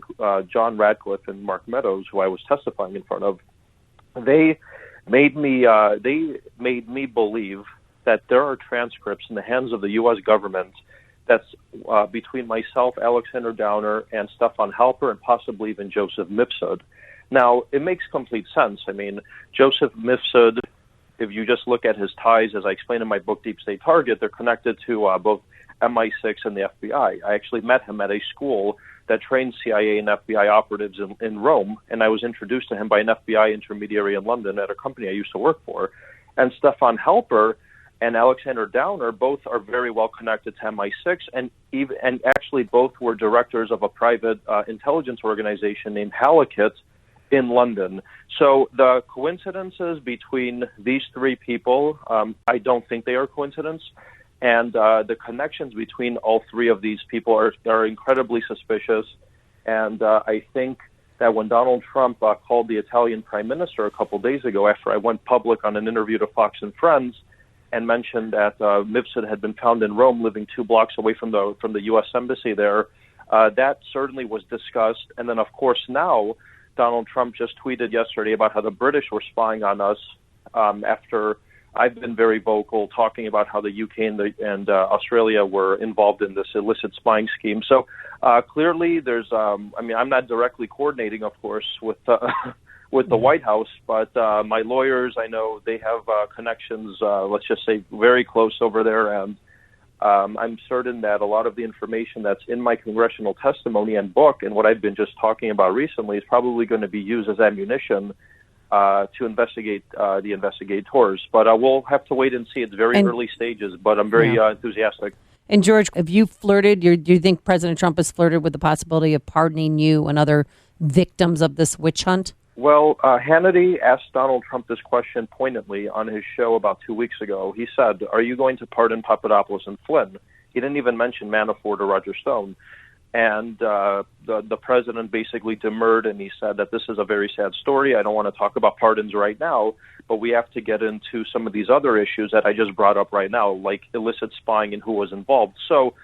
John Radcliffe and Mark Meadows, who I was testifying in front of, they made me believe that there are transcripts in the hands of the U.S. government that's between myself, Alexander Downer, and Stefan Halper, and possibly even Joseph Mifsud. Now, it makes complete sense. I mean, Joseph Mifsud, if you just look at his ties, as I explained in my book, Deep State Target, they're connected to both MI6 and the FBI. I actually met him at a school that trained CIA and FBI operatives in Rome, and I was introduced to him by an FBI intermediary in London at a company I used to work for. And Stefan Halper and Alexander Downer both are very well connected to MI6, and actually both were directors of a private intelligence organization named Havlicek in London. So the coincidences between these three people, I don't think they are coincidence. And the connections between all three of these people are incredibly suspicious. And I think that when Donald Trump called the Italian prime minister a couple days ago after I went public on an interview to Fox and Friends and mentioned that Mifsud had been found in Rome living 2 blocks away from the U.S. Embassy there, that certainly was discussed. And then, of course, now Donald Trump just tweeted yesterday about how the British were spying on us after I've been very vocal talking about how the UK and Australia were involved in this illicit spying scheme. So clearly there's, I'm not directly coordinating, of course, with the White House, but my lawyers, I know they have connections, let's just say very close over there. And I'm certain that a lot of the information that's in my congressional testimony and book and what I've been just talking about recently is probably going to be used as ammunition to investigate the investigators. But we'll have to wait and see. It's very early stages, but I'm very enthusiastic. And George, have you flirted? Do you think President Trump has flirted with the possibility of pardoning you and other victims of this witch hunt? Well, Hannity asked Donald Trump this question poignantly on his show about 2 weeks ago. He said, "Are you going to pardon Papadopoulos and Flynn?" He didn't even mention Manafort or Roger Stone. And the president basically demurred, and he said that this is a very sad story. I don't want to talk about pardons right now, but we have to get into some of these other issues that I just brought up right now, like illicit spying and who was involved. So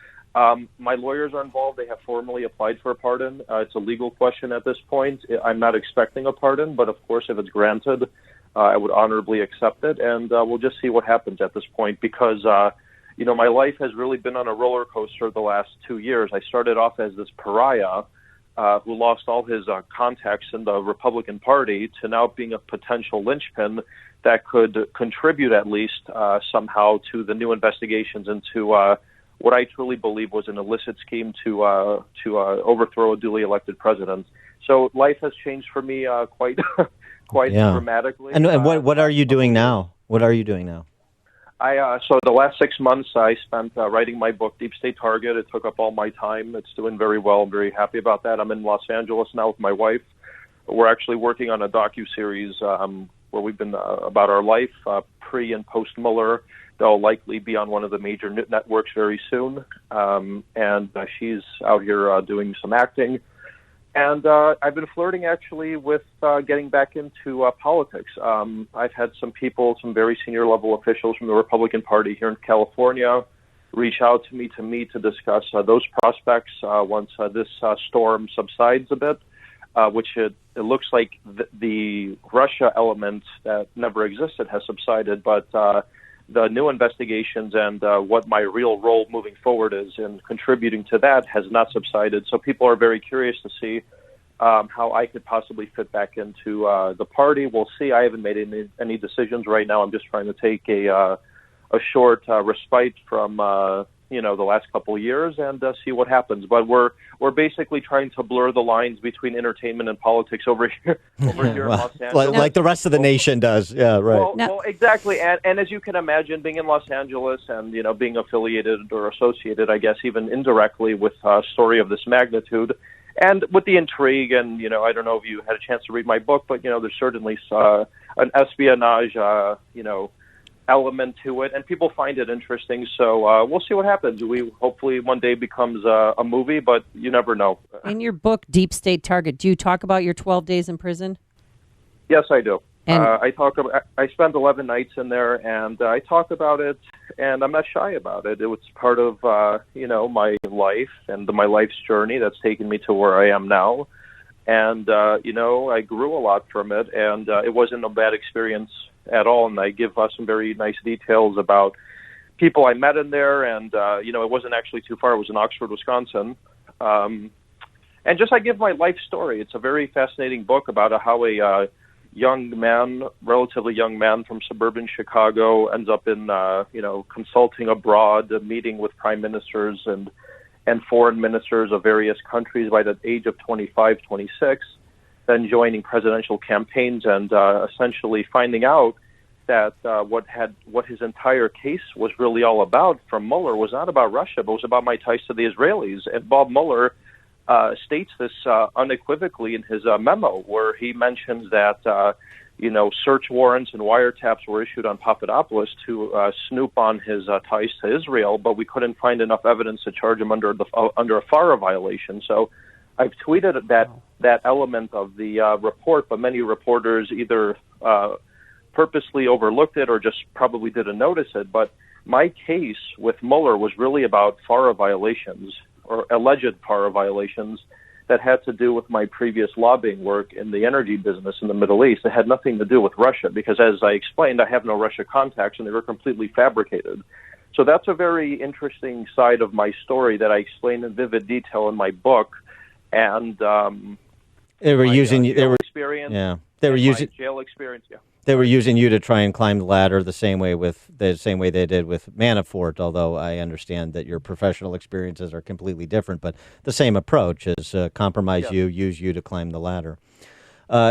my lawyers are involved. They have formally applied for a pardon. It's a legal question at this point. I'm not expecting a pardon, but of course, if it's granted, I would honorably accept it, and we'll just see what happens at this point because my life has really been on a roller coaster the last 2 years. I started off as this pariah who lost all his contacts in the Republican Party to now being a potential linchpin that could contribute at least somehow to the new investigations into what I truly believe was an illicit scheme to overthrow a duly elected president. So life has changed for me quite dramatically. And what are you doing now? What are you doing now? So the last 6 months I spent writing my book, Deep State Target. It took up all my time. It's doing very well. I'm very happy about that. I'm in Los Angeles now with my wife. We're actually working on a docuseries where we've been about our life, pre and post Mueller. They'll likely be on one of the major networks very soon. And she's out here doing some acting. And I've been flirting, actually, with getting back into politics. I've had some people, some very senior-level officials from the Republican Party here in California reach out to me to meet to discuss those prospects once this storm subsides a bit, which it looks like the Russia element that never existed has subsided, but the new investigations and what my real role moving forward is in contributing to that has not subsided. So people are very curious to see how I could possibly fit back into the party. We'll see. I haven't made any decisions right now. I'm just trying to take a short respite from the last couple of years and see what happens. But we're basically trying to blur the lines between entertainment and politics over here in Los Angeles. Like the rest of the nation does. Yeah, right. Well, exactly. And as you can imagine, being in Los Angeles and being affiliated or associated, I guess, even indirectly with a story of this magnitude, and with the intrigue, and I don't know if you had a chance to read my book, but there's certainly an espionage, element to it, and people find it interesting. So we'll see what happens. We hopefully one day becomes a movie, but you never know. In your book, Deep State Target, do you talk about your 12 days in prison? Yes, I do. And I spent 11 nights in there, and I talk about it, and I'm not shy about it. It was part of, my life and my life's journey that's taken me to where I am now. And, I grew a lot from it, and it wasn't a bad experience at all. And I give some very nice details about people I met in there, and, it wasn't actually too far. It was in Oxford, Wisconsin. And just I give my life story. It's a very fascinating book about how a relatively young man from suburban Chicago ends up in, consulting abroad, meeting with prime ministers and foreign ministers of various countries by the age of 25, 26, then joining presidential campaigns and essentially finding out that what his entire case was really all about from Mueller was not about Russia, but was about my ties to the Israelis. And Bob Mueller states this unequivocally in his memo, where he mentions that search warrants and wiretaps were issued on Papadopoulos to snoop on his ties to Israel, but we couldn't find enough evidence to charge him under a FARA violation. So I've tweeted that element of the report, but many reporters either purposely overlooked it or just probably didn't notice it. But my case with Mueller was really about FARA violations, or alleged FARA violations, that had to do with my previous lobbying work in the energy business in the Middle East. It had nothing to do with Russia, because as I explained, I have no Russia contacts, and they were completely fabricated. So that's a very interesting side of my story that I explain in vivid detail in my book. And they were using jail experience. Yeah, they were using jail experience. Yeah. They were using you to try and climb the ladder the same way they did with Manafort, although I understand that your professional experiences are completely different, but the same approach is compromise you, use you to climb the ladder.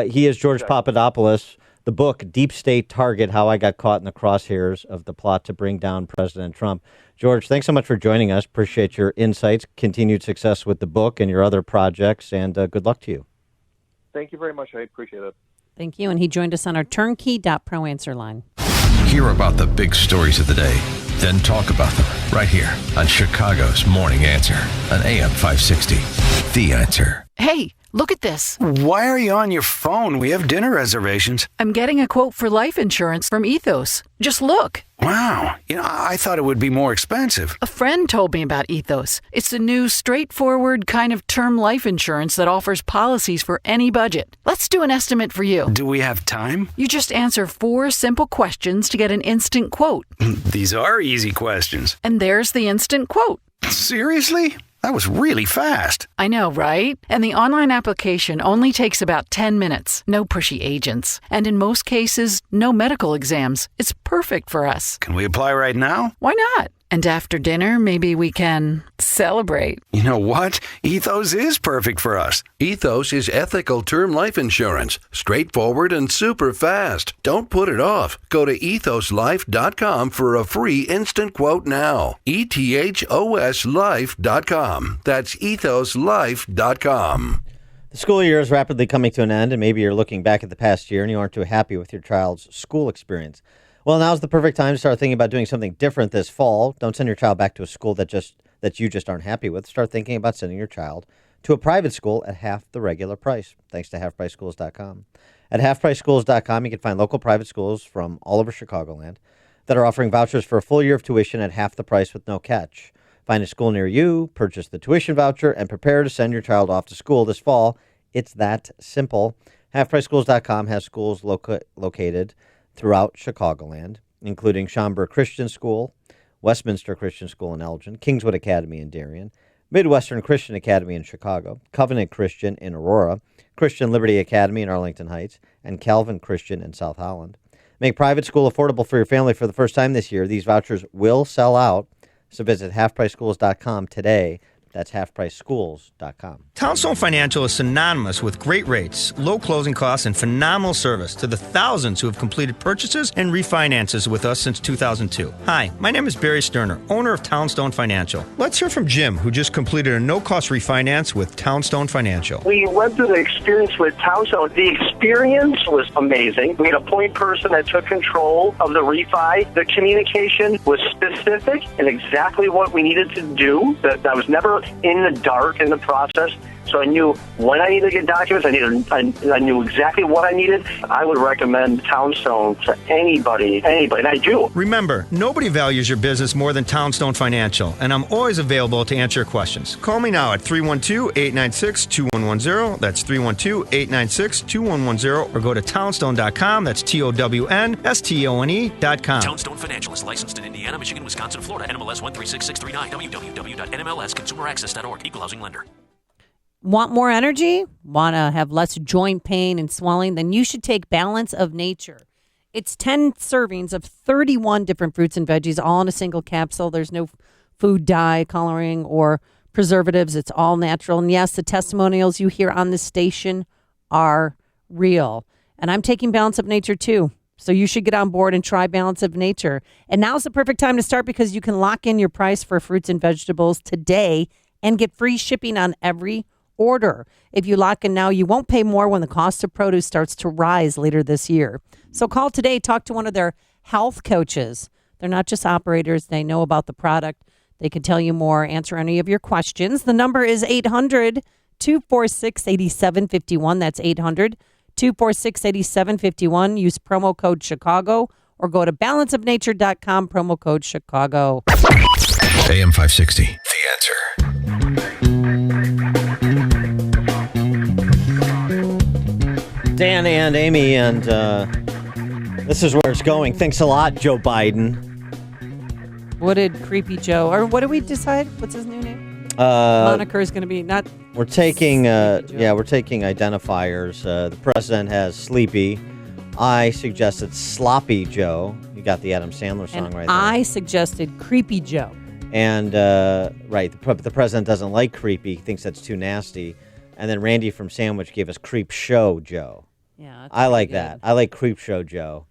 He is George Papadopoulos. The book, Deep State Target, How I Got Caught in the Crosshairs of the Plot to Bring Down President Trump. George, thanks so much for joining us. Appreciate your insights, continued success with the book and your other projects, and good luck to you. Thank you very much. I appreciate it. Thank you. And he joined us on our turnkey.pro answer line. Hear about the big stories of the day, then talk about them right here on Chicago's Morning Answer on AM 560. The Answer. Hey, look at this. Why are you on your phone? We have dinner reservations. I'm getting a quote for life insurance from Ethos. Just look. Wow. I thought it would be more expensive. A friend told me about Ethos. It's a new, straightforward kind of term life insurance that offers policies for any budget. Let's do an estimate for you. Do we have time? You just answer 4 simple questions to get an instant quote. These are easy questions. And there's the instant quote. Seriously? That was really fast. I know, right? And the online application only takes about 10 minutes. No pushy agents. And in most cases, no medical exams. It's perfect for us. Can we apply right now? Why not? And after dinner, maybe we can celebrate. You know what? Ethos is perfect for us. Ethos is ethical term life insurance. Straightforward and super fast. Don't put it off. Go to ethoslife.com for a free instant quote now. ethoslife.com. That's ethoslife.com. The school year is rapidly coming to an end, and maybe you're looking back at the past year and you aren't too happy with your child's school experience. Well, now's the perfect time to start thinking about doing something different this fall. Don't send your child back to a school that you just aren't happy with. Start thinking about sending your child to a private school at half the regular price, thanks to halfpriceschools.com. At halfpriceschools.com, you can find local private schools from all over Chicagoland that are offering vouchers for a full year of tuition at half the price with no catch. Find a school near you, purchase the tuition voucher, and prepare to send your child off to school this fall. It's that simple. Halfpriceschools.com has schools located throughout Chicagoland, including Schaumburg Christian School, Westminster Christian School in Elgin, Kingswood Academy in Darien, Midwestern Christian Academy in Chicago, Covenant Christian in Aurora, Christian Liberty Academy in Arlington Heights, and Calvin Christian in South Holland. Make private school affordable for your family for the first time this year. These vouchers will sell out, so visit halfpriceschools.com today. That's halfpriceschools.com. Townstone Financial is synonymous with great rates, low closing costs, and phenomenal service to the thousands who have completed purchases and refinances with us since 2002. Hi, my name is Barry Sterner, owner of Townstone Financial. Let's hear from Jim, who just completed a no-cost refinance with Townstone Financial. We went through the experience with Townstone. The experience was amazing. We had a point person that took control of the refi. The communication was specific and exactly what we needed to do. That was never in the dark in the process. So I knew when I needed to get documents. I knew exactly what I needed. I would recommend Townstone to anybody, and I do. Remember, nobody values your business more than Townstone Financial, and I'm always available to answer your questions. Call me now at 312-896-2110. That's 312-896-2110, or go to townstone.com. That's TOWNSTONE.com. Townstone Financial is licensed in Indiana, Michigan, Wisconsin, Florida. NMLS 136639. www.nmlsconsumeraccess.org. Equal housing lender. Want more energy? Want to have less joint pain and swelling? Then you should take Balance of Nature. It's 10 servings of 31 different fruits and veggies, all in a single capsule. There's no food dye, coloring, or preservatives. It's all natural. And yes, the testimonials you hear on this station are real. And I'm taking Balance of Nature too. So you should get on board and try Balance of Nature. And now's the perfect time to start because you can lock in your price for fruits and vegetables today and get free shipping on every order. If you lock in now, you won't pay more when the cost of produce starts to rise later this year. So call today, talk to one of their health coaches. They're not just operators. They know about the product. They can tell you more, answer any of your questions. The number is 800-246-8751. That's 800-246-8751. Use promo code Chicago or go to balanceofnature.com, promo code Chicago. AM 560. The Answer. Dan and Amy, and this is where it's going. Thanks a lot, Joe Biden. What did Creepy Joe, or what did we decide? What's his new name? Moniker is going to be not. We're taking, we're taking identifiers. The president has Sleepy. I suggested Sloppy Joe. You got the Adam Sandler song right there. I suggested Creepy Joe. And right, the president doesn't like creepy. He thinks that's too nasty. And then Randy from Sandwich gave us Creep Show Joe. Yeah, I like that. I like Creep Show Joe,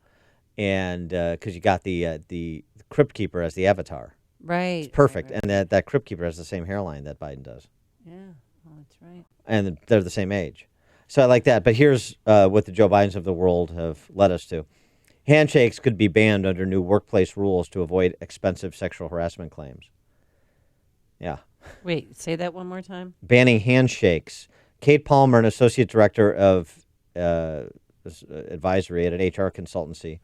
and because you got the Crypt Keeper as the avatar. Right. It's perfect, right. and that Crypt Keeper has the same hairline that Biden does. Yeah, well, that's right. And they're the same age, so I like that. But here's what the Joe Bidens of the world have led us to: handshakes could be banned under new workplace rules to avoid expensive sexual harassment claims. Yeah. Wait, say that one more time. Banning handshakes. Kate Palmer, an associate director of advisory at an HR consultancy,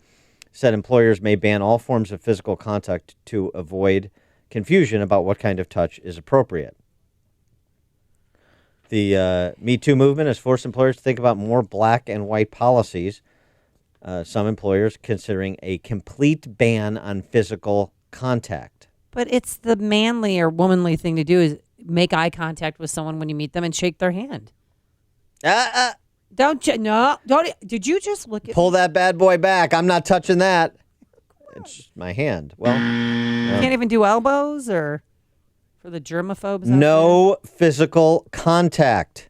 said employers may ban all forms of physical contact to avoid confusion about what kind of touch is appropriate. The Me Too movement has forced employers to think about more black and white policies. Some employers considering a complete ban on physical contact. But it's the manly or womanly thing to do is make eye contact with someone when you meet them and shake their hand. Don't. Did you just look at Pull that bad boy back. I'm not touching that. It's my hand. Well, You can't even do elbows or for the germaphobes? No physical contact.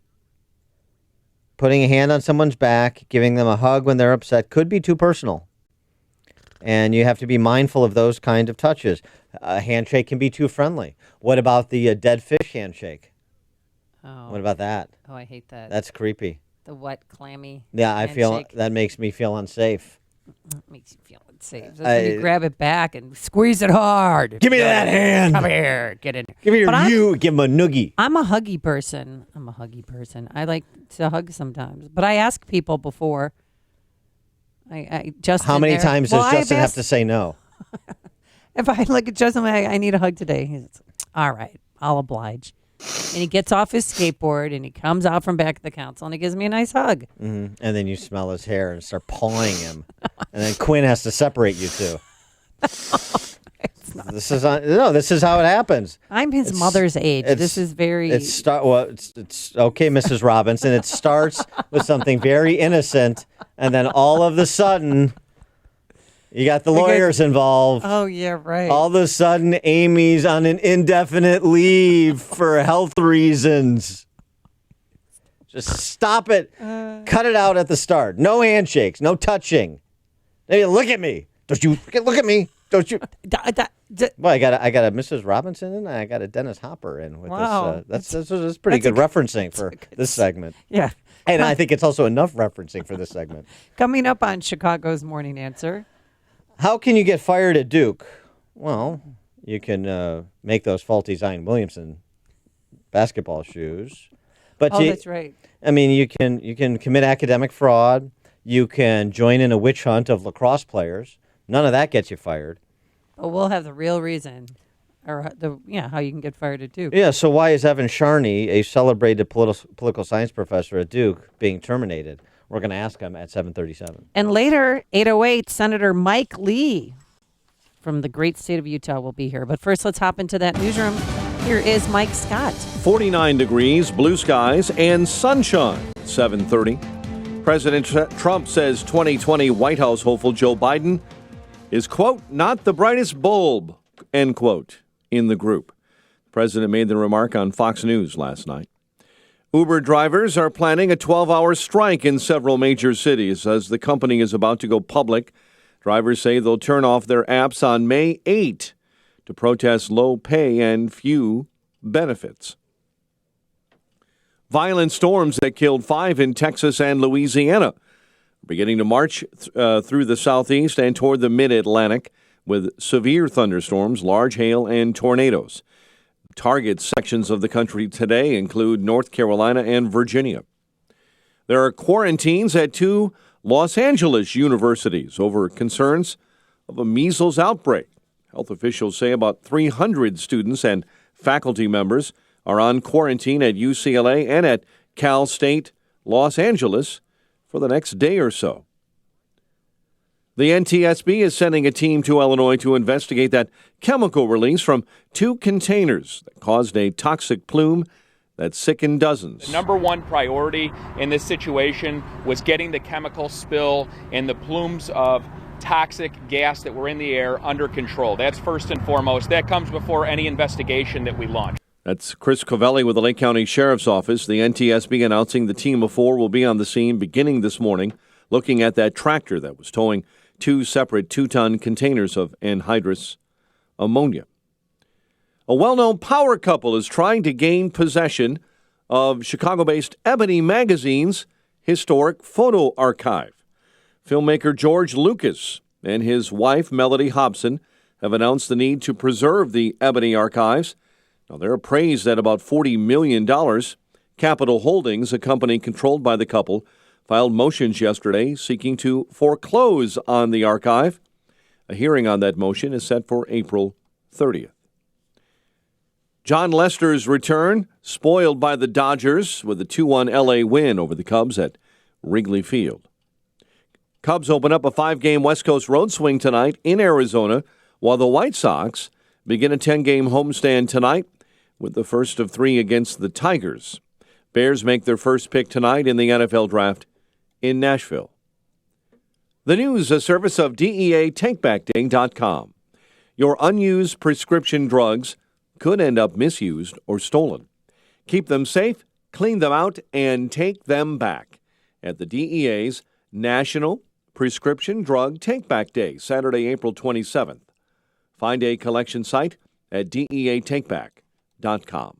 Putting a hand on someone's back, giving them a hug when they're upset could be too personal. And you have to be mindful of those kind of touches. A handshake can be too friendly. What about the dead fish handshake? Oh. What about that? Oh, I hate that. That's creepy. The wet, clammy Yeah, I feel handshake. that makes me feel unsafe. Makes you feel unsafe. That's when you grab it back and squeeze it hard. Give me that hand. Come here. Get in. Give me your give him a noogie. I'm a huggy person. I like to hug sometimes. But I ask people before. Justin, how many times does Justin have to say no? If I look at Justin, I need a hug today. He's all right. I'll oblige. And he gets off his skateboard and he comes out from back of the council and he gives me a nice hug. Mm-hmm. And then you smell his hair and start pawing him. And then Quinn has to separate you two. This is how it happens. I'm his mother's age. This is very. It's okay, Mrs. Robinson. It starts with something very innocent, and then all of a sudden, you got the lawyers involved. Oh yeah, right. All of a sudden, Amy's on an indefinite leave for health reasons. Just stop it. Cut it out at the start. No handshakes. No touching. Hey, look at me. Don't you look at me? Don't you? Well, I got a Mrs. Robinson in, and I got a Dennis Hopper in with this. That's pretty good referencing for this segment. Yeah, and I think it's also enough referencing for this segment. Coming up on Chicago's Morning Answer. How can you get fired at Duke? Well, you can make those faulty Zion Williamson basketball shoes. But that's right. I mean, you can commit academic fraud. You can join in a witch hunt of lacrosse players. None of that gets you fired. But we'll have the real reason, or how you can get fired too. Yeah. So why is Evan Charney, a celebrated political science professor at Duke, being terminated? We're going to ask him at 7:37. And later, 8:08, Senator Mike Lee from the great state of Utah will be here. But first, let's hop into that newsroom. Here is Mike Scott. 49 degrees, blue skies, and sunshine. 7:30. President Trump says 2020 White House hopeful Joe Biden is, quote, not the brightest bulb, end quote, in the group. The president made the remark on Fox News last night. Uber drivers are planning a 12-hour strike in several major cities as the company is about to go public. Drivers say they'll turn off their apps on May 8 to protest low pay and few benefits. Violent storms that killed 5 in Texas and Louisiana are beginning to march through the southeast and toward the mid-Atlantic with severe thunderstorms, large hail, and tornadoes. Target sections of the country today include North Carolina and Virginia. There are quarantines at 2 Los Angeles universities over concerns of a measles outbreak. Health officials say about 300 students and faculty members are on quarantine at UCLA and at Cal State Los Angeles for the next day or so. The NTSB is sending a team to Illinois to investigate that chemical release from 2 containers that caused a toxic plume that sickened dozens. The number one priority in this situation was getting the chemical spill and the plumes of toxic gas that were in the air under control. That's first and foremost. That comes before any investigation that we launch. That's Chris Covelli with the Lake County Sheriff's Office. The NTSB announcing the team of 4 will be on the scene beginning this morning, looking at that tractor that was towing 2 separate 2-ton containers of anhydrous ammonia. A well-known power couple is trying to gain possession of Chicago-based Ebony magazine's historic photo archive. Filmmaker George Lucas and his wife, Melody Hobson, have announced the need to preserve the Ebony archives. Now, they're appraised at about $40 million. Capital Holdings, a company controlled by the couple, filed motions yesterday seeking to foreclose on the archive. A hearing on that motion is set for April 30th. John Lester's return, spoiled by the Dodgers with a 2-1 LA win over the Cubs at Wrigley Field. Cubs open up a 5-game West Coast road swing tonight in Arizona, while the White Sox begin a 10-game homestand tonight with the first of 3 against the Tigers. Bears make their first pick tonight in the NFL draft in Nashville. The news, a service of DEATakebackDay.com. Your unused prescription drugs could end up misused or stolen. Keep them safe, clean them out, and take them back at the DEA's National Prescription Drug Take-Back Day, Saturday, April 27th. Find a collection site at DEATakeback.com.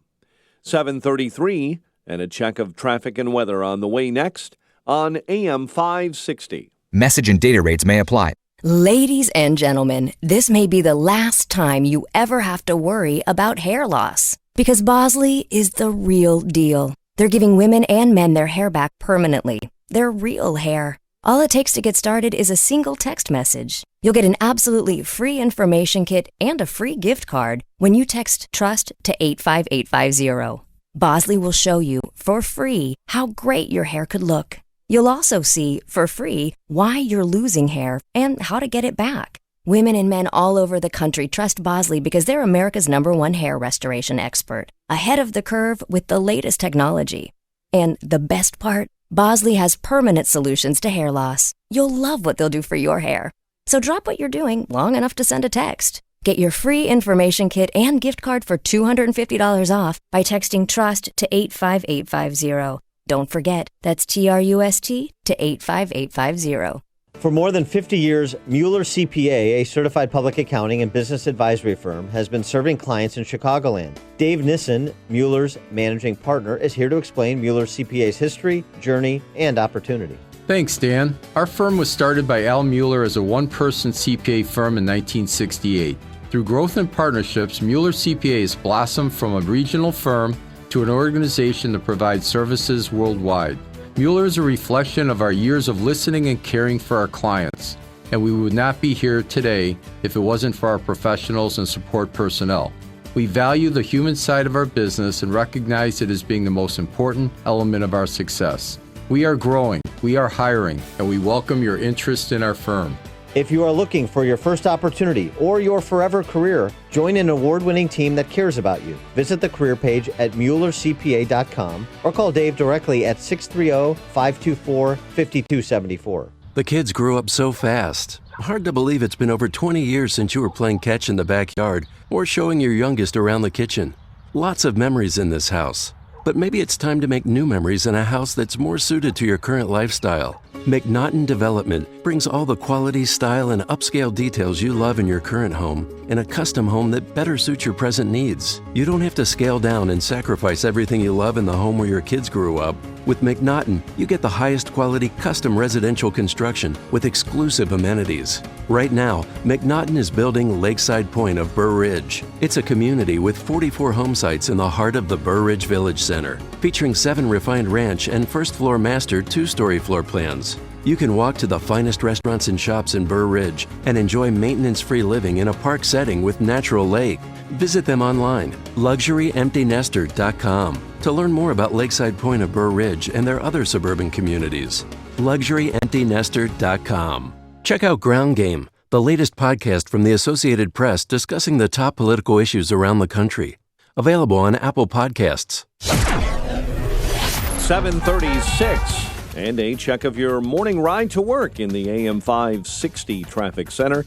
7:33 and a check of traffic and weather on the way next on AM 560. Message and data rates may apply. Ladies and gentlemen, this may be the last time you ever have to worry about hair loss. Because Bosley is the real deal. They're giving women and men their hair back permanently. Their real hair. All it takes to get started is a single text message. You'll get an absolutely free information kit and a free gift card when you text TRUST to 85850. Bosley will show you, for free, how great your hair could look. You'll also see, for free, why you're losing hair and how to get it back. Women and men all over the country trust Bosley because they're America's #1 hair restoration expert, ahead of the curve with the latest technology. And the best part? Bosley has permanent solutions to hair loss. You'll love what they'll do for your hair. So drop what you're doing long enough to send a text. Get your free information kit and gift card for $250 off by texting TRUST to 85850. Don't forget, that's TRUST to 85850. For more than 50 years, Mueller CPA, a certified public accounting and business advisory firm, has been serving clients in Chicagoland. Dave Nissen, Mueller's managing partner, is here to explain Mueller CPA's history, journey, and opportunity. Thanks, Dan. Our firm was started by Al Mueller as a one-person CPA firm in 1968. Through growth and partnerships, Mueller CPA has blossomed from a regional firm to an organization that provides services worldwide. Mueller is a reflection of our years of listening and caring for our clients, and we would not be here today if it wasn't for our professionals and support personnel. We value the human side of our business and recognize it as being the most important element of our success. We are growing, we are hiring, and we welcome your interest in our firm. If you are looking for your first opportunity or your forever career, join an award-winning team that cares about you. Visit the career page at MuellerCPA.com or call Dave directly at 630-524-5274. The kids grew up so fast. Hard to believe it's been over 20 years since you were playing catch in the backyard or showing your youngest around the kitchen. Lots of memories in this house. But maybe it's time to make new memories in a house that's more suited to your current lifestyle. McNaughton Development brings all the quality, style, and upscale details you love in your current home in a custom home that better suits your present needs. You don't have to scale down and sacrifice everything you love in the home where your kids grew up. With McNaughton, you get the highest quality custom residential construction with exclusive amenities. Right now, McNaughton is building Lakeside Point of Burr Ridge. It's a community with 44 home sites in the heart of the Burr Ridge Village Center, featuring 7 refined ranch and first-floor master 2-story floor plans. You can walk to the finest restaurants and shops in Burr Ridge and enjoy maintenance-free living in a park setting with natural lake. Visit them online, luxuryemptynester.com, to learn more about Lakeside Point of Burr Ridge and their other suburban communities. luxuryemptynester.com. Check out Ground Game, the latest podcast from the Associated Press discussing the top political issues around the country. Available on Apple Podcasts. 7:36. And a check of your morning ride to work in the AM 560 Traffic Center.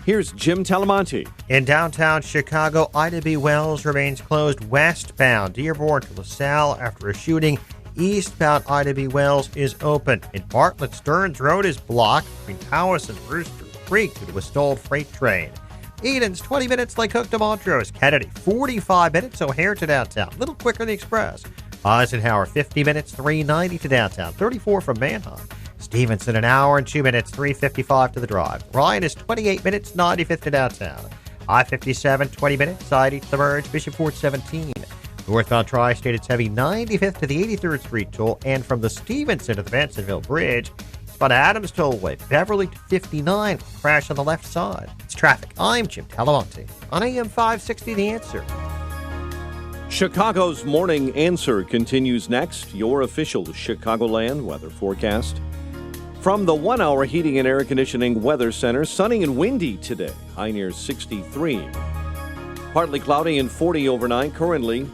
Here's Jim Talamonte. In downtown Chicago, Ida B. Wells remains closed westbound Dearborn to LaSalle after a shooting. Eastbound Ida B. Wells is open. In Bartlett, Stearns Road is blocked between Tawas and Rooster Creek due to a stalled freight train. Eden's 20 minutes, Lake Hook to Montrose. Kennedy, 45 minutes, O'Hare to downtown. A little quicker than the Express. Eisenhower, 50 minutes, 390 to downtown. 34 from Manheim. Stevenson, an hour and 2 minutes, 355 to the Drive. Ryan is 28 minutes, 95th to downtown. I-57, 20 minutes, I-80 to the Merge. Bishop Fort, 17. Northbound Tri-State, it's heavy, 95th to the 83rd Street toll. And from the Stevenson to the Bensonville Bridge, it's about Adams Tollway. Beverly to 59, crash on the left side. It's traffic. I'm Jim Talamonte on AM 560, The Answer. Chicago's Morning Answer continues next. Your official Chicagoland weather forecast. From the 1-hour heating and air conditioning weather center, sunny and windy today. High near 63. Partly cloudy and 40 overnight. Currently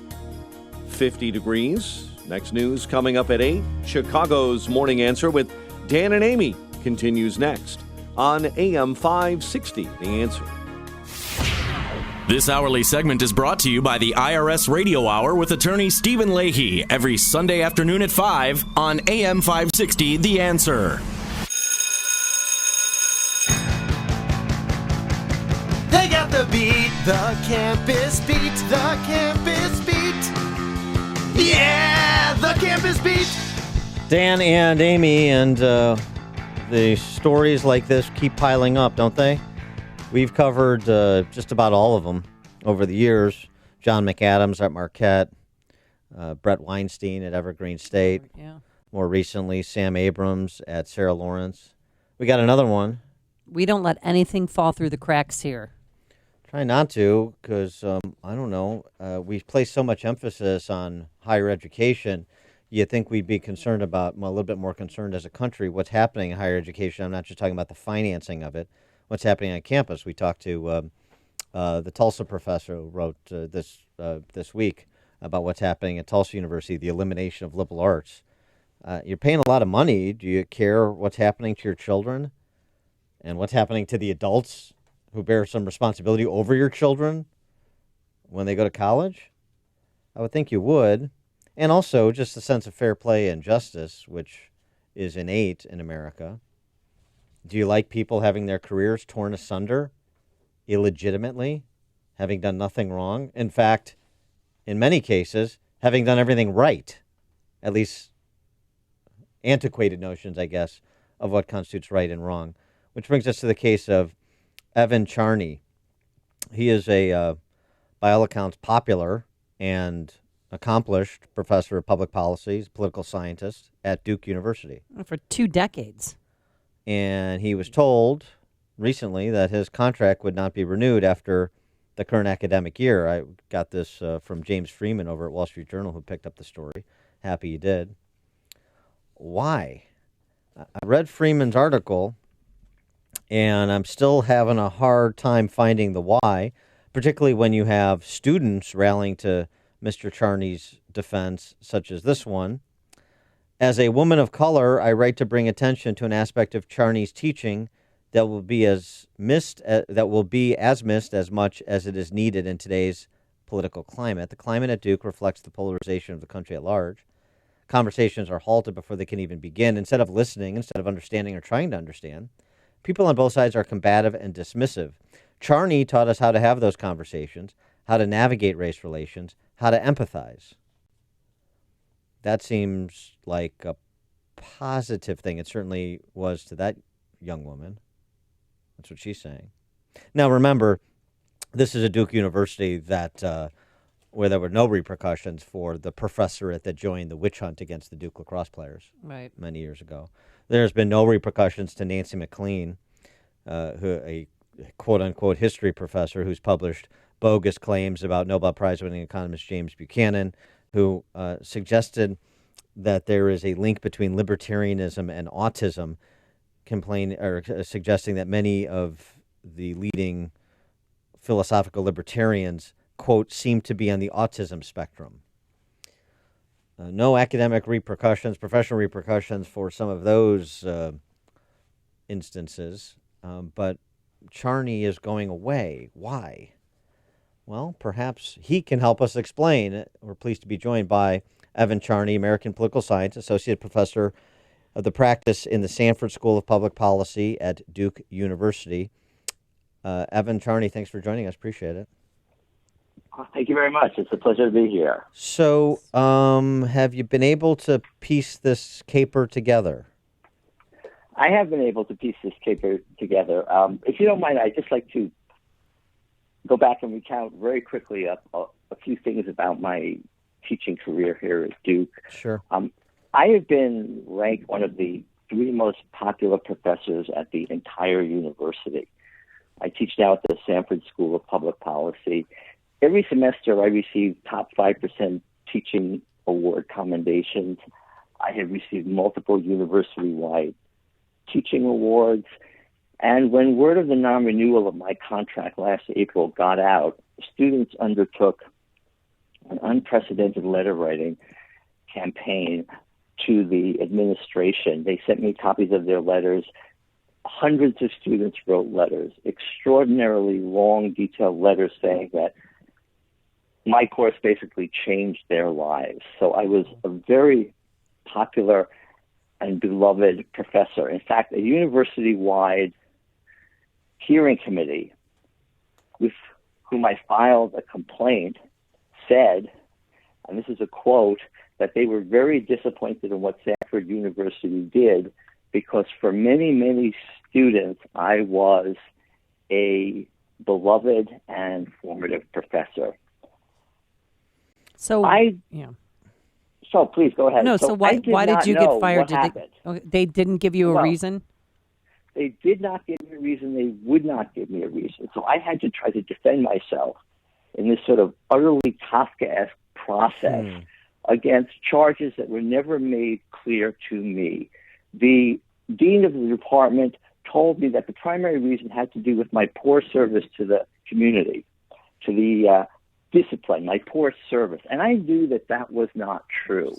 50 degrees. Next news coming up at 8. Chicago's Morning Answer with Dan and Amy continues next on AM 560. The Answer. This hourly segment is brought to you by the IRS Radio Hour with attorney Stephen Leahy every Sunday afternoon at 5 on AM 560 The Answer. They got the beat, the campus beat, the campus beat. Yeah, the campus beat. Dan and Amy, and the stories like this keep piling up, don't they? We've covered just about all of them over the years. John McAdams at Marquette, Brett Weinstein at Evergreen State. Yeah. More recently, Sam Abrams at Sarah Lawrence. We got another one. We don't let anything fall through the cracks here. Try not to, because, I don't know, we place so much emphasis on higher education. You'd think we'd be concerned about, well, a little bit more concerned as a country, what's happening in higher education. I'm not just talking about the financing of it. What's happening on campus. We talked to the Tulsa professor who wrote this week about what's happening at Tulsa University, the elimination of liberal arts. You're paying a lot of money. Do you care what's happening to your children and what's happening to the adults who bear some responsibility over your children when they go to college? I would think you would. And also just a sense of fair play and justice, which is innate in America. Do you like people having their careers torn asunder illegitimately, having done nothing wrong? In fact, in many cases, having done everything right, at least antiquated notions, I guess, of what constitutes right and wrong. Which brings us to the case of Evan Charney. He is a, by all accounts, popular and accomplished professor of public policy, political scientist at Duke University. For 2 decades. And he was told recently that his contract would not be renewed after the current academic year. I got this from James Freeman over at Wall Street Journal, who picked up the story. Happy he did. Why? I read Freeman's article, and I'm still having a hard time finding the why, particularly when you have students rallying to Mr. Charney's defense, such as this one. As a woman of color, I write to bring attention to an aspect of Charney's teaching that will be as missed as much as it is needed in today's political climate. The climate at Duke reflects the polarization of the country at large. Conversations are halted before they can even begin. Instead of listening, instead of understanding or trying to understand, people on both sides are combative and dismissive. Charney taught us how to have those conversations, how to navigate race relations, how to empathize. That seems like a positive thing. It certainly was to that young woman. That's what she's saying. Now, remember, this is a Duke University that where there were no repercussions for the professorate that joined the witch hunt against the Duke lacrosse players many years ago. There's been no repercussions to Nancy McLean, who a quote-unquote history professor who's published bogus claims about Nobel Prize-winning economist James Buchanan, who suggested that there is a link between libertarianism and autism, suggesting that many of the leading philosophical libertarians, quote, seem to be on the autism spectrum. No academic repercussions, professional repercussions for some of those instances, but Charney is going away. Why? Well, perhaps he can help us explain. We're pleased to be joined by Evan Charney, American political science, associate professor of the practice in the Sanford School of Public Policy at Duke University. Evan Charney, thanks for joining us. Appreciate it. Thank you very much. It's a pleasure to be here. So, have you been able to piece this caper together? I have been able to piece this caper together. If you don't mind, I'd just like to go back and recount very quickly a few things about my teaching career here at Duke. Sure. I have been ranked one of the 3 most popular professors at the entire university. I teach now at the Sanford School of Public Policy. Every semester, I receive top 5% teaching award commendations. I have received multiple university-wide teaching awards. And when word of the non-renewal of my contract last April got out, students undertook an unprecedented letter-writing campaign to the administration. They sent me copies of their letters. Hundreds of students wrote letters, extraordinarily long, detailed letters saying that my course basically changed their lives. So I was a very popular and beloved professor. In fact, a university-wide hearing committee with whom I filed a complaint said, and this is a quote, that they were very disappointed in what Sanford University did because for many, many students, I was a beloved and formative professor. So So please go ahead. No, so why did you get fired? They didn't give you a reason? They did not give me a reason. They would not give me a reason. So I had to try to defend myself in this sort of utterly Kafkaesque process against charges that were never made clear to me. The dean of the department told me that the primary reason had to do with my poor service to the community, to the discipline, my poor service. And I knew that that was not true.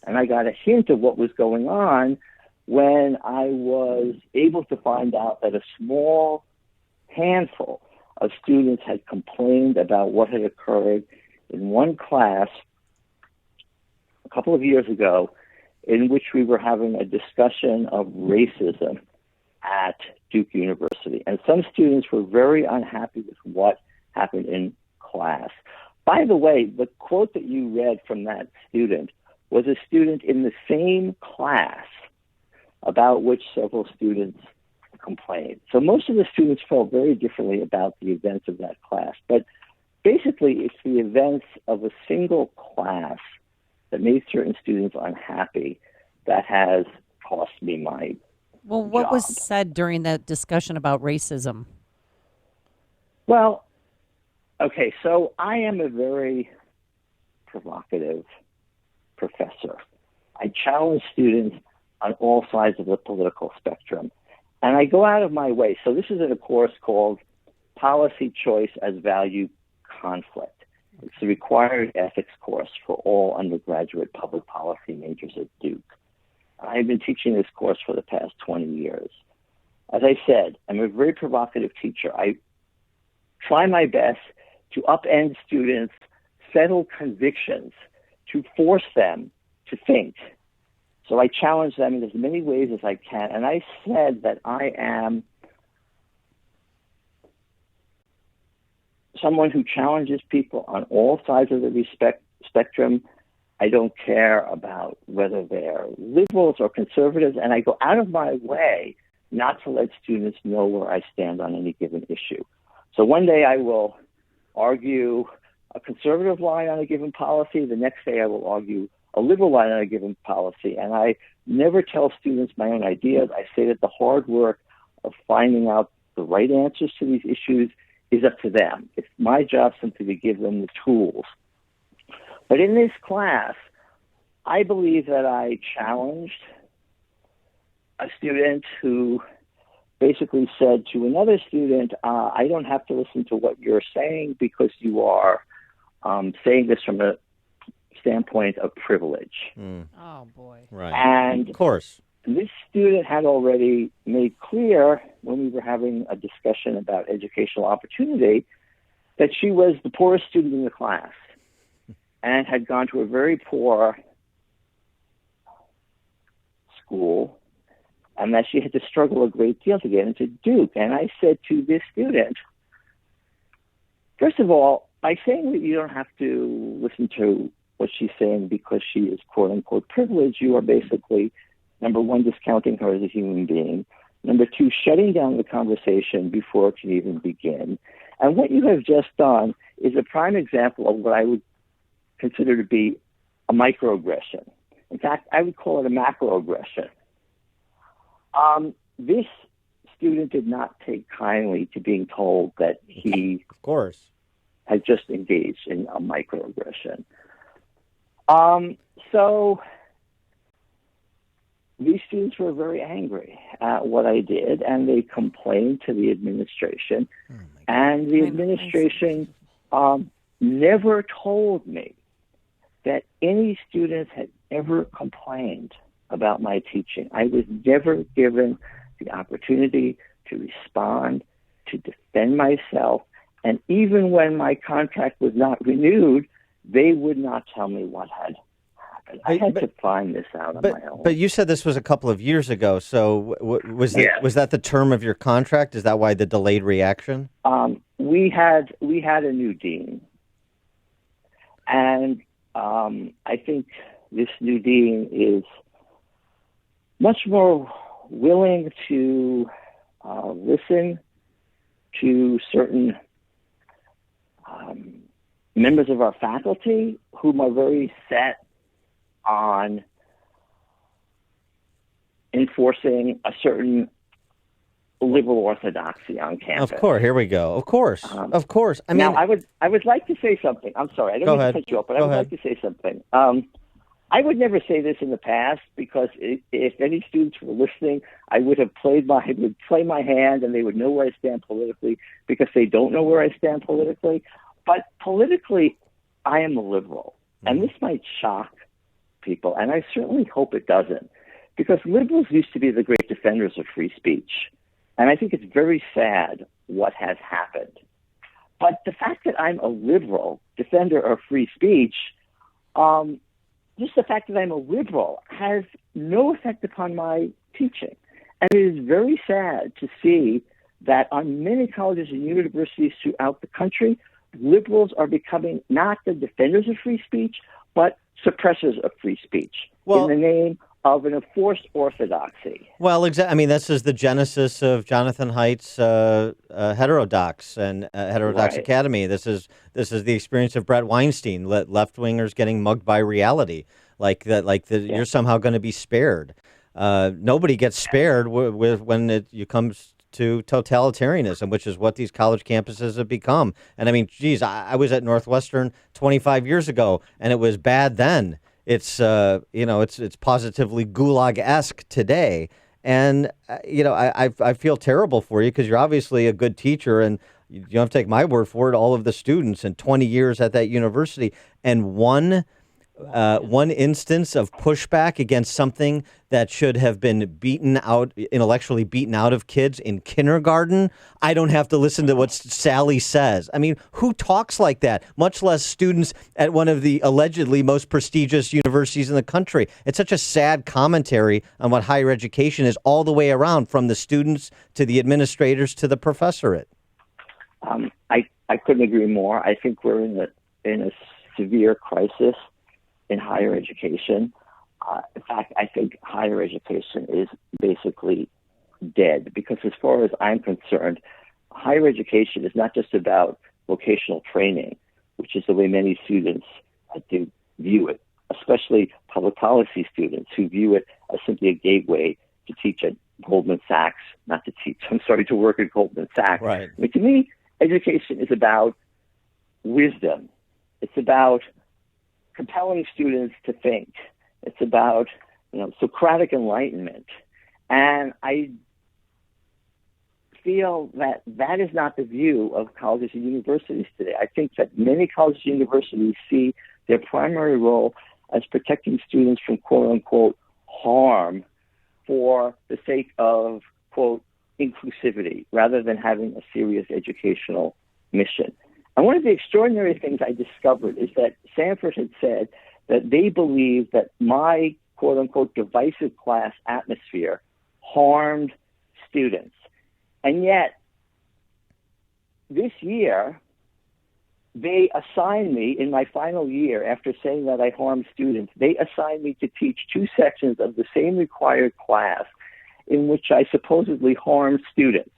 And I got a hint of what was going on when I was able to find out that a small handful of students had complained about what had occurred in one class a couple of years ago in which we were having a discussion of racism at Duke University. And some students were very unhappy with what happened in class. By the way, the quote that you read from that student was a student in the same class about which several students complained. So most of the students felt very differently about the events of that class. But basically, it's the events of a single class that made certain students unhappy that has cost me my Well, what job. was said during that discussion about racism? Well, okay, so I am a very provocative professor. I challenge students on all sides of the political spectrum, and I go out of my way. So this is in a course called Policy Choice as Value Conflict. It's a required ethics course for all undergraduate public policy majors at Duke. I've been teaching this course for the past 20 years. As I said, I'm a very provocative teacher. I try my best to upend students' settled convictions, to force them to think. So I challenge them in as many ways as I can. And I said that I am someone who challenges people on all sides of the spectrum. I don't care about whether they're liberals or conservatives, and I go out of my way not to let students know where I stand on any given issue. So one day I will argue a conservative line on a given policy. The next day I will argue a liberal line on a given policy. And I never tell students my own ideas. I say that the hard work of finding out the right answers to these issues is up to them. It's my job simply to give them the tools. But in this class, I believe that I challenged a student who basically said to another student, I don't have to listen to what you're saying because you are saying this from a standpoint of privilege. Oh, boy. Right. And of course, this student had already made clear when we were having a discussion about educational opportunity that she was the poorest student in the class and had gone to a very poor school, and that she had to struggle a great deal to get into Duke. And I said to this student, first of all, by saying that you don't have to listen to what she's saying because she is quote-unquote privileged, you are basically, number one, discounting her as a human being. Number two, shutting down the conversation before it can even begin. And what you have just done is a prime example of what I would consider to be a microaggression. In fact, I would call it a macroaggression. This student did not take kindly to being told that he, of course, had just engaged in a microaggression. So these students were very angry at what I did, and they complained to the administration. And the administration never told me that any students had ever complained about my teaching. I was never given the opportunity to respond, to defend myself, and even when my contract was not renewed, they would not tell me what had happened. I had to find this out on my own. But you said this was a couple of years ago, so was that the term of your contract? Is that why the delayed reaction? We had a new dean, and I think this new dean is much more willing to listen to certain members of our faculty whom are very set on enforcing a certain liberal orthodoxy on campus. Of course, here we go. Of course, of course. I mean, now I would like to say something. I'm sorry, I don't mean to cut you off, but I would like to say something. I would never say this in the past because if any students were listening, I would have play my hand and they would know where I stand politically because they don't know where I stand politically. But politically, I am a liberal, and this might shock people, and I certainly hope it doesn't, because liberals used to be the great defenders of free speech, and I think it's very sad what has happened. But the fact that I'm a liberal defender of free speech, just the fact that I'm a liberal has no effect upon my teaching. And it is very sad to see that on many colleges and universities throughout the country, liberals are becoming not the defenders of free speech, but suppressors of free speech in the name of an enforced orthodoxy. Well, exactly. I mean, this is the genesis of Jonathan Haidt's Heterodox and Heterodox Right. Academy. This is the experience of Brett Weinstein, left wingers getting mugged by reality, you're somehow going to be spared. Nobody gets spared when it comes to totalitarianism, which is what these college campuses have become. And I mean, geez, I was at Northwestern 25 years ago, and it was bad then. It's it's positively gulag-esque today, and I feel terrible for you because you're obviously a good teacher, and you don't have to take my word for it. All of the students and 20 years at that university, and one instance of pushback against something that should have been intellectually beaten out of kids in kindergarten. I don't have to listen to what Sally says. I mean, who talks like that? Much less students at one of the allegedly most prestigious universities in the country. It's such a sad commentary on what higher education is all the way around, from the students to the administrators to the professorate. I couldn't agree more. I think we're in a severe crisis in higher education. In fact, I think higher education is basically dead, because as far as I'm concerned, higher education is not just about vocational training, which is the way many students do view it, especially public policy students who view it as simply a gateway to teach at Goldman Sachs, to work at Goldman Sachs. Right. I mean, to me, education is about wisdom. It's about compelling students to think. It's about, Socratic enlightenment. And I feel that is not the view of colleges and universities today. I think that many colleges and universities see their primary role as protecting students from quote-unquote harm for the sake of, quote, inclusivity, rather than having a serious educational mission. And one of the extraordinary things I discovered is that Sanford had said that they believed that my quote-unquote divisive class atmosphere harmed students. And yet, this year, they assigned me, in my final year, after saying that I harmed students, they assigned me to teach 2 sections of the same required class in which I supposedly harmed students.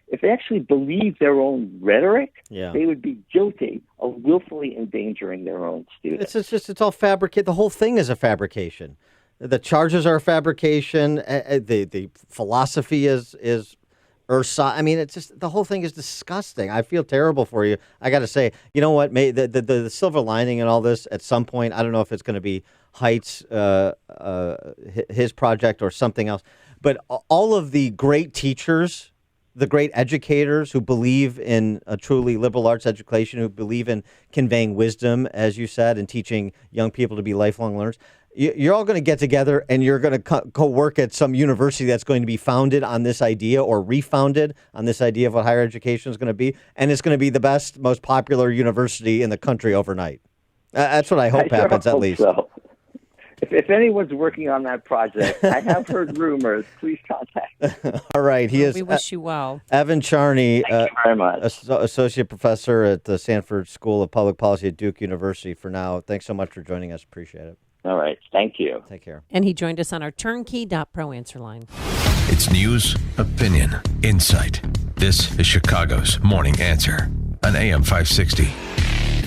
If they actually believed their own rhetoric, they would be guilty of willfully endangering their own students. It's all fabricated. The whole thing is a fabrication. The charges are a fabrication. The philosophy is I mean, it's just, the whole thing is disgusting. I feel terrible for you. I got to say, you know what? The silver lining in all this, at some point, I don't know if it's going to be Haidt's, his project or something else, but all of the great teachers, the great educators who believe in a truly liberal arts education, who believe in conveying wisdom, as you said, and teaching young people to be lifelong learners, you're all going to get together and you're going to go work at some university that's going to be founded on this idea or refounded on this idea of what higher education is going to be. And it's going to be the best, most popular university in the country overnight. That's what I hope happens, at least. So. If anyone's working on that project, I have heard rumors. Please contact. All right. We wish you well. Evan Charney, Thank you very much. Associate Professor at the Sanford School of Public Policy at Duke University for now. Thanks so much for joining us. Appreciate it. All right. Thank you. Take care. And he joined us on our turnkey.pro answer line. It's news, opinion, insight. This is Chicago's Morning Answer on AM 560.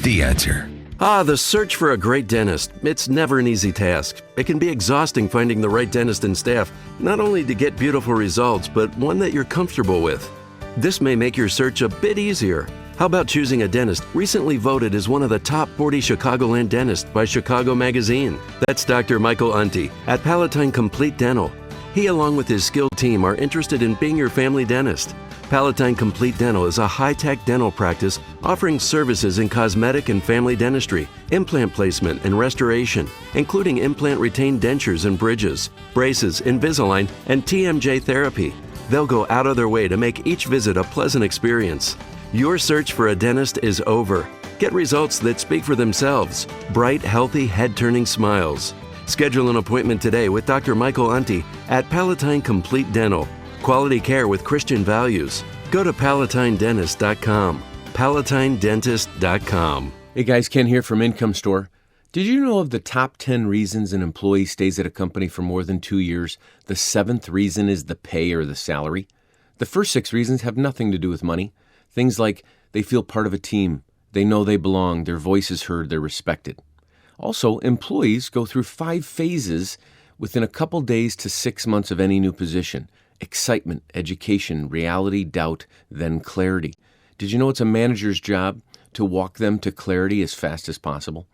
The Answer. The search for a great dentist. It's never an easy task. It can be exhausting finding the right dentist and staff, not only to get beautiful results, but one that you're comfortable with. This may make your search a bit easier. How about choosing a dentist recently voted as one of the top 40 Chicagoland dentists by Chicago Magazine? That's Dr. Michael Unti at Palatine Complete Dental. He, along with his skilled team, are interested in being your family dentist. Palatine Complete Dental is a high-tech dental practice offering services in cosmetic and family dentistry, implant placement and restoration, including implant retained dentures and bridges, braces, Invisalign, and TMJ therapy. They'll go out of their way to make each visit a pleasant experience. Your search for a dentist is over. Get results that speak for themselves. Bright, healthy, head-turning smiles. Schedule an appointment today with Dr. Michael Unti at Palatine Complete Dental. Quality care with Christian values. Go to PalatineDentist.com. PalatineDentist.com. Hey guys, Ken here from Income Store. Did you know of the top 10 reasons an employee stays at a company for more than 2 years? The 7th reason is the pay or the salary. The first 6 reasons have nothing to do with money. Things like they feel part of a team, they know they belong, their voice is heard, they're respected. Also, employees go through 5 phases within a couple days to 6 months of any new position. Excitement, education, reality, doubt, then clarity. Did you know it's a manager's job to walk them to clarity as fast as possible?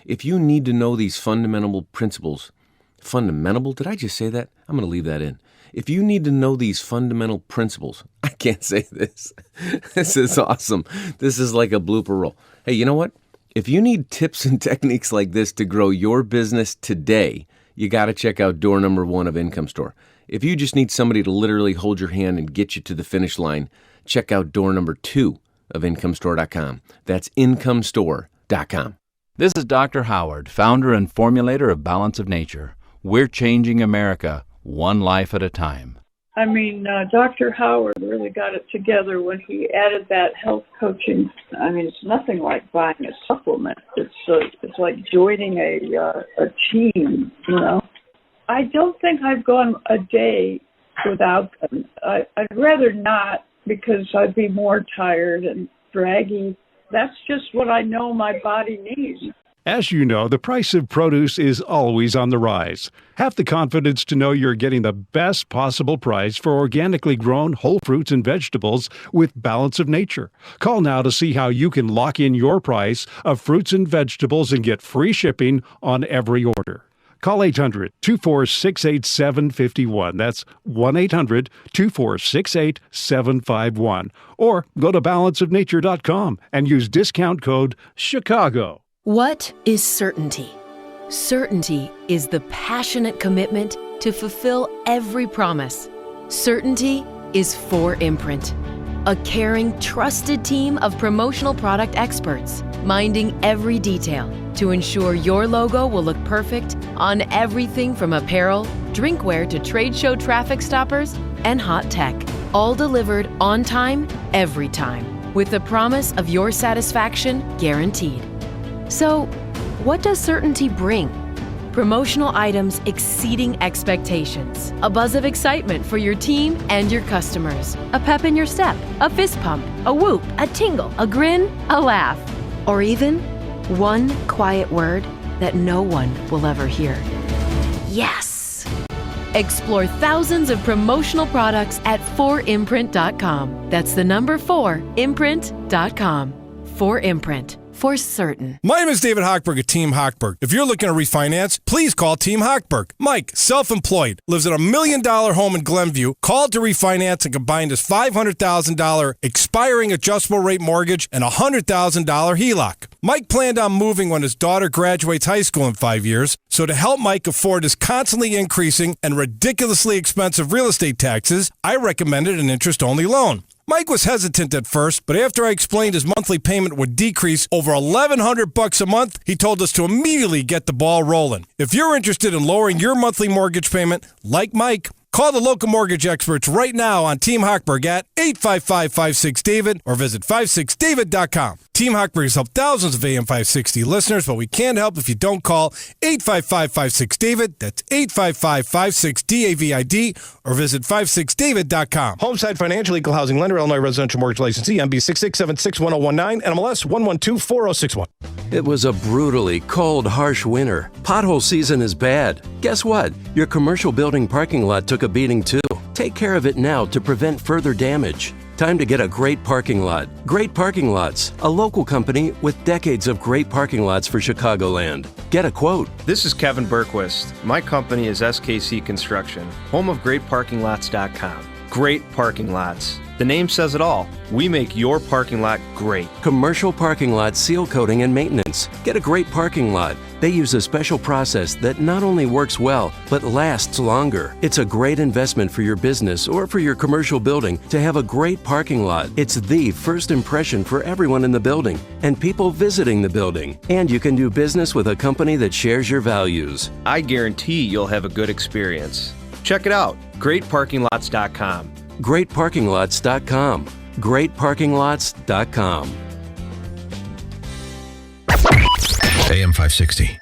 If you need to know these fundamental principles, fundamental? Did I just say that? I'm going to leave that in. If you need to know these fundamental principles, I can't say this. This is awesome. This is like a blooper roll. Hey, you know what? If you need tips and techniques like this to grow your business today, you got to check out door number 1 of Income Store. If you just need somebody to literally hold your hand and get you to the finish line, check out door number 2 of IncomeStore.com. That's IncomeStore.com. This is Dr. Howard, founder and formulator of Balance of Nature. We're changing America, one life at a time. I mean, Dr. Howard really got it together when he added that health coaching. I mean, it's nothing like buying a supplement. It's like joining a team, you know. I don't think I've gone a day without them. I'd rather not, because I'd be more tired and draggy. That's just what I know my body needs. As you know, the price of produce is always on the rise. Have the confidence to know you're getting the best possible price for organically grown whole fruits and vegetables with Balance of Nature. Call now to see how you can lock in your price of fruits and vegetables and get free shipping on every order. Call 800-246-8751. That's 1-800-246-8751. Or go to balanceofnature.com and use discount code CHICAGO. What is certainty? Certainty is the passionate commitment to fulfill every promise. Certainty is 4imprint, a caring, trusted team of promotional product experts, minding every detail to ensure your logo will look perfect on everything from apparel, drinkware to trade show traffic stoppers and hot tech, all delivered on time, every time, with the promise of your satisfaction guaranteed. So, what does certainty bring? Promotional items exceeding expectations, a buzz of excitement for your team and your customers, a pep in your step, a fist pump, a whoop, a tingle, a grin, a laugh, or even one quiet word that no one will ever hear. Yes! Explore thousands of promotional products at 4imprint.com. That's the number 4imprint.com. 4imprint. For certain. My name is David Hochberg at Team Hochberg. If you're looking to refinance, please call Team Hochberg. Mike, self-employed, lives in a $1 million home in Glenview, called to refinance and combined his $500,000 expiring adjustable rate mortgage and $100,000 HELOC. Mike planned on moving when his daughter graduates high school in 5 years, so to help Mike afford his constantly increasing and ridiculously expensive real estate taxes, I recommended an interest-only loan. Mike was hesitant at first, but after I explained his monthly payment would decrease over $1,100 a month, he told us to immediately get the ball rolling. If you're interested in lowering your monthly mortgage payment, like Mike, call the local mortgage experts right now on Team Hochberg at 855-56-DAVID or visit 56david.com. Team Hochberg has helped thousands of AM 560 listeners, but we can't help if you don't call 855-56-DAVID. That's 855-56-DAVID or visit 56david.com. Homicide Financial Equal Housing Lender, Illinois Residential Mortgage Licensee, MB 66761019, NMLS 1124061. It was a brutally cold, harsh winter. Pothole season is bad. Guess what? Your commercial building parking lot took a beating too. Take care of it now to prevent further damage. Time to get a great parking lot. Great Parking Lots, a local company with decades of great parking lots for Chicagoland. Get a quote. This is Kevin Berquist. My company is SKC Construction, home of GreatParkingLots.com. Great Parking Lots. The name says it all. We make your parking lot great. Commercial parking lot seal coating and maintenance. Get a great parking lot. They use a special process that not only works well, but lasts longer. It's a great investment for your business or for your commercial building to have a great parking lot. It's the first impression for everyone in the building and people visiting the building. And you can do business with a company that shares your values. I guarantee you'll have a good experience. Check it out. GreatParkingLots.com. GreatParkingLots.com. GreatParkingLots.com. AM 560,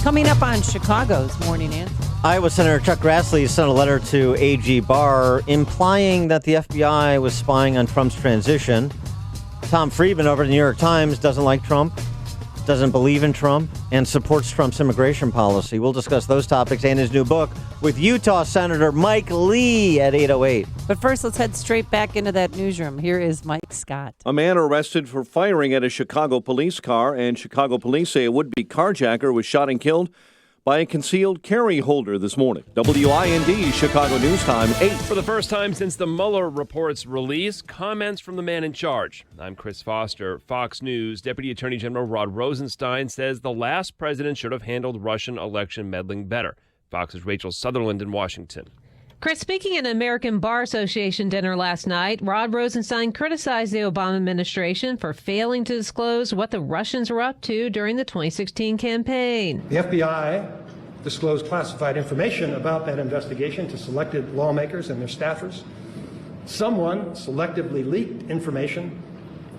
Coming up on Chicago's Morning Answer. Iowa Senator Chuck Grassley sent a letter to AG Barr implying that the FBI was spying on Trump's transition. Tom Friedman over at the New York Times doesn't like Trump, doesn't believe in Trump, and supports Trump's immigration policy. We'll discuss those topics and his new book with Utah Senator Mike Lee at 8:08. But first, let's head straight back into that newsroom. Here is Mike Scott. A man arrested for firing at a Chicago police car, and Chicago police say a would-be carjacker was shot and killed by a concealed carry holder this morning. WIND Chicago News Time 8. For the first time since the Mueller report's release, comments from the man in charge. I'm Chris Foster. Fox News Deputy Attorney General Rod Rosenstein says the last president should have handled Russian election meddling better. Fox's Rachel Sutherland in Washington. Chris, speaking at an American Bar Association dinner last night, Rod Rosenstein criticized the Obama administration for failing to disclose what the Russians were up to during the 2016 campaign. The FBI disclosed classified information about that investigation to selected lawmakers and their staffers. Someone selectively leaked information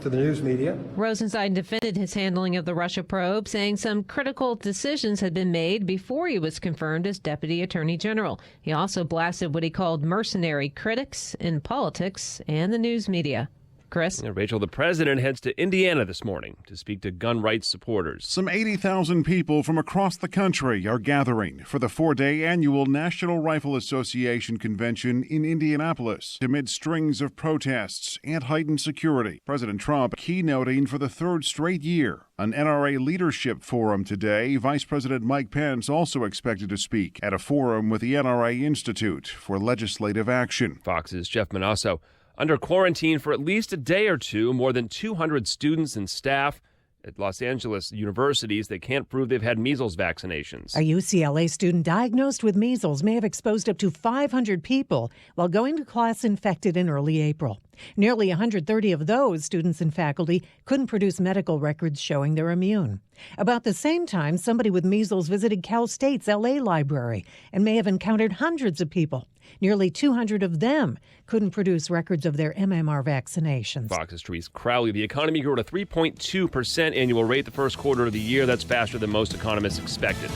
to the news media. Rosenstein defended his handling of the Russia probe, saying some critical decisions had been made before he was confirmed as Deputy Attorney General. He also blasted what he called mercenary critics in politics and the news media. Chris? Rachel, the president heads to Indiana this morning to speak to gun rights supporters. Some 80,000 people from across the country are gathering for the 4-day annual National Rifle Association convention in Indianapolis amid strings of protests and heightened security. President Trump keynoting for the third straight year. An NRA leadership forum today. Vice President Mike Pence also expected to speak at a forum with the NRA Institute for Legislative Action. Fox's Jeff Manasso. Under quarantine for at least a day or two, more than 200 students and staff at Los Angeles universities that can't prove they've had measles vaccinations. A UCLA student diagnosed with measles may have exposed up to 500 people while going to class infected in early April. Nearly 130 of those students and faculty couldn't produce medical records showing they're immune. About the same time, somebody with measles visited Cal State's LA library and may have encountered hundreds of people. Nearly 200 of them couldn't produce records of their MMR vaccinations. Fox's Therese Crowley. The economy grew at a 3.2% annual rate the first quarter of the year. That's faster than most economists expected.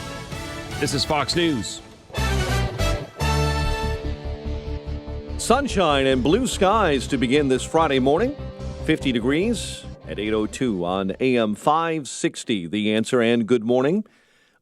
This is Fox News. Sunshine and blue skies to begin this Friday morning. 50 degrees at 8:02 on AM 560. The Answer, and good morning.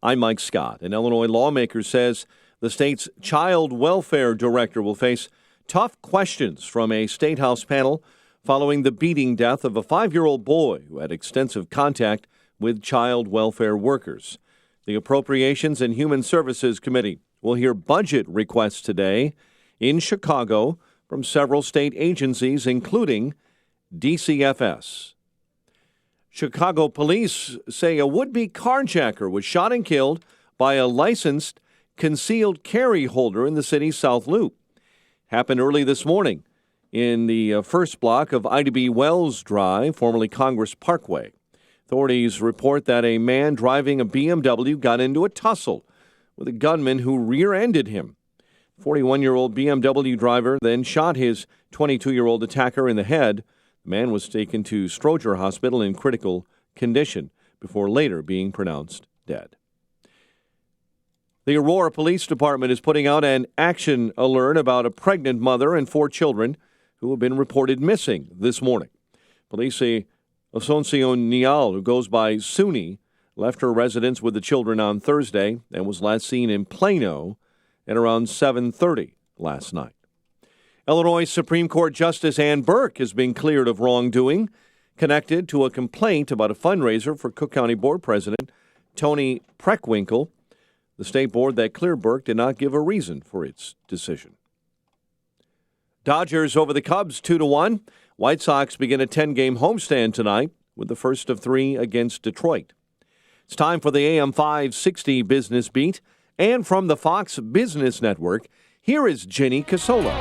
I'm Mike Scott. An Illinois lawmaker says the state's child welfare director will face tough questions from a state house panel following the beating death of a 5-year-old boy who had extensive contact with child welfare workers. The Appropriations and Human Services Committee will hear budget requests today in Chicago from several state agencies, including DCFS. Chicago police say a would-be carjacker was shot and killed by a licensed concealed carry holder in the city's South Loop. Happened early this morning in the first block of Ida B. Wells Drive, formerly Congress Parkway. Authorities report that a man driving a BMW got into a tussle with a gunman who rear-ended him. 41-year-old BMW driver then shot his 22-year-old attacker in the head. The man was taken to Stroger Hospital in critical condition before later being pronounced dead. The Aurora Police Department is putting out an action alert about a pregnant mother and 4 children who have been reported missing this morning. Police say Asuncion Nial, who goes by Suni, left her residence with the children on Thursday and was last seen in Plano at around 7:30 last night. Illinois Supreme Court Justice Ann Burke has been cleared of wrongdoing connected to a complaint about a fundraiser for Cook County Board President Tony Preckwinkle. The state board that cleared Burke did not give a reason for its decision. Dodgers over the Cubs 2-1. White Sox begin a 10-game homestand tonight with the first of 3 against Detroit. It's time for the AM 560 Business Beat. And from the Fox Business Network, here is Jenny Casola.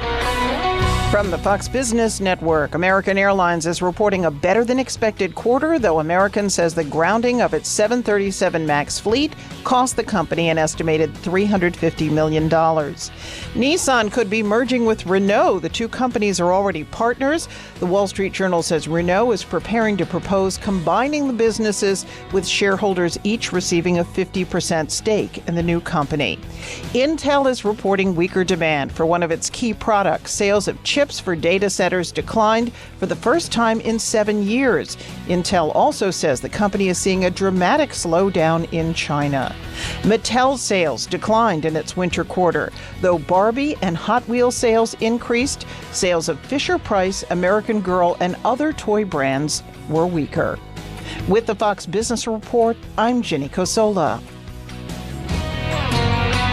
From the Fox Business Network, American Airlines is reporting a better-than-expected quarter, though American says the grounding of its 737 MAX fleet cost the company an estimated $350 million. Nissan could be merging with Renault. The two companies are already partners. The Wall Street Journal says Renault is preparing to propose combining the businesses, with shareholders each receiving a 50% stake in the new company. Intel is reporting weaker demand for one of its key products. Sales of chips for data centers declined for the first time in 7 years. Intel also says the company is seeing a dramatic slowdown in China. Mattel sales declined in its winter quarter, though Barbie and Hot Wheels sales increased. Sales of Fisher-Price, American Girl, and other toy brands were weaker. With the Fox Business Report, I'm Jenny Cosola.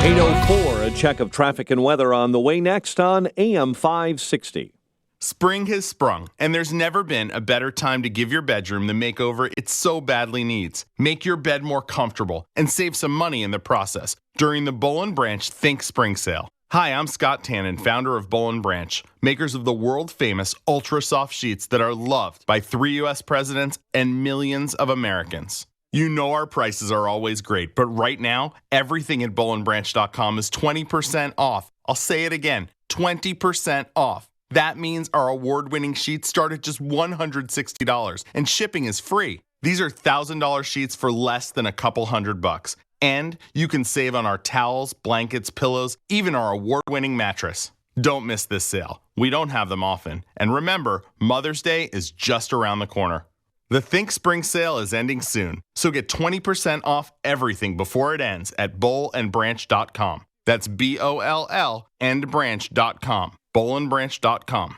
8:04, a check of traffic and weather on the way next on AM 560. Spring has sprung, and there's never been a better time to give your bedroom the makeover it so badly needs. Make your bed more comfortable and save some money in the process during the Boll & Branch Think Spring Sale. Hi, I'm Scott Tannen, founder of Boll & Branch, makers of the world-famous ultra-soft sheets that are loved by 3 U.S. presidents and millions of Americans. You know our prices are always great, but right now, everything at BollandBranch.com is 20% off. I'll say it again, 20% off. That means our award-winning sheets start at just $160, and shipping is free. These are $1,000 sheets for less than a couple $100. And you can save on our towels, blankets, pillows, even our award-winning mattress. Don't miss this sale. We don't have them often. And remember, Mother's Day is just around the corner. The Think Spring Sale is ending soon, so get 20% off everything before it ends at BollandBranch.com. That's BOLL and branch.com. BollandBranch.com.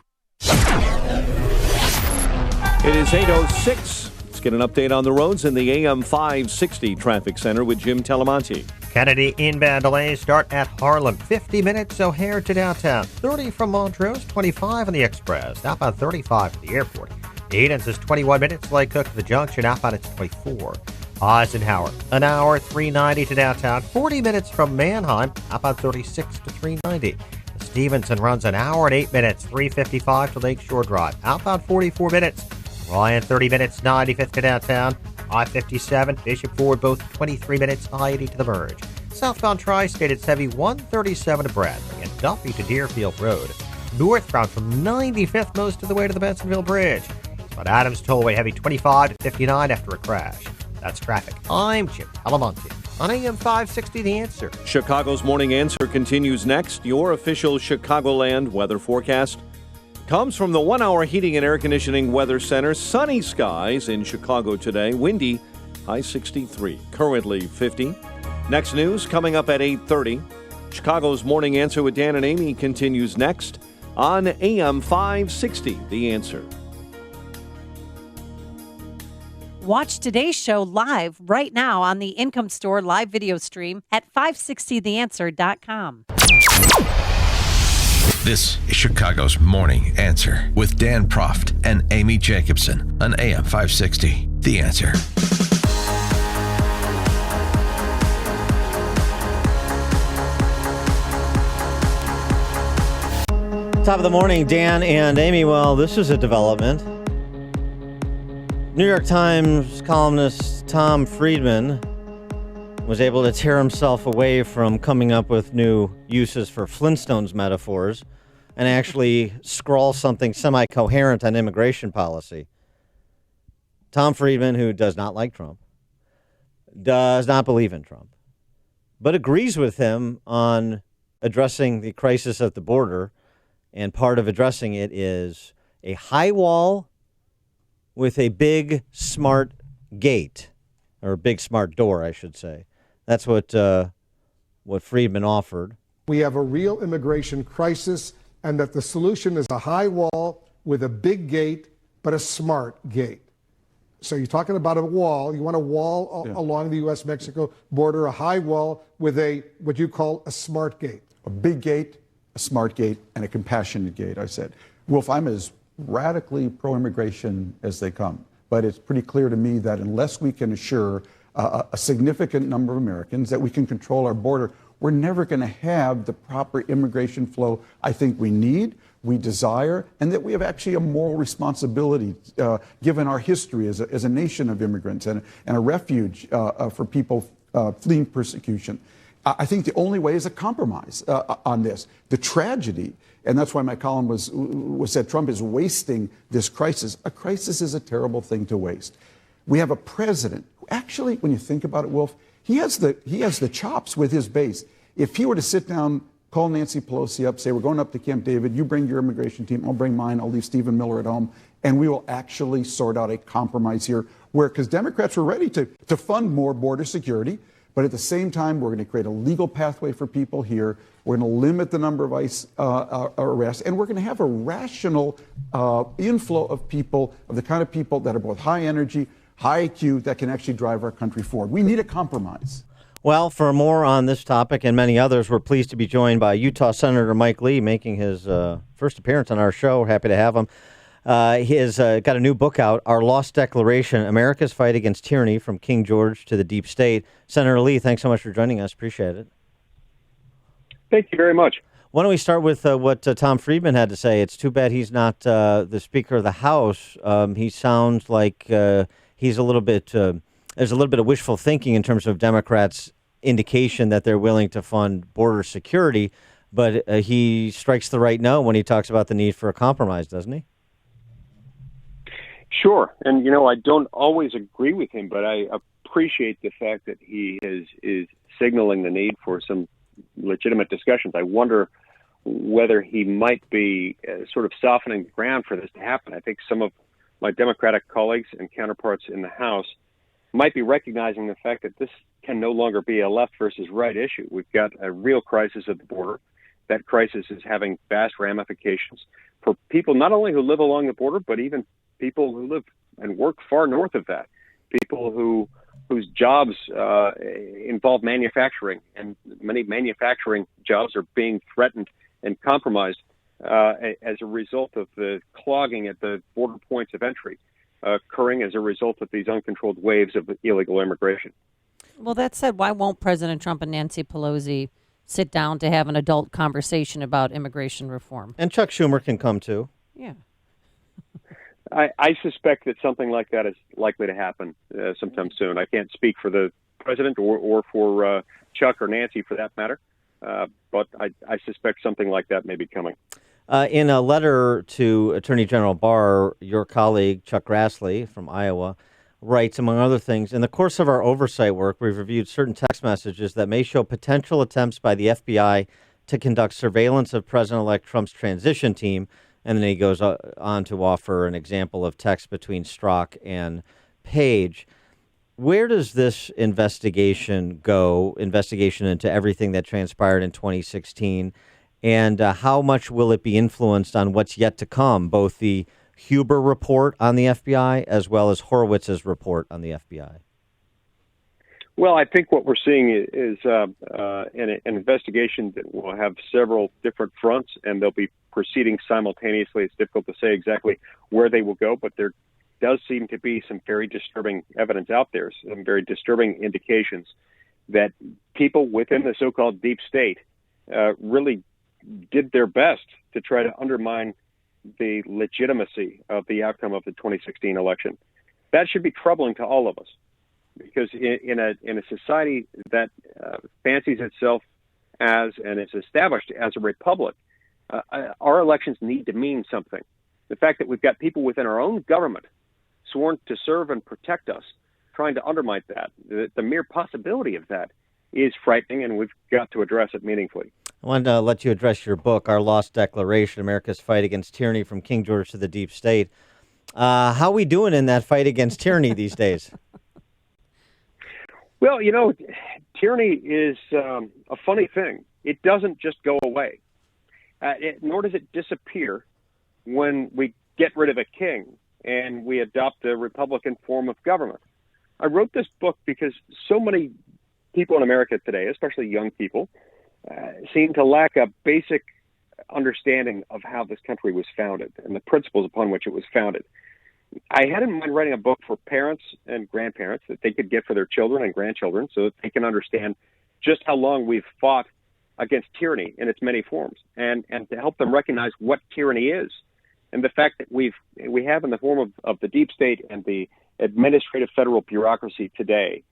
It is 8:06. Let's get an update on the roads in the AM 560 Traffic Center with Jim Telemonti. Kennedy inbound delays start at Harlem. 50 minutes O'Hare to downtown. 30 from Montrose. 25 on the Express. Outbound 35 to the airport. Edens is 21 minutes. Lake Cook to the junction. Outbound it's 24. Eisenhower, an hour, 390 to downtown. 40 minutes from Mannheim. Outbound 36 to 390. Stevenson runs an hour and 8 minutes. 355 to Lakeshore Drive. Outbound 44 minutes. Ryan 30 minutes. 95th to downtown. I-57, Bishop Ford, both 23 minutes. I-80 to the merge. Southbound Tri-State, it's heavy 137 to Bradley and Duffy to Deerfield Road. Northbound from 95th most of the way to the Bensonville Bridge. But Adams Tollway heavy 25 to 59 after a crash. That's traffic. I'm Jim Alamonte on AM 560 The Answer. Chicago's Morning Answer continues next. Your official Chicagoland weather forecast comes from the 1 Hour Heating and Air Conditioning Weather Center. Sunny skies in Chicago today. Windy, high 63. Currently 50. Next news coming up at 8:30. Chicago's Morning Answer with Dan and Amy continues next on AM 560 The Answer. Watch today's show live right now on the Income Store live video stream at 560theanswer.com. This is Chicago's Morning Answer with Dan Proft and Amy Jacobson on AM 560 The Answer. Top of the morning, Dan and Amy. Well, this is a development. New York Times columnist Tom Friedman was able to tear himself away from coming up with new uses for Flintstones metaphors and actually scrawl something semi-coherent on immigration policy. Tom Friedman, who does not like Trump, does not believe in Trump, but agrees with him on addressing the crisis at the border, and part of addressing it is a high wall with a big, smart gate, or a big, smart door, I should say. That's what Friedman offered. We have a real immigration crisis, and that the solution is a high wall with a big gate, but a smart gate. So you're talking about a wall. You want a wall along the U.S.-Mexico border, a high wall with a what you call a smart gate. A big gate, a smart gate, and a compassionate gate, I said. Wolf, I'm as radically pro-immigration as they come. But it's pretty clear to me that unless we can assure a significant number of Americans that we can control our border, we're never going to have the proper immigration flow I think we need. we desire, and that we have actually a moral responsibility, given our history as a nation of immigrants and a refuge for people fleeing persecution. I think the only way is a compromise on this. The tragedy, and that's why my column was said Trump is wasting this crisis. A crisis is a terrible thing to waste. We have a president who actually, when you think about it, Wolf, he has the chops with his base. If he were to sit down, call Nancy Pelosi up, say, we're going up to Camp David, you bring your immigration team, I'll bring mine, I'll leave Stephen Miller at home, and we will actually sort out a compromise here, because Democrats were ready to fund more border security, but at the same time, we're going to create a legal pathway for people here, we're going to limit the number of ICE arrests, and we're going to have a rational inflow of people, of the kind of people that are both high energy, high IQ, that can actually drive our country forward. We need a compromise. Well, for more on this topic and many others, we're pleased to be joined by Utah Senator Mike Lee, making his first appearance on our show. Happy to have him. He has got a new book out, Our Lost Declaration, America's Fight Against Tyranny, From King George to the Deep State. Senator Lee, thanks so much for joining us. Appreciate it. Thank you very much. Why don't we start with what Tom Friedman had to say? It's too bad he's not the Speaker of the House. He sounds like he's a little bit... there's a little bit of wishful thinking in terms of Democrats' indication that they're willing to fund border security, but he strikes the right note when he talks about the need for a compromise, doesn't he? Sure. And, I don't always agree with him, but I appreciate the fact that he is signaling the need for some legitimate discussions. I wonder whether he might be sort of softening the ground for this to happen. I think some of my Democratic colleagues and counterparts in the House might be recognizing the fact that this can no longer be a left versus right issue. We've got a real crisis at the border. That crisis is having vast ramifications for people not only who live along the border, but even people who live and work far north of that, people whose jobs involve manufacturing, and many manufacturing jobs are being threatened and compromised as a result of the clogging at the border points of entry occurring as a result of these uncontrolled waves of illegal immigration. Well, that said, why won't President Trump and Nancy Pelosi sit down to have an adult conversation about immigration reform? And Chuck Schumer can come too. Yeah. I suspect that something like that is likely to happen sometime soon. I can't speak for the president or for Chuck or Nancy for that matter, but I suspect something like that may be coming. In a letter to Attorney General Barr, your colleague Chuck Grassley from Iowa writes, among other things, in the course of our oversight work, we've reviewed certain text messages that may show potential attempts by the FBI to conduct surveillance of President-elect Trump's transition team. And then he goes on to offer an example of text between Strzok and Page. Where does this investigation go, investigation into everything that transpired in 2016? And how much will it be influenced on what's yet to come, both the Huber report on the FBI as well as Horowitz's report on the FBI? Well, I think what we're seeing is an investigation that will have several different fronts, and they'll be proceeding simultaneously. It's difficult to say exactly where they will go, but there does seem to be some very disturbing evidence out there, some very disturbing indications that people within the so-called deep state really did their best to try to undermine the legitimacy of the outcome of the 2016 election. That should be troubling to all of us, because in a society that fancies itself as and is established as a republic, our elections need to mean something. The fact that we've got people within our own government sworn to serve and protect us trying to undermine that, the mere possibility of that is frightening, and we've got to address it meaningfully. I wanted to let you address your book, Our Lost Declaration, America's Fight Against Tyranny, From King George to the Deep State. How are we doing in that fight against tyranny these days? Well, tyranny is a funny thing. It doesn't just go away, nor does it disappear when we get rid of a king and we adopt a Republican form of government. I wrote this book because so many people in America today, especially young people, seem to lack a basic understanding of how this country was founded and the principles upon which it was founded. I had in mind writing a book for parents and grandparents that they could get for their children and grandchildren so that they can understand just how long we've fought against tyranny in its many forms, and to help them recognize what tyranny is, and the fact that we have in the form of the deep state and the administrative federal bureaucracy today,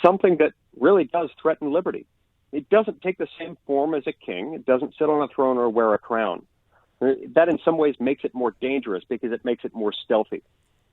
something that really does threaten liberty. It doesn't take the same form as a king. It doesn't sit on a throne or wear a crown. That in some ways makes it more dangerous because it makes it more stealthy.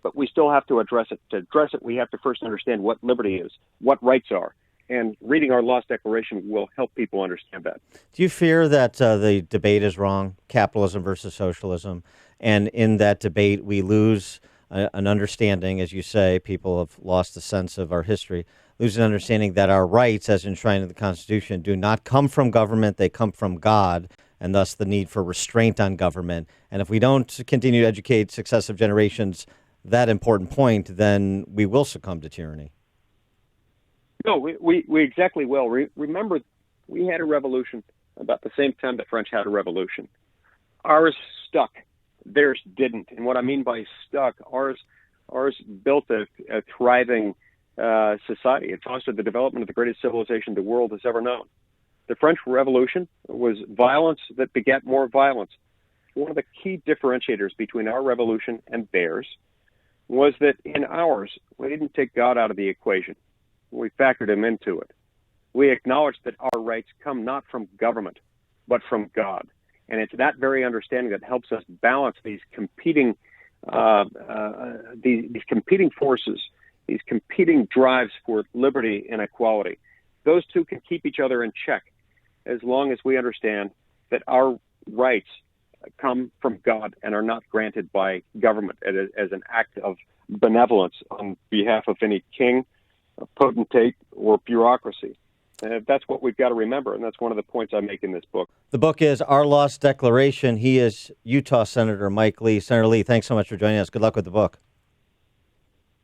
But we still have to address it. To address it, we have to first understand what liberty is, what rights are. And reading our Lost Declaration will help people understand that. Do you fear that the debate is wrong, capitalism versus socialism, and in that debate we lose an understanding, as you say, people have lost a sense of our history, lose an understanding that our rights, as enshrined in the Constitution, do not come from government, they come from God, and thus the need for restraint on government. And if we don't continue to educate successive generations that important point, then we will succumb to tyranny. No, we exactly will. Remember, we had a revolution about the same time the French had a revolution. Ours stuck. Theirs didn't. And what I mean by stuck, ours built a thriving society. It fostered the development of the greatest civilization the world has ever known. The French Revolution was violence that begat more violence. One of the key differentiators between our revolution and theirs was that in ours, we didn't take God out of the equation. We factored him into it. We acknowledged that our rights come not from government, but from God. And it's that very understanding that helps us balance these competing these competing forces, these competing drives for liberty and equality. Those two can keep each other in check as long as we understand that our rights come from God and are not granted by government as an act of benevolence on behalf of any king, potentate, or bureaucracy. That's what we've got to remember, and that's one of the points I make in this book. The book is Our Lost Declaration. He is Utah Senator Mike Lee. Senator Lee, thanks so much for joining us. Good luck with the book.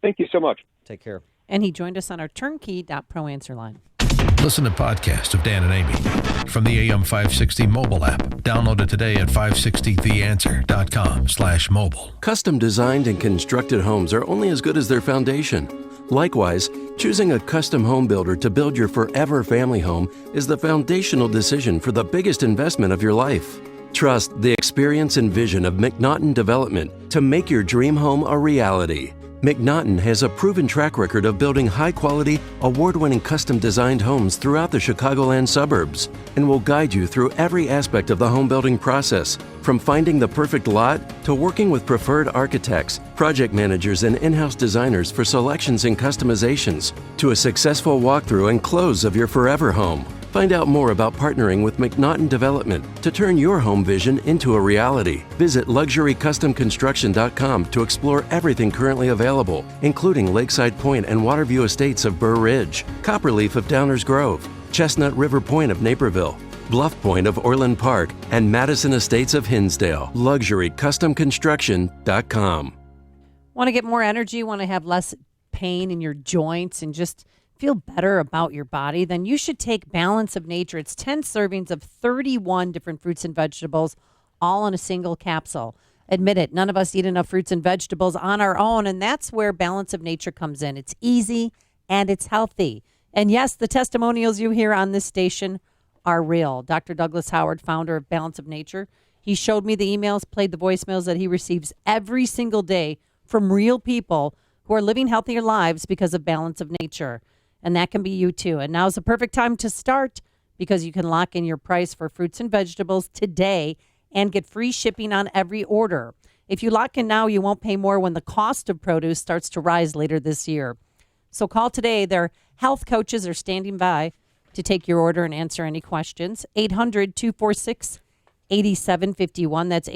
Thank you so much. Take care. And he joined us on our turnkey.pro answer line. Listen to podcasts of Dan and Amy from the AM 560 mobile app. Download it today at 560theanswer.com/mobile. Custom designed and constructed homes are only as good as their foundation. Likewise, choosing a custom home builder to build your forever family home is the foundational decision for the biggest investment of your life. Trust the experience and vision of McNaughton Development to make your dream home a reality. McNaughton has a proven track record of building high-quality, award-winning custom-designed homes throughout the Chicagoland suburbs and will guide you through every aspect of the home building process, from finding the perfect lot to working with preferred architects, project managers, and in-house designers for selections and customizations, to a successful walkthrough and close of your forever home. Find out more about partnering with McNaughton Development to turn your home vision into a reality. Visit LuxuryCustomConstruction.com to explore everything currently available, including Lakeside Point and Waterview Estates of Burr Ridge, Copperleaf of Downers Grove, Chestnut River Point of Naperville, Bluff Point of Orland Park, and Madison Estates of Hinsdale. LuxuryCustomConstruction.com. Want to get more energy? Want to have less pain in your joints and just feel better about your body? Then you should take Balance of Nature. It's 10 servings of 31 different fruits and vegetables, all in a single capsule. Admit it, none of us eat enough fruits and vegetables on our own, and that's where Balance of Nature comes in. It's easy and it's healthy. And yes, the testimonials you hear on this station are real. Dr. Douglas Howard, founder of Balance of Nature, he showed me the emails, played the voicemails that he receives every single day from real people who are living healthier lives because of Balance of Nature. And that can be you too. And now's the perfect time to start because you can lock in your price for fruits and vegetables today and get free shipping on every order. If you lock in now, you won't pay more when the cost of produce starts to rise later this year. So call today. Their health coaches are standing by to take your order and answer any questions. 800-246-8751. That's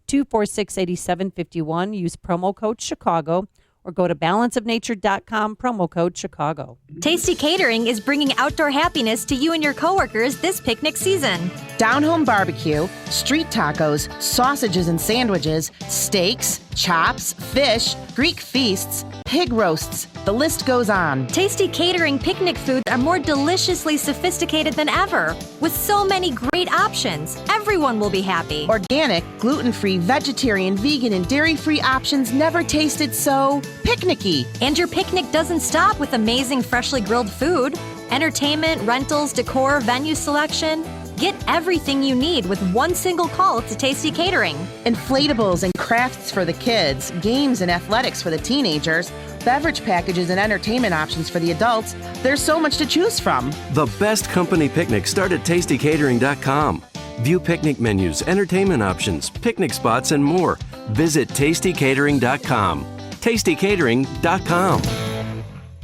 800-246-8751. Use promo code Chicago. Or go to balanceofnature.com, promo code Chicago. Tasty Catering is bringing outdoor happiness to you and your coworkers this picnic season. Down-home barbecue, street tacos, sausages and sandwiches, steaks, chops, fish, Greek feasts, pig roasts. The list goes on. Tasty Catering picnic foods are more deliciously sophisticated than ever. With so many great options, everyone will be happy. Organic, gluten-free, vegetarian, vegan, and dairy-free options never tasted so picnicky. And your picnic doesn't stop with amazing freshly grilled food. Entertainment, rentals, decor, venue selection. Get everything you need with one single call to Tasty Catering. Inflatables and crafts for the kids, games and athletics for the teenagers, beverage packages and entertainment options for the adults. There's so much to choose from. The best company picnics start at tastycatering.com. View picnic menus, entertainment options, picnic spots, and more. Visit tastycatering.com. tastycatering.com.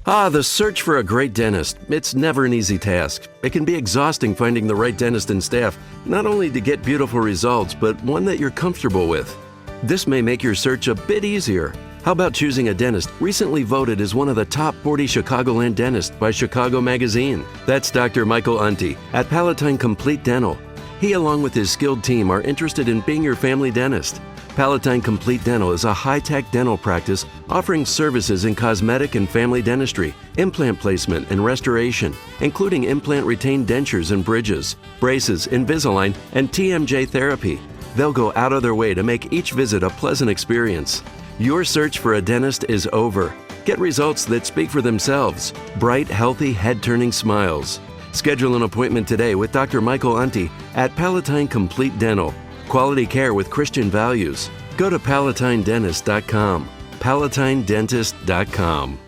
The search for a great dentist. It's never an easy task. It can be exhausting finding the right dentist and staff, not only to get beautiful results, but one that you're comfortable with. This may make your search a bit easier. How about choosing a dentist recently voted as one of the top 40 Chicagoland dentists by Chicago Magazine? That's Dr. Michael Unti at Palatine Complete Dental. He, along with his skilled team, are interested in being your family dentist. Palatine Complete Dental is a high-tech dental practice offering services in cosmetic and family dentistry, implant placement and restoration, including implant retained dentures and bridges, braces, Invisalign, and TMJ therapy. They'll go out of their way to make each visit a pleasant experience. Your search for a dentist is over. Get results that speak for themselves. Bright, healthy, head-turning smiles. Schedule an appointment today with Dr. Michael Unti at Palatine Complete Dental. Quality care with Christian values. Go to PalatineDentist.com. PalatineDentist.com.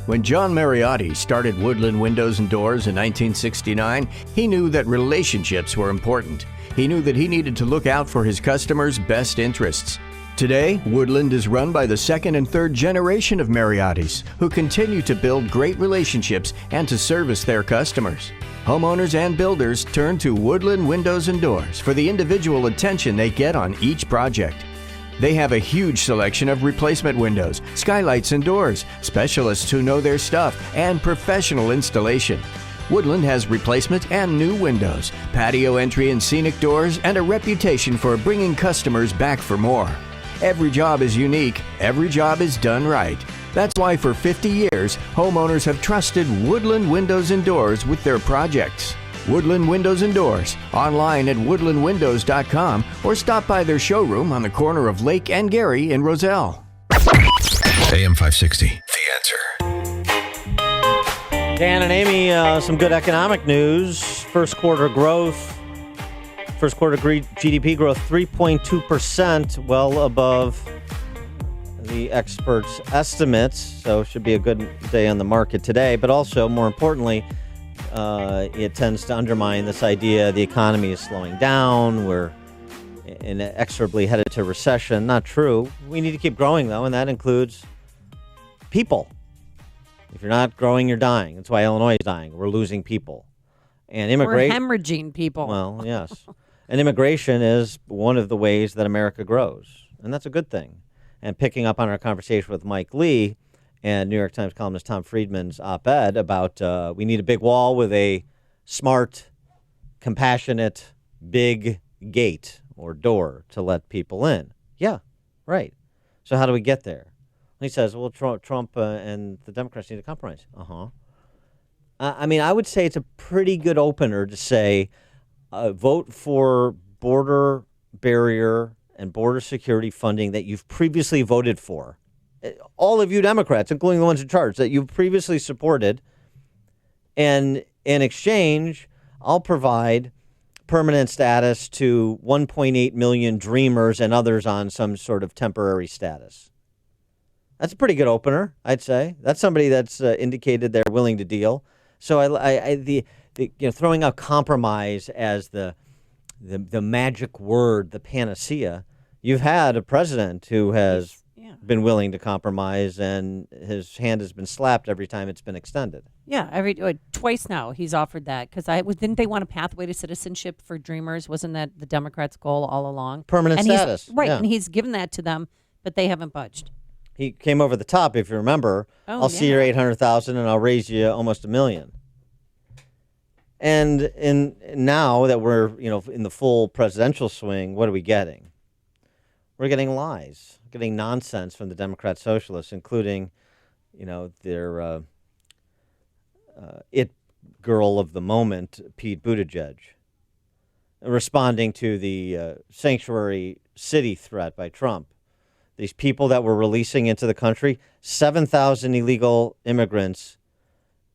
When John Mariotti started Woodland Windows and Doors in 1969, he knew that relationships were important. He knew that he needed to look out for his customers' best interests. Today, Woodland is run by the second and third generation of Mariottis, who continue to build great relationships and to service their customers. Homeowners and builders turn to Woodland Windows and Doors for the individual attention they get on each project. They have a huge selection of replacement windows, skylights, and doors, specialists who know their stuff, and professional installation. Woodland has replacement and new windows, patio entry and scenic doors, and a reputation for bringing customers back for more. Every job is unique, every job is done right. That's why for 50 years, homeowners have trusted Woodland Windows and Doors with their projects. Woodland Windows and Doors, online at woodlandwindows.com or stop by their showroom on the corner of Lake and Gary in Roselle. AM 560, The Answer. Dan and Amy, some good economic news. First quarter GDP growth 3.2%, well above the experts' estimates, so should be a good day on the market today. But also, more importantly, it tends to undermine this idea the economy is slowing down, we're inexorably headed to recession. Not true. We need to keep growing, though, and that includes people. If you're not growing, you're dying. That's why Illinois is dying. We're losing people. And immigration. We're hemorrhaging people. Well, yes. And immigration is one of the ways that America grows, and that's a good thing. And picking up on our conversation with Mike Lee and New York Times columnist Tom Friedman's op-ed about we need a big wall with a smart, compassionate, big gate or door to let people in. Yeah, right. So how do we get there? And he says, well, Trump and the Democrats need to compromise. I mean, I would say it's a pretty good opener to say vote for border barrier and border security funding that you've previously voted for. All of you Democrats, including the ones in charge, that you've previously supported. And in exchange, I'll provide permanent status to 1.8 million dreamers and others on some sort of temporary status. That's a pretty good opener, I'd say. That's somebody that's indicated they're willing to deal. So throwing out compromise as the magic word, the panacea. You've had a president who has been willing to compromise, and his hand has been slapped every time it's been extended. Yeah, twice now he's offered that because didn't they want a pathway to citizenship for dreamers? Wasn't that the Democrats' goal all along? Permanent status, right? yeah. And he's given that to them, but they haven't budged. He came over the top, if you remember. I'll see your 800,000, and I'll raise you almost $1 million. And now that we're in the full presidential swing, what are we getting? We're getting lies, getting nonsense from the Democrat socialists, including, their it girl of the moment, Pete Buttigieg, responding to the sanctuary city threat by Trump. These people that we're releasing into the country, 7,000 illegal immigrants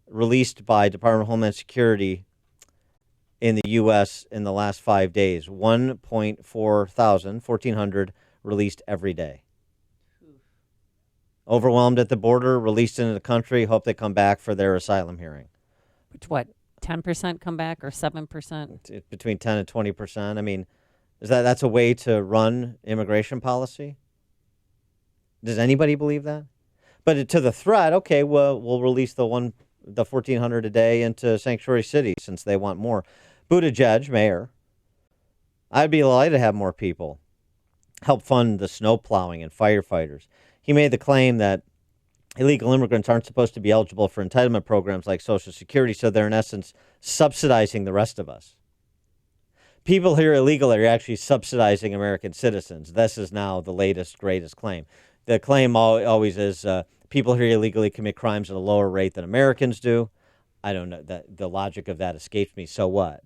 released by Department of Homeland Security in the U.S. in the last 5 days. 1,400 released every day. Overwhelmed at the border, released into the country, hope they come back for their asylum hearing. Which, what, 10% come back or 7%? It's between 10 and 20%. I mean, that's a way to run immigration policy? Does anybody believe that? But to the threat, okay, well, we'll release the 1,400 a day into sanctuary cities since they want more. Buttigieg, mayor, I'd be delighted to have more people help fund the snow plowing and firefighters. He made the claim that illegal immigrants aren't supposed to be eligible for entitlement programs like Social Security, so they're in essence subsidizing the rest of us. People here illegally are actually subsidizing American citizens. This is now the latest, greatest claim. The claim always is people here illegally commit crimes at a lower rate than Americans do. I don't know. The logic of that escapes me. So what?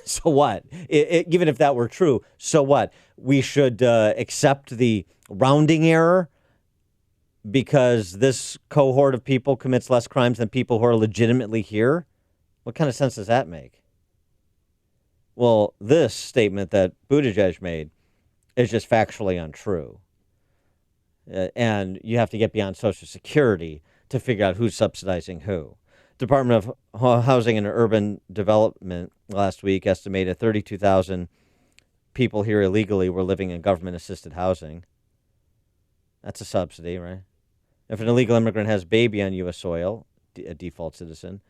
So what? Even if that were true, so what? We should accept the rounding error because this cohort of people commits less crimes than people who are legitimately here? What kind of sense does that make? Well, this statement that Buttigieg made is just factually untrue. And you have to get beyond Social Security to figure out who's subsidizing who. Department of Housing and Urban Development last week estimated 32,000 people here illegally were living in government-assisted housing. That's a subsidy, right? If an illegal immigrant has a baby on U.S. soil, a default citizen,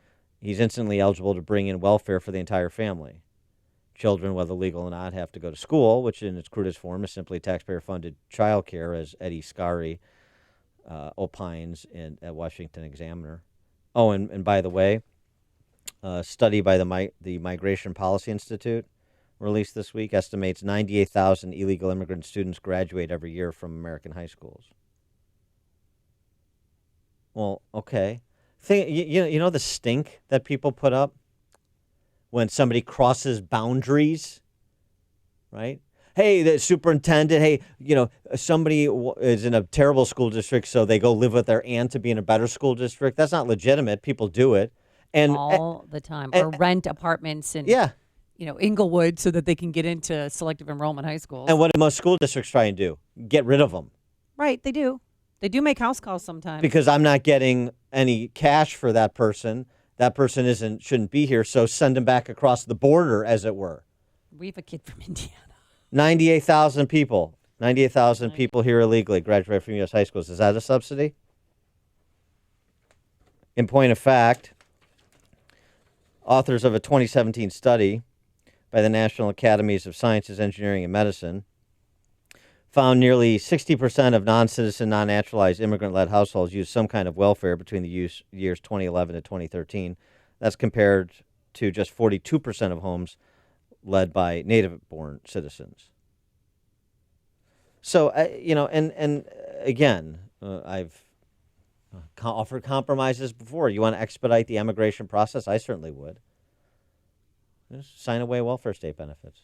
he's instantly eligible to bring in welfare for the entire family. Children, whether legal or not, have to go to school, which in its crudest form is simply taxpayer-funded child care, as Eddie Scari opines at Washington Examiner. Oh, and by the way, a study by the Migration Policy Institute released this week estimates 98,000 illegal immigrant students graduate every year from American high schools. Well, okay. You know the stink that people put up when somebody crosses boundaries, right? Hey, the superintendent, hey, somebody is in a terrible school district, so they go live with their aunt to be in a better school district. That's not legitimate. People do it. And all the time. Or rent apartments in Inglewood so that they can get into selective enrollment high schools. And what do most school districts try and do? Get rid of them. Right, they do. They do make house calls sometimes. Because I'm not getting any cash for that person. That person shouldn't be here, so send them back across the border, as it were. We have a kid from Indiana. 98,000 people. 98,000 people here illegally graduate from U.S. high schools. Is that a subsidy? In point of fact, authors of a 2017 study by the National Academies of Sciences, Engineering, and Medicine found nearly 60% of non-citizen, non-naturalized immigrant-led households used some kind of welfare between the years 2011 to 2013. That's compared to just 42% of homes led by native-born citizens. So, and again, I've offered compromises before. You want to expedite the immigration process? I certainly would. Just sign away welfare state benefits.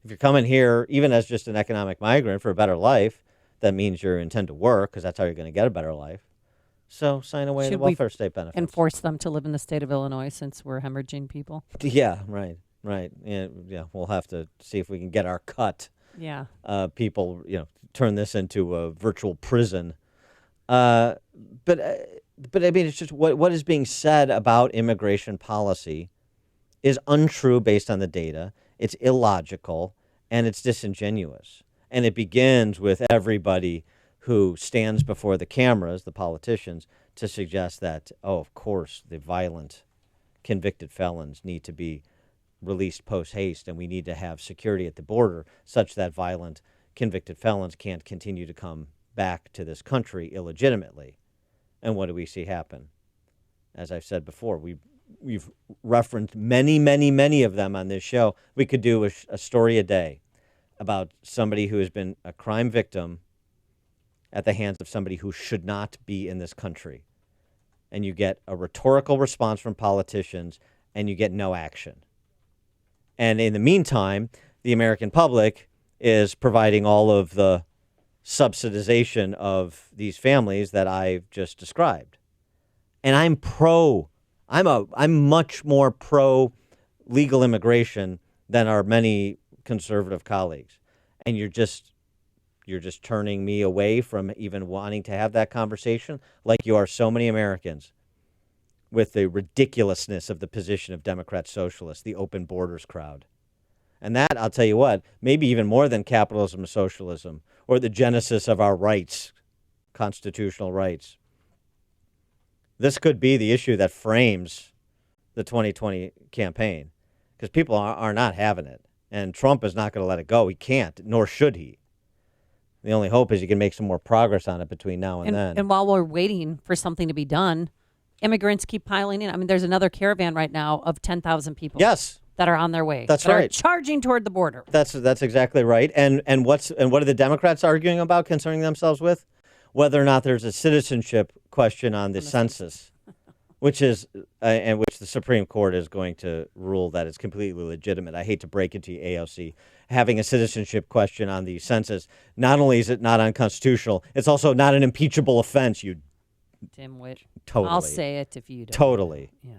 If you're coming here, even as just an economic migrant for a better life, that means you intend to work because that's how you're going to get a better life. So sign away the welfare state benefits. And force them to live in the state of Illinois since we're hemorrhaging people? Yeah, right. Yeah, we'll have to see if we can get our cut. Yeah. People, turn this into a virtual prison. But I mean, it's just what is being said about immigration policy is untrue based on the data. It's illogical and it's disingenuous. And it begins with everybody who stands before the cameras, the politicians, to suggest that, of course, the violent convicted felons need to be released post-haste, and we need to have security at the border such that violent convicted felons can't continue to come back to this country illegitimately. And what do we see happen? As I've said before, we've referenced many of them on this show. We could do a story a day about somebody who has been a crime victim at the hands of somebody who should not be in this country. And you get a rhetorical response from politicians, and you get no action. And in the meantime, the American public is providing all of the subsidization of these families that I've just described. And I'm much more pro legal immigration than are many conservative colleagues. And you're just turning me away from even wanting to have that conversation, like you are so many Americans, with the ridiculousness of the position of Democrat socialists, the open borders crowd. And that, I'll tell you what, maybe even more than capitalism and socialism, or the genesis of our rights, constitutional rights. This could be the issue that frames the 2020 campaign, because people are not having it. And Trump is not going to let it go. He can't, nor should he. The only hope is he can make some more progress on it between now and then. And while we're waiting for something to be done, immigrants keep piling in. I mean, there's another caravan right now of 10,000 people. Yes. That are on their way. That's that right. Are charging toward the border. That's exactly right. And what are the Democrats arguing about, concerning themselves with? Whether or not there's a citizenship question on the census, which is and which the Supreme Court is going to rule that it's completely legitimate. I hate to break it to you, AOC. Having a citizenship question on the census, not only is it not unconstitutional, it's also not an impeachable offense. You dimwit. Totally. I'll say it if you don't. Totally. Yeah.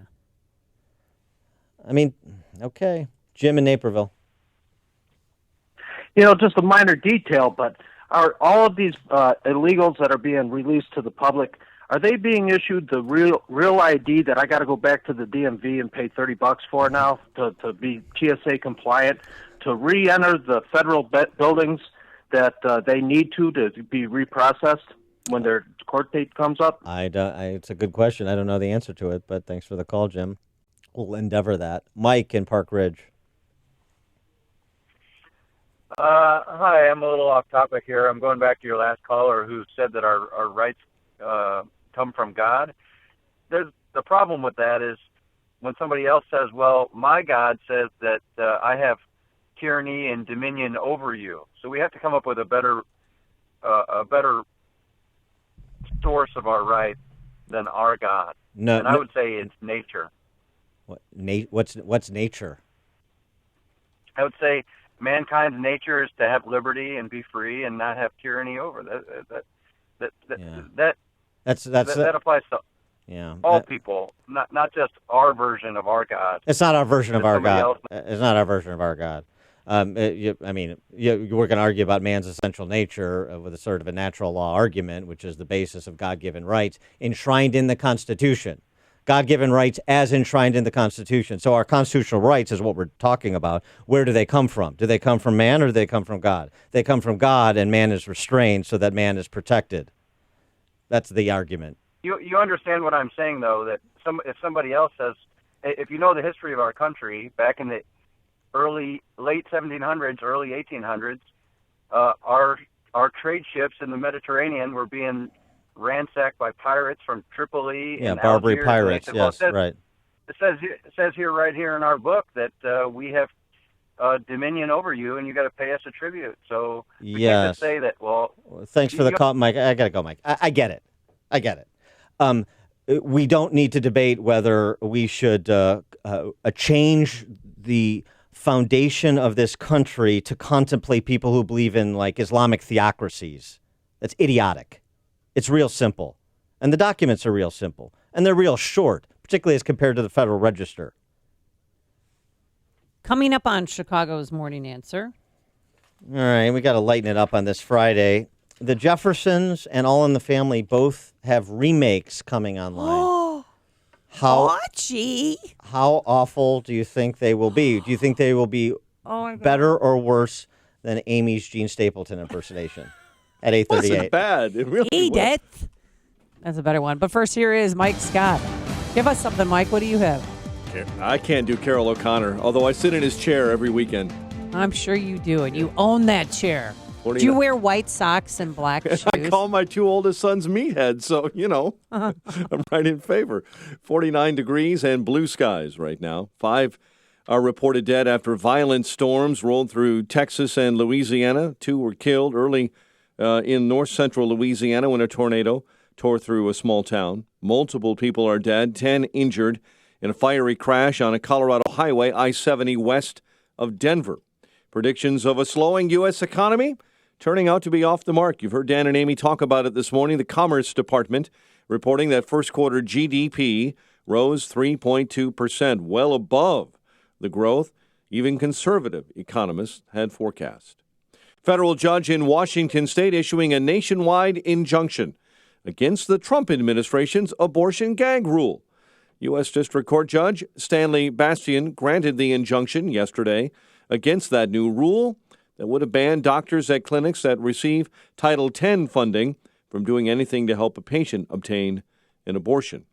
I mean, okay. Jim in Naperville. Just a minor detail, but are all of these illegals that are being released to the public, are they being issued the real ID that I got to go back to the DMV and pay $30 for now to be TSA compliant, to re-enter the federal buildings that they need to be reprocessed when their court date comes up? It's a good question. I don't know the answer to it, but thanks for the call, Jim. We'll endeavor that. Mike in Park Ridge. Hi, I'm a little off topic here. I'm going back to your last caller who said that our rights come from God. The problem with that is when somebody else says, well, my God says that I have tyranny and dominion over you. So we have to come up with a better source of our rights than our God. And I would say it's nature. What's nature? I would say mankind's nature is to have liberty and be free and not have tyranny over that applies to all people, not just our version of our God. It's not our version of our God. It's not our version of our God. We're going to argue about man's essential nature with a sort of a natural law argument, which is the basis of God-given rights enshrined in the Constitution. God-given rights as enshrined in the Constitution. So our constitutional rights is what we're talking about. Where do they come from? Do they come from man or do they come from God? They come from God, and man is restrained so that man is protected. That's the argument. You understand what I'm saying, though, that if somebody else says, if you know the history of our country, back in the late 1700s, early 1800s, our trade ships in the Mediterranean were being ransacked by pirates from Tripoli. Yeah, and Barbary Algiers. pirates. Yes, right. It says here right here in our book that we have dominion over you, and you got to pay us a tribute. So we can't just say that. Well, thanks for the call, Mike. I gotta go, Mike. I get it. We don't need to debate whether we should change the foundation of this country to contemplate people who believe in like Islamic theocracies. That's idiotic. It's real simple. And the documents are real simple. And they're real short, particularly as compared to the Federal Register. Coming up on Chicago's Morning Answer. All right, we got to lighten it up on this Friday. The Jeffersons and All in the Family both have remakes coming online. How awful do you think they will be? Do you think they will be better or worse than Amy's Gene Stapleton impersonation at 8:38? Wasn't bad. It really Edith. That's a better one. But first, here is Mike Scott. Give us something, Mike. What do you have? I can't do Carol O'Connor, although I sit in his chair every weekend. I'm sure you do, and you own that chair. Do you wear white socks and black shoes? I call my two oldest sons meatheads, so, I'm right in favor. 49 degrees and blue skies right now. 5 are reported dead after violent storms rolled through Texas and Louisiana. 2 were killed early in north-central Louisiana when a tornado tore through a small town. Multiple people are dead, 10 injured in a fiery crash on a Colorado highway, I-70 west of Denver. Predictions of a slowing U.S. economy turning out to be off the mark. You've heard Dan and Amy talk about it this morning. The Commerce Department reporting that first quarter GDP rose 3.2%, well above the growth even conservative economists had forecast. Federal judge in Washington state issuing a nationwide injunction against the Trump administration's abortion gag rule. U.S. District Court Judge Stanley Bastian granted the injunction yesterday against that new rule that would have banned doctors at clinics that receive Title X funding from doing anything to help a patient obtain an abortion.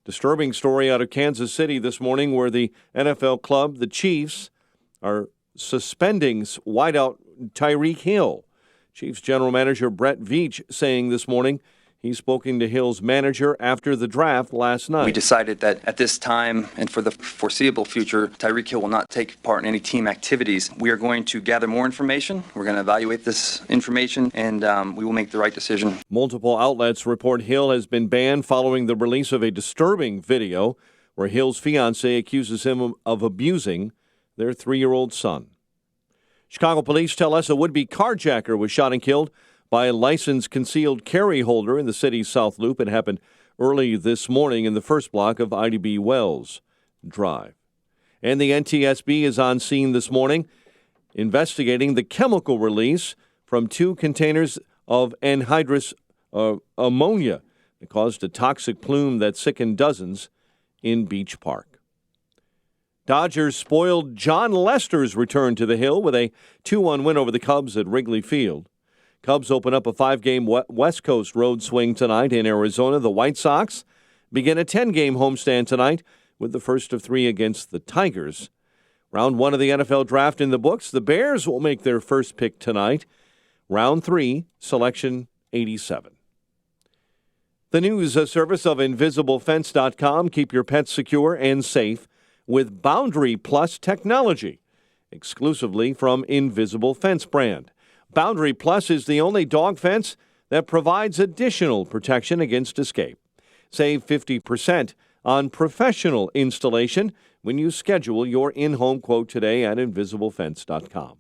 Disturbing story out of Kansas City this morning where the NFL club, the Chiefs, are suspending wideout Tyreek Hill. Chiefs general manager Brett Veach saying this morning he's spoken to Hill's manager after the draft last night. We decided that at this time and for the foreseeable future, Tyreek Hill will not take part in any team activities. We are going to gather more information. We're going to evaluate this information, and we will make the right decision. Multiple outlets report Hill has been banned following the release of a disturbing video where Hill's fiancée accuses him of abusing their 3-year-old son. Chicago police tell us a would-be carjacker was shot and killed by a licensed concealed carry holder in the city's South Loop. It happened early this morning in the first block of IDB Wells Drive. And the NTSB is on scene this morning investigating the chemical release from 2 containers of anhydrous ammonia that caused a toxic plume that sickened dozens in Beach Park. Dodgers spoiled John Lester's return to the Hill with a 2-1 win over the Cubs at Wrigley Field. Cubs open up a 5-game West Coast road swing tonight in Arizona. The White Sox begin a 10-game homestand tonight with the first of 3 against the Tigers. Round 1 of the NFL Draft in the books. The Bears will make their first pick tonight. Round 3, selection 87. The news service of InvisibleFence.com. Keep your pets secure and safe with Boundary Plus technology, exclusively from Invisible Fence brand. Boundary Plus is the only dog fence that provides additional protection against escape. Save 50% on professional installation when you schedule your in-home quote today at InvisibleFence.com.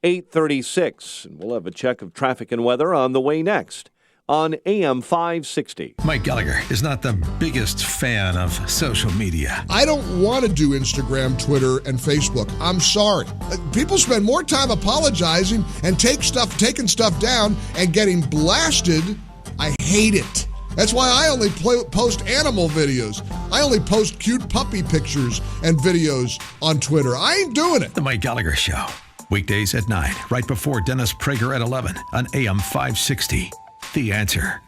8:36, and we'll have a check of traffic and weather on the way next on AM 560. Mike Gallagher is not the biggest fan of social media. I don't want to do Instagram, Twitter, and Facebook. I'm sorry. People spend more time apologizing and taking stuff down and getting blasted. I hate it. That's why I only post animal videos. I only post cute puppy pictures and videos on Twitter. I ain't doing it. The Mike Gallagher Show. Weekdays at 9, right before Dennis Prager at 11 on AM 560. The Answer.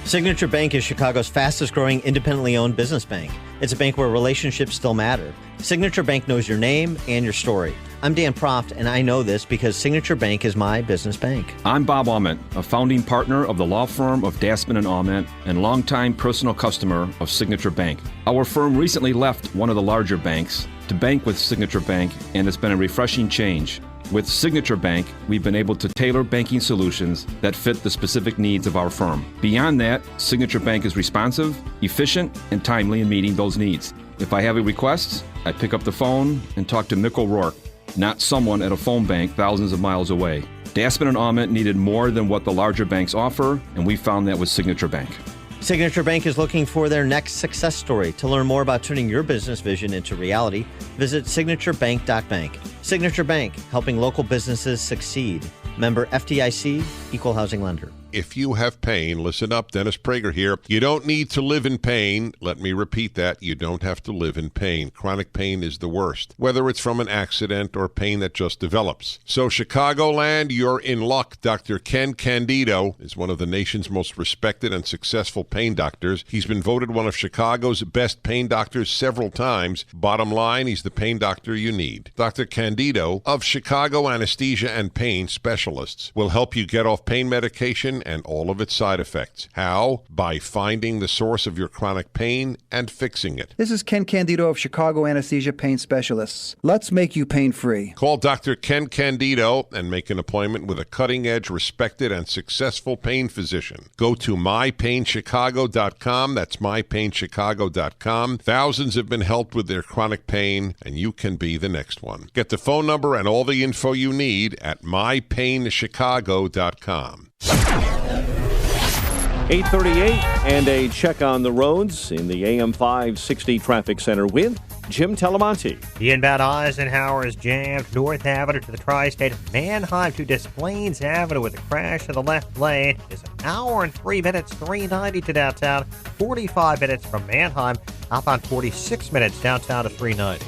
Signature Bank is Chicago's fastest growing independently owned business bank. It's a bank where relationships still matter. Signature Bank knows your name and your story. I'm Dan Proft, and I know this because Signature Bank is my business bank. I'm Bob Ament, a founding partner of the law firm of Dassman and Ament and longtime personal customer of Signature Bank. Our firm recently left one of the larger banks to bank with Signature Bank, and it's been a refreshing change. With Signature Bank, we've been able to tailor banking solutions that fit the specific needs of our firm. Beyond that, Signature Bank is responsive, efficient, and timely in meeting those needs. If I have a request, I pick up the phone and talk to Mick O'Rourke, not someone at a phone bank thousands of miles away. Dassman and Ament needed more than what the larger banks offer, and we found that with Signature Bank. Signature Bank is looking for their next success story. To learn more about turning your business vision into reality, visit signaturebank.bank. Signature Bank, helping local businesses succeed. Member FDIC, Equal Housing Lender. If you have pain, listen up, Dennis Prager here. You don't need to live in pain. Let me repeat that. You don't have to live in pain. Chronic pain is the worst, whether it's from an accident or pain that just develops. So Chicagoland, you're in luck. Dr. Ken Candido is one of the nation's most respected and successful pain doctors. He's been voted one of Chicago's best pain doctors several times. Bottom line, he's the pain doctor you need. Dr. Candido of Chicago Anesthesia and Pain Specialists will help you get off pain medication condition and all of its side effects. How? By finding the source of your chronic pain and fixing it. This is Ken Candido of Chicago Anesthesia Pain Specialists. Let's make you pain-free. Call Dr. Ken Candido and make an appointment with a cutting-edge, respected, and successful pain physician. Go to mypainchicago.com. That's mypainchicago.com. Thousands have been helped with their chronic pain, and you can be the next one. Get the phone number and all the info you need at mypainchicago.com. 8:38 and a check on the roads in the AM 560 Traffic Center with Jim Telemonte. The inbound Eisenhower is jammed North Avenue to the Tri-State of Manheim to Des Plaines Avenue with a crash in the left lane. It's an hour and 3 minutes, 390 to downtown, 45 minutes from Manheim, outbound 46 minutes downtown to 390.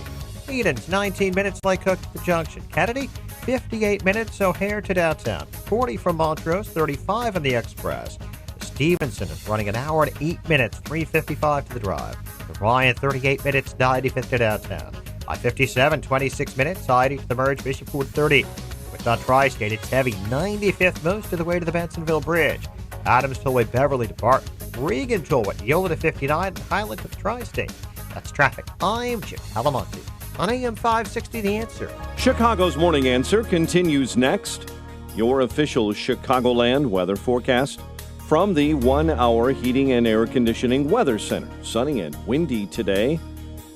Eden's 19 minutes, Lake Cook to the junction. Kennedy, 58 minutes, O'Hare to downtown. 40 from Montrose, 35 on the Express. Stevenson is running an hour and 8 minutes, 3:55 to the drive. The Ryan, 38 minutes, 95 to downtown. I-57, 26 minutes, I-80 to the merge, Bishopwood 30. With on Tri-State, it's heavy, 95th most of the way to the Bensonville Bridge. Adams Tollway, Beverly to Barton. Regan Tollway, Yola to 59, and Highland to the Tri-State. That's traffic. I'm Jim Talamonte on AM 560, The Answer. Chicago's Morning Answer continues next. Your official Chicagoland weather forecast from the 1-hour Heating and Air Conditioning Weather Center. Sunny and windy today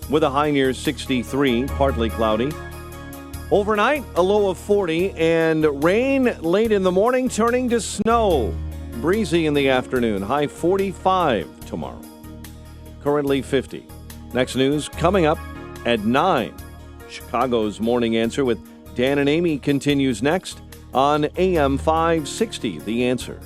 with a high near 63, partly cloudy. Overnight, a low of 40 and rain late in the morning turning to snow. Breezy in the afternoon, high 45 tomorrow. Currently 50. Next news coming up at 9. Chicago's Morning Answer with Dan and Amy continues next on AM 560, The Answer.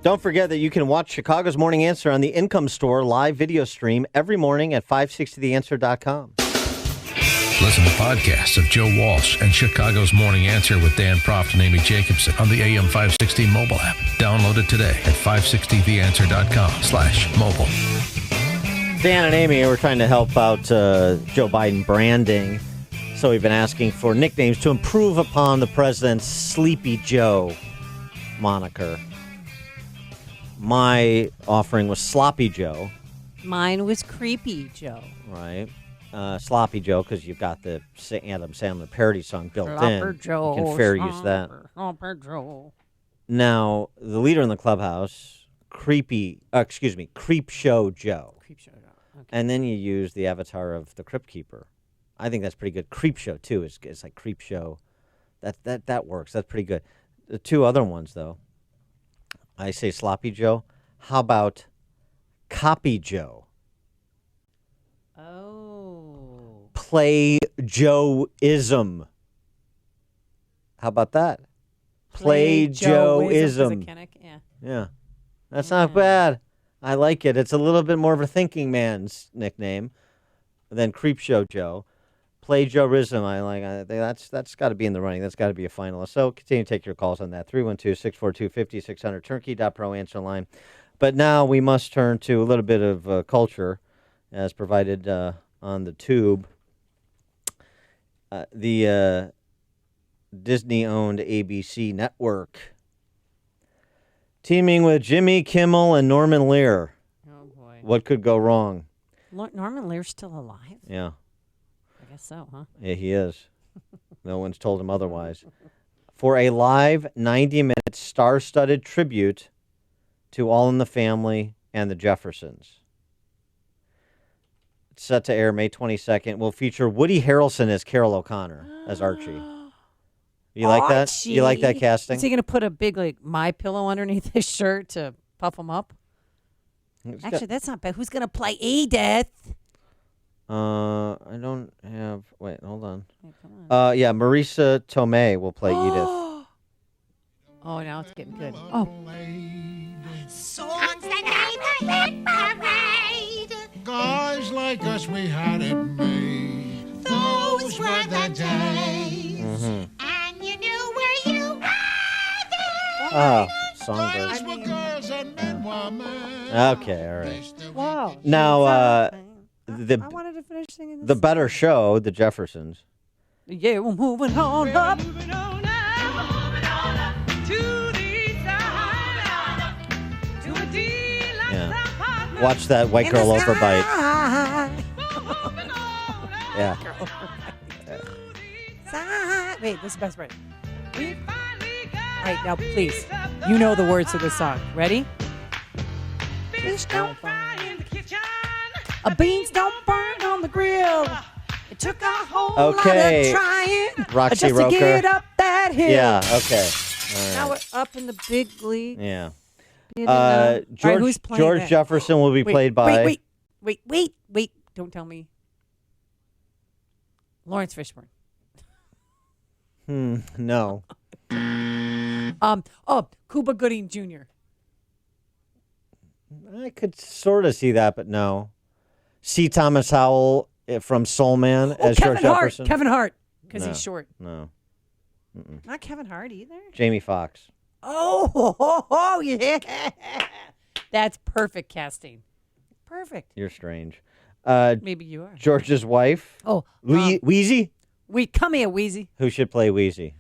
Don't forget that you can watch Chicago's Morning Answer on the Income Store live video stream every morning at 560theanswer.com. Listen to podcasts of Joe Walsh and Chicago's Morning Answer with Dan Proft and Amy Jacobson on the AM 560 mobile app. Download it today at 560theanswer.com/mobile. Dan and Amy, we're trying to help out Joe Biden branding. So we've been asking for nicknames to improve upon the president's Sleepy Joe moniker. My offering was Sloppy Joe. Mine was Creepy Joe. Right. Sloppy Joe, because you've got the Adam Sandler parody song built in. Joe, you can fair use that. Slopper Joe. Now, the leader in the clubhouse, Creep Show Joe. Creep Show Joe. Okay. And then you use the avatar of the Crypt Keeper. I think that's pretty good. Creep Show, too. It's like Creep Show. That works. That's pretty good. The two other ones, though, I say Sloppy Joe. How about Copy Joe? Oh. Play Joe-ism. How about that? Play Joe-ism. Yeah. That's not bad. I like it. It's a little bit more of a thinking man's nickname than Creep Show Joe. Play Joe-ism. I like that's got to be in the running. That's got to be a finalist. So continue to take your calls on that. 312-642-5600. Turnkey.pro answer line. But now we must turn to a little bit of culture as provided on the tube. The Disney-owned ABC network teaming with Jimmy Kimmel and Norman Lear. Oh, boy. What could go wrong? Norman Lear's still alive? Yeah. I guess so, huh? Yeah, he is. No one's told him otherwise. For a live 90-minute star-studded tribute to All in the Family and the Jeffersons. It's set to air May 22nd. Will feature Woody Harrelson as Carol O'Connor, as Archie. You like that? You like that casting? Is he going to put a big, My Pillow underneath his shirt to puff him up? Actually, that's not bad. Who's going to play Edith? I don't have... Wait, hold on. Yeah, Marisa Tomei will play Edith. Oh, now it's getting good. Oh. Songs that made the parade. Guys like us, we had it made. Those were the days. Mm-hmm. And you knew where you were then. Oh, Songbird. Boys were girls and men were men. Okay, all right. Wow. Now, I wanted to finish singing this. the better show, the Jeffersons. Yeah, we're moving on up. Watch that white girl overbite. Yeah. Wait, this is best friend. All right, now please, you know the words of the song. Ready? Fish don't fry in the kitchen. Beans don't burn on the grill. It took a whole lot of trying Roxy just Roker. to get up that hill. Yeah, okay. All right. Now we're up in the big league. Yeah. All right, who's playing George that? Jefferson will be played by... Wait. Don't tell me. Lawrence Fishburne. No. Cuba Gooding Jr. I could sort of see that, but no. C. Thomas Howell from Soul Man as George Jefferson. Kevin Hart, because No. he's short. No. Not Kevin Hart either. Jamie Foxx. Oh, yeah. That's perfect casting. Perfect. You're strange. Maybe you are. George's wife. Oh, Wheezy. Come here, Wheezy. Who should play Wheezy?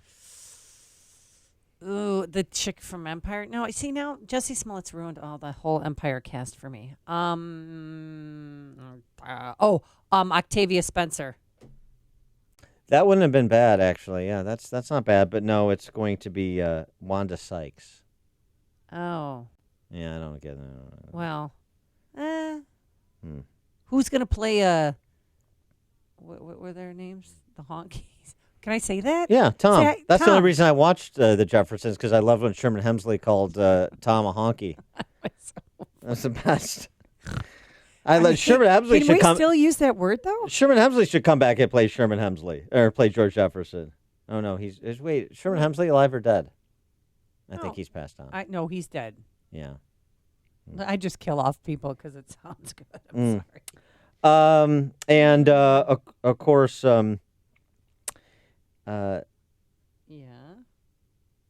Ooh, the chick from Empire. No, see now, Jussie Smollett's ruined all the whole Empire cast for me. Octavia Spencer. That wouldn't have been bad, actually. Yeah, that's not bad. But no, it's going to be Wanda Sykes. Oh. Yeah, I don't get it. Well, who's gonna play? What were their names? The Honkies. Can I say that? Yeah, Tom. Say, That's Tom. the only reason I watched The Jeffersons, because I loved when Sherman Hemsley called Tom a honky. That's the best. Sherman Hemsley Can should we come. still use that word though? Sherman Hemsley should come back and play Sherman Hemsley or play George Jefferson. Oh no, wait, Sherman Hemsley alive or dead? I think he's passed on. No, he's dead. Yeah. I just kill off people because it sounds good. I'm sorry. And of course,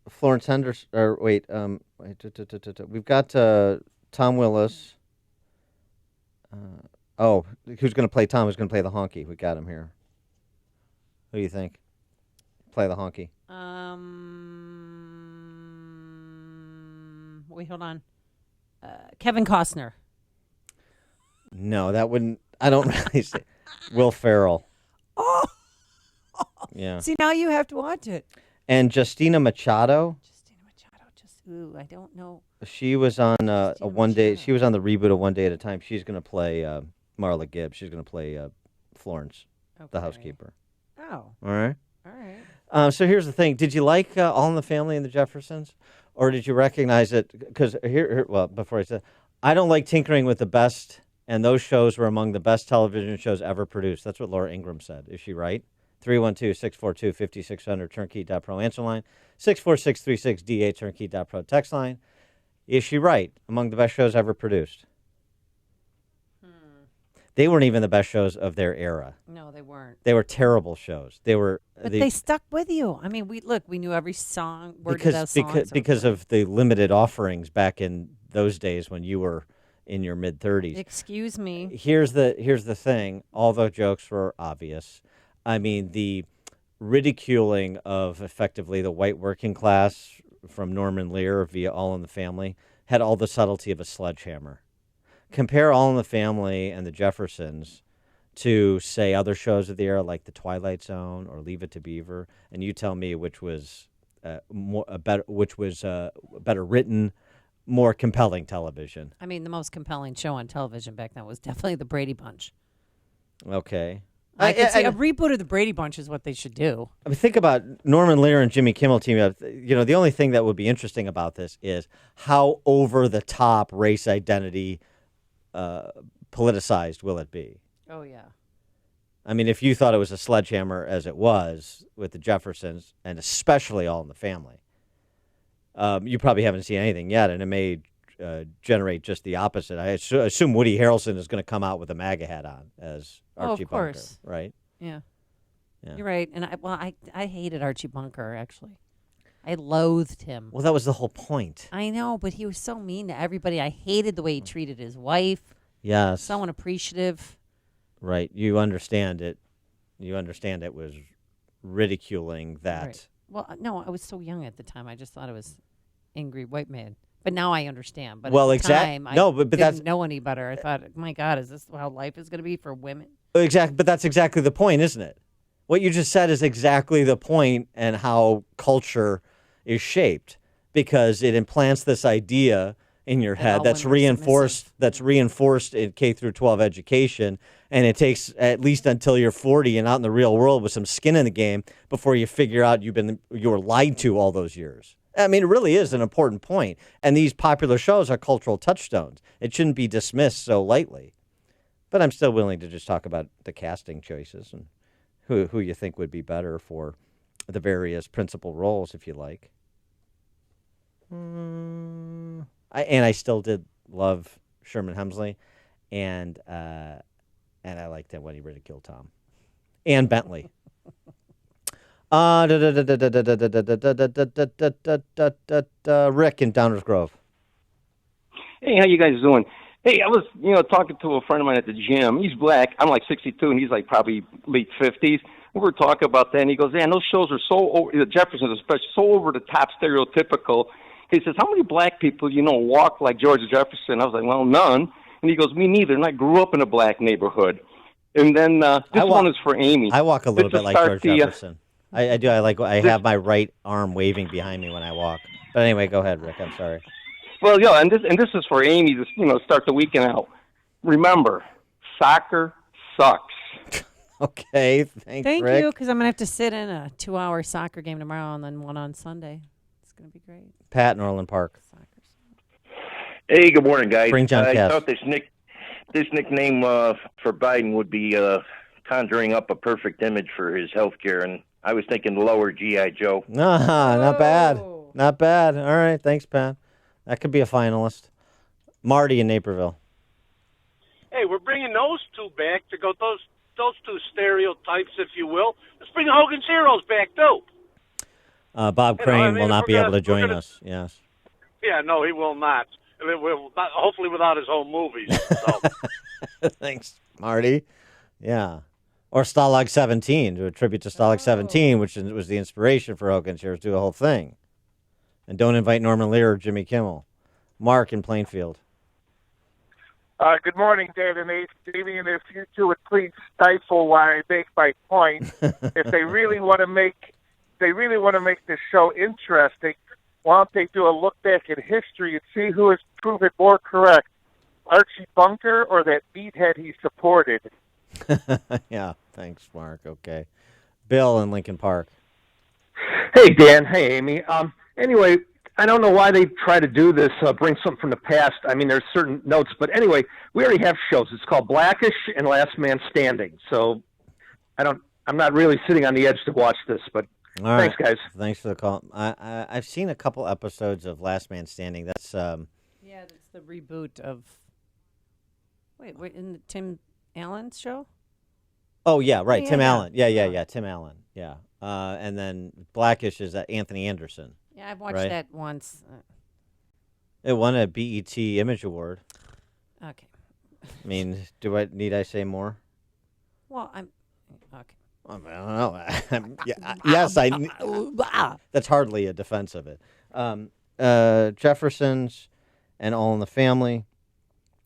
Florence Henderson. Or wait, we've got Tom Willis. Who's going to play Tom? Who's going to play the honky? We got him here. Who do you think? Play the honky. Wait, hold on. Kevin Costner. No, that wouldn't. I don't really say. Will Ferrell. Oh. Yeah. See, now you have to watch it. And Justina Machado. Ooh, I don't know. She was on a one day. She was on the reboot of One Day at a Time. She's going to play Marla Gibbs. She's going to play Florence, the housekeeper. Oh. All right. All right. So here's the thing. Did you like All in the Family and the Jeffersons, or did you recognize it? Because before I said, I don't like tinkering with the best, and those shows were among the best television shows ever produced. That's what Laura Ingraham said. Is she right? 312-642-5600 turnkey.pro answer line, 64636DA turnkey.pro text line. Is she right? Among the best shows ever produced. They weren't even the best shows of their era. No, they weren't. They were terrible shows. They were. But they stuck with you. I mean, we knew every song, word to that song. Because of the limited offerings back in those days when you were in your mid-30s. Excuse me. Here's the thing. All the jokes were obvious. I mean, the ridiculing of effectively the white working class from Norman Lear via All in the Family had all the subtlety of a sledgehammer. Compare All in the Family and the Jeffersons to, say, other shows of the era like The Twilight Zone or Leave It to Beaver, and you tell me which was better written, more compelling television. I mean, the most compelling show on television back then was definitely the Brady Bunch. Okay. I could see a reboot of the Brady Bunch is what they should do. I mean, think about Norman Lear and Jimmy Kimmel teaming up. You know, the only thing that would be interesting about this is how over the top race identity politicized will it be? Oh, yeah. I mean, if you thought it was a sledgehammer as it was with the Jeffersons, and especially All in the Family, you probably haven't seen anything yet, and it may generate just the opposite. I assume Woody Harrelson is going to come out with a MAGA hat on as Archie Bunker, of course. right? Yeah. You're right. And I hated Archie Bunker, actually. I loathed him. Well, that was the whole point. I know, but he was so mean to everybody. I hated the way he treated his wife. Yes. So unappreciative. Right. You understand it. You understand it was ridiculing that. Right. Well, no, I was so young at the time. I just thought it was angry white man But now I understand. But Well, at the time, I but didn't that's know any better. I thought, my God, is this how life is going to be for women? exactly. But that's exactly the point, isn't it? What you just said is exactly the point, and how culture is shaped, because it implants this idea in your head that's reinforced in K through 12 education, and it takes at least until you're 40 and out in the real world with some skin in the game before you figure out you were lied to all those years. I mean, it really is an important point, and these popular shows are cultural touchstones. It shouldn't be dismissed so lightly. But I'm still willing to just talk about the casting choices and who you think would be better for the various principal roles, if you like. I still did love Sherman Hemsley, and I liked it when he ridiculed Tom and Bentley. Rick in Downers Grove. Hey, how you guys doing? Hey, I was, talking to a friend of mine at the gym. He's black. I'm like 62, and he's like probably late 50s. We were talking about that, and he goes, "Man, those shows are so over, Jefferson especially, so over the top, stereotypical." He says, "How many black people, walk like George Jefferson?" I was like, "Well, none." And he goes, "Me neither, and I grew up in a black neighborhood." And then one is for Amy. I walk a little bit like George Jefferson. I do. I have my right arm waving behind me when I walk. But anyway, go ahead, Rick. I'm sorry. Well, yeah, and this is for Amy to start the weekend out. Remember, soccer sucks. Okay, thank you, because I'm gonna have to sit in a 2-hour soccer game tomorrow and then one on Sunday. It's gonna be great. Pat in Orland Park. Hey, good morning, guys. Bring John I Cass. thought this nickname for Biden would be conjuring up a perfect image for his health care, and I was thinking lower G.I. Joe. Not bad. Not bad. All right, thanks, Pat. That could be a finalist. Marty in Naperville. Hey, we're bringing those two back to go those two stereotypes, if you will. Let's bring Hogan's Heroes back too. Bob Crane will not be able to join us. Yes. Yeah, no, he will not. Hopefully, without his own movies. So. Thanks, Marty. Yeah. Or Stalag 17, to a tribute to Stalag 17, which was the inspiration for Hogan's Heroes, do a whole thing. And don't invite Norman Lear or Jimmy Kimmel. Mark in Plainfield. Good morning, Dan and Amy. And if you two would please stifle while I make my point, if they really want to make this show interesting, why don't they do a look back in history and see who has proven more correct, Archie Bunker or that meathead he supported? Yeah, thanks, Mark. Okay. Bill in Lincoln Park. Hey, Dan. Hey, Amy. Anyway, I don't know why they try to do this, bring something from the past. I mean, there's certain notes, but anyway, we already have shows. It's called Blackish and Last Man Standing. So I'm not really sitting on the edge to watch this, but All thanks, right. guys. Thanks for the call. I've seen a couple episodes of Last Man Standing. That's yeah, that's the reboot of. Wait, in the Tim Allen's show? Oh yeah, right. Yeah, Tim yeah. Allen. Yeah. Tim Allen. Yeah. And then Blackish is Anthony Anderson. Yeah, I've watched right? that once. It won a BET Image Award. Okay. I mean, need I say more? Well, I'm okay. I don't know. Yes, that's hardly a defense of it. Jeffersons and All in the Family,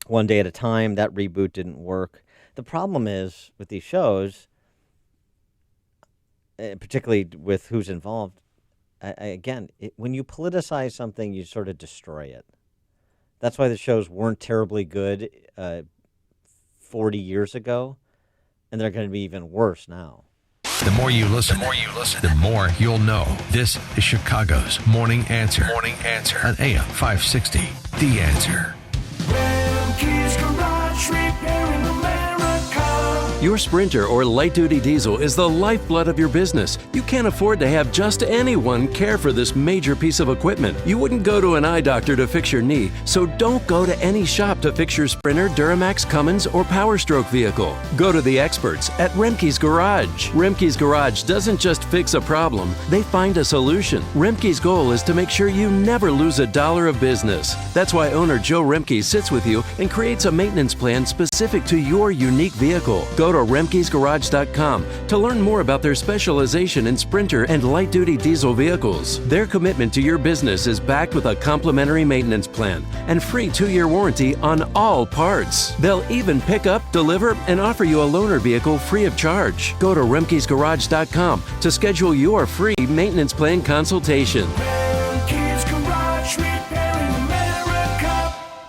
One Day at a Time. That reboot didn't work. The problem is with these shows, particularly with who's involved. When you politicize something, you sort of destroy it. That's why the shows weren't terribly good 40 years ago, and they're going to be even worse now. The more you listen, the more you'll know. This is Chicago's Morning Answer. Morning Answer on AM 560. The Answer. Your Sprinter or light-duty diesel is the lifeblood of your business. You can't afford to have just anyone care for this major piece of equipment. You wouldn't go to an eye doctor to fix your knee, so don't go to any shop to fix your Sprinter, Duramax, Cummins, or Power Stroke vehicle. Go to the experts at Remke's Garage. Remke's Garage doesn't just fix a problem, they find a solution. Remke's goal is to make sure you never lose $1 of business. That's why owner Joe Remke sits with you and creates a maintenance plan specific to your unique vehicle. Go go to remkesgarage.com to learn more about their specialization in Sprinter and light-duty diesel vehicles. Their commitment to your business is backed with a complimentary maintenance plan and free 2-year warranty on all parts. They'll even pick up, deliver, and offer you a loaner vehicle free of charge. Go to remkesgarage.com to schedule your free maintenance plan consultation.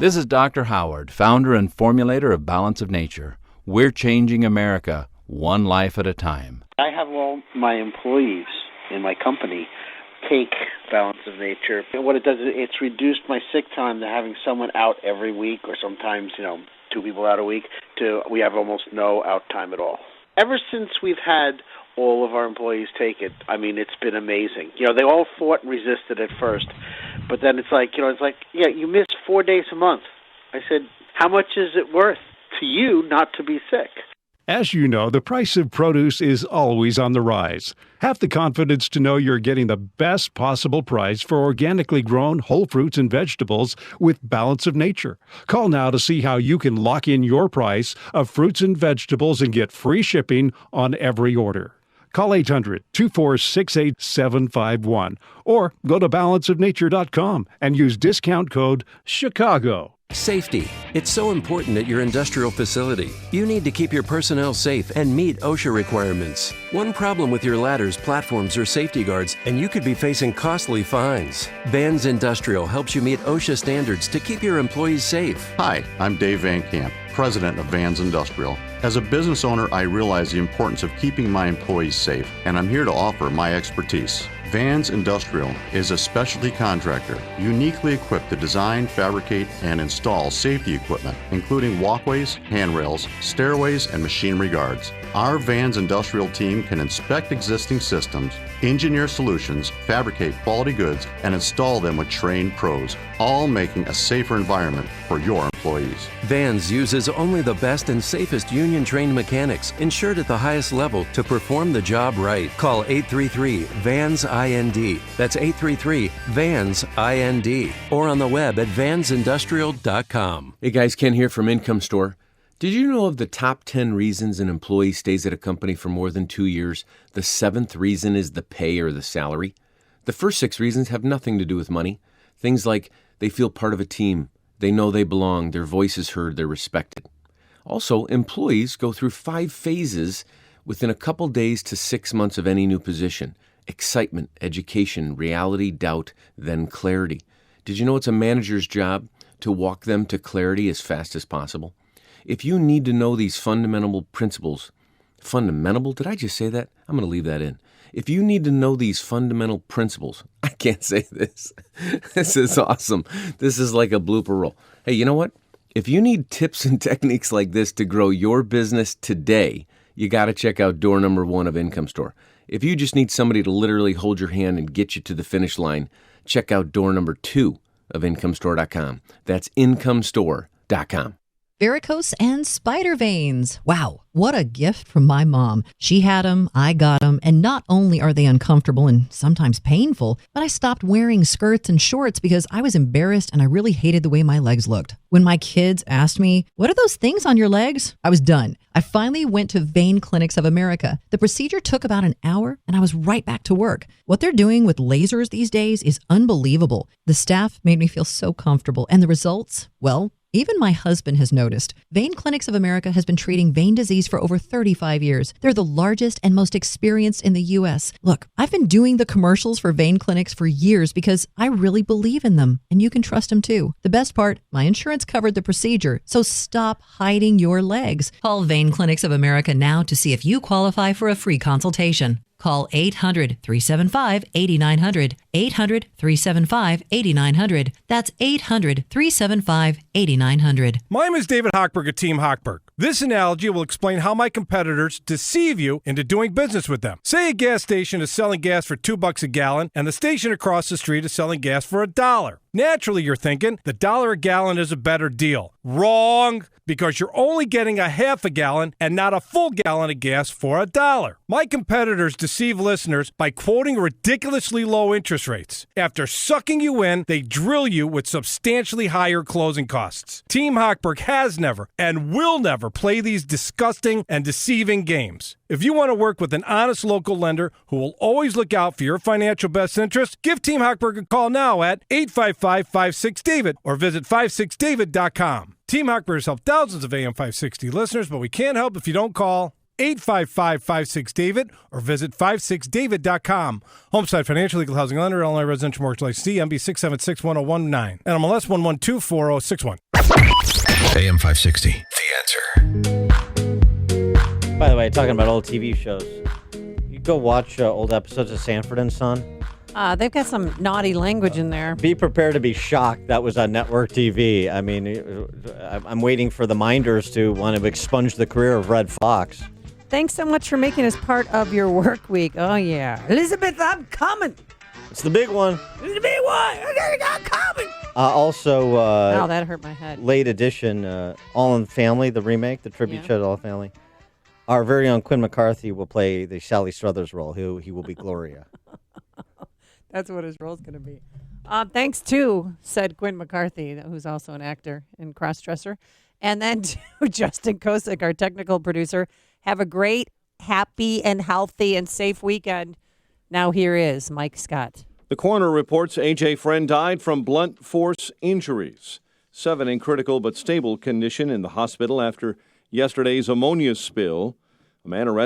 This is Dr. Howard, founder and formulator of Balance of Nature. We're changing America, one life at a time. I have all my employees in my company take Balance of Nature. And what it does is it's reduced my sick time to having someone out every week, or sometimes, 2 people out a week, to we have almost no out time at all. Ever since we've had all of our employees take it, it's been amazing. They all fought and resisted at first, but then it's like, you miss 4 days a month. I said, how much is it worth to you not to be sick? As you know, the price of produce is always on the rise. Have the confidence to know you're getting the best possible price for organically grown whole fruits and vegetables with Balance of Nature. Call now to see how you can lock in your price of fruits and vegetables and get free shipping on every order. Call 800-246-8751 or go to balanceofnature.com and use discount code CHICAGO. Safety. It's so important at your industrial facility. You need to keep your personnel safe and meet OSHA requirements. One problem with your ladders, platforms, or safety guards, and you could be facing costly fines. Vans Industrial helps you meet OSHA standards to keep your employees safe. Hi, I'm Dave Van Camp, president of Vans Industrial. As a business owner, I realize the importance of keeping my employees safe, and I'm here to offer my expertise. Vans Industrial is a specialty contractor uniquely equipped to design, fabricate, and install safety equipment, including walkways, handrails, stairways, and machinery guards. Our Vans Industrial team can inspect existing systems, engineer solutions, fabricate quality goods, and install them with trained pros, all making a safer environment for your employees. Vans uses only the best and safest union-trained mechanics, insured at the highest level, to perform the job right. Call 833-VANS-IND. That's 833-VANS-IND. Or on the web at vansindustrial.com. Hey guys, Ken here from Income Store. Did you know of the top 10 reasons an employee stays at a company for more than 2 years? The 7th reason is the pay or the salary. The first 6 reasons have nothing to do with money. Things like they feel part of a team, they know they belong, their voice is heard, they're respected. Also, employees go through 5 phases within a couple days to 6 months of any new position. Excitement, education, reality, doubt, then clarity. Did you know it's a manager's job to walk them to clarity as fast as possible? If you need to know these fundamental principles, fundamental? Did I just say that? I'm going to leave that in. If you need to know these fundamental principles, I can't say this. This is awesome. This is like a blooper roll. Hey, you know what? If you need tips and techniques like this to grow your business today, you got to check out door number 1 of Income Store. If you just need somebody to literally hold your hand and get you to the finish line, check out door number 2 of IncomeStore.com. That's IncomeStore.com. Varicose and spider veins. Wow, what a gift from my mom. She had them, I got them, and not only are they uncomfortable and sometimes painful, but I stopped wearing skirts and shorts because I was embarrassed and I really hated the way my legs looked. When my kids asked me, "What are those things on your legs?" I was done. I finally went to Vein Clinics of America. The procedure took about an hour and I was right back to work. What they're doing with lasers these days is unbelievable. The staff made me feel so comfortable, and the results, well, even my husband has noticed. Vein Clinics of America has been treating vein disease for over 35 years. They're the largest and most experienced in the U.S. Look, I've been doing the commercials for Vein Clinics for years because I really believe in them, and you can trust them too. The best part, my insurance covered the procedure, so stop hiding your legs. Call Vein Clinics of America now to see if you qualify for a free consultation. Call 800-375-8900, 800-375-8900. That's 800-375-8900. My name is David Hochberg at Team Hochberg. This analogy will explain how my competitors deceive you into doing business with them. Say a gas station is selling gas for $2 a gallon, and the station across the street is selling gas for $1. Naturally, you're thinking the $1 a gallon is a better deal. Wrong, because you're only getting a half a gallon and not a full gallon of gas for $1. My competitors deceive listeners by quoting ridiculously low interest rates. After sucking you in, they drill you with substantially higher closing costs. Team Hochberg has never and will never play these disgusting and deceiving games. If you want to work with an honest local lender who will always look out for your financial best interest, give Team Hochberg a call now at 855-56-DAVID or visit 56david.com. Team Hochberg has helped thousands of AM 560 listeners, but we can't help if you don't call 855-56-DAVID or visit 56david.com. Homicide Financial Legal Housing Lender, Illinois Residential Mortgage License, MB 6761019, NMLS 1124061. AM 560, The Answer. By the way, talking about old TV shows, you go watch old episodes of Sanford and Son. They've got some naughty language in there. Be prepared to be shocked that was on network TV. I mean, I'm waiting for the Minders to want to expunge the career of Red Fox. Thanks so much for making us part of your work week. Oh, yeah. Elizabeth, I'm coming. It's the big one. It's the big one. I'm coming. Also, wow, that hurt my head. Late edition, All in the Family, the remake, the tribute show to All in the Family. Our very own Quinn McCarthy will play the Sally Struthers role. He will be Gloria. That's what his role's going to be. Thanks to, said Quinn McCarthy, who's also an actor and cross-dresser. And then to Justin Kosick, our technical producer. Have a great, happy, and healthy and safe weekend. Now here is Mike Scott. The coroner reports AJ Freund died from blunt force injuries. 7 in critical but stable condition in the hospital after yesterday's ammonia spill. A man arrested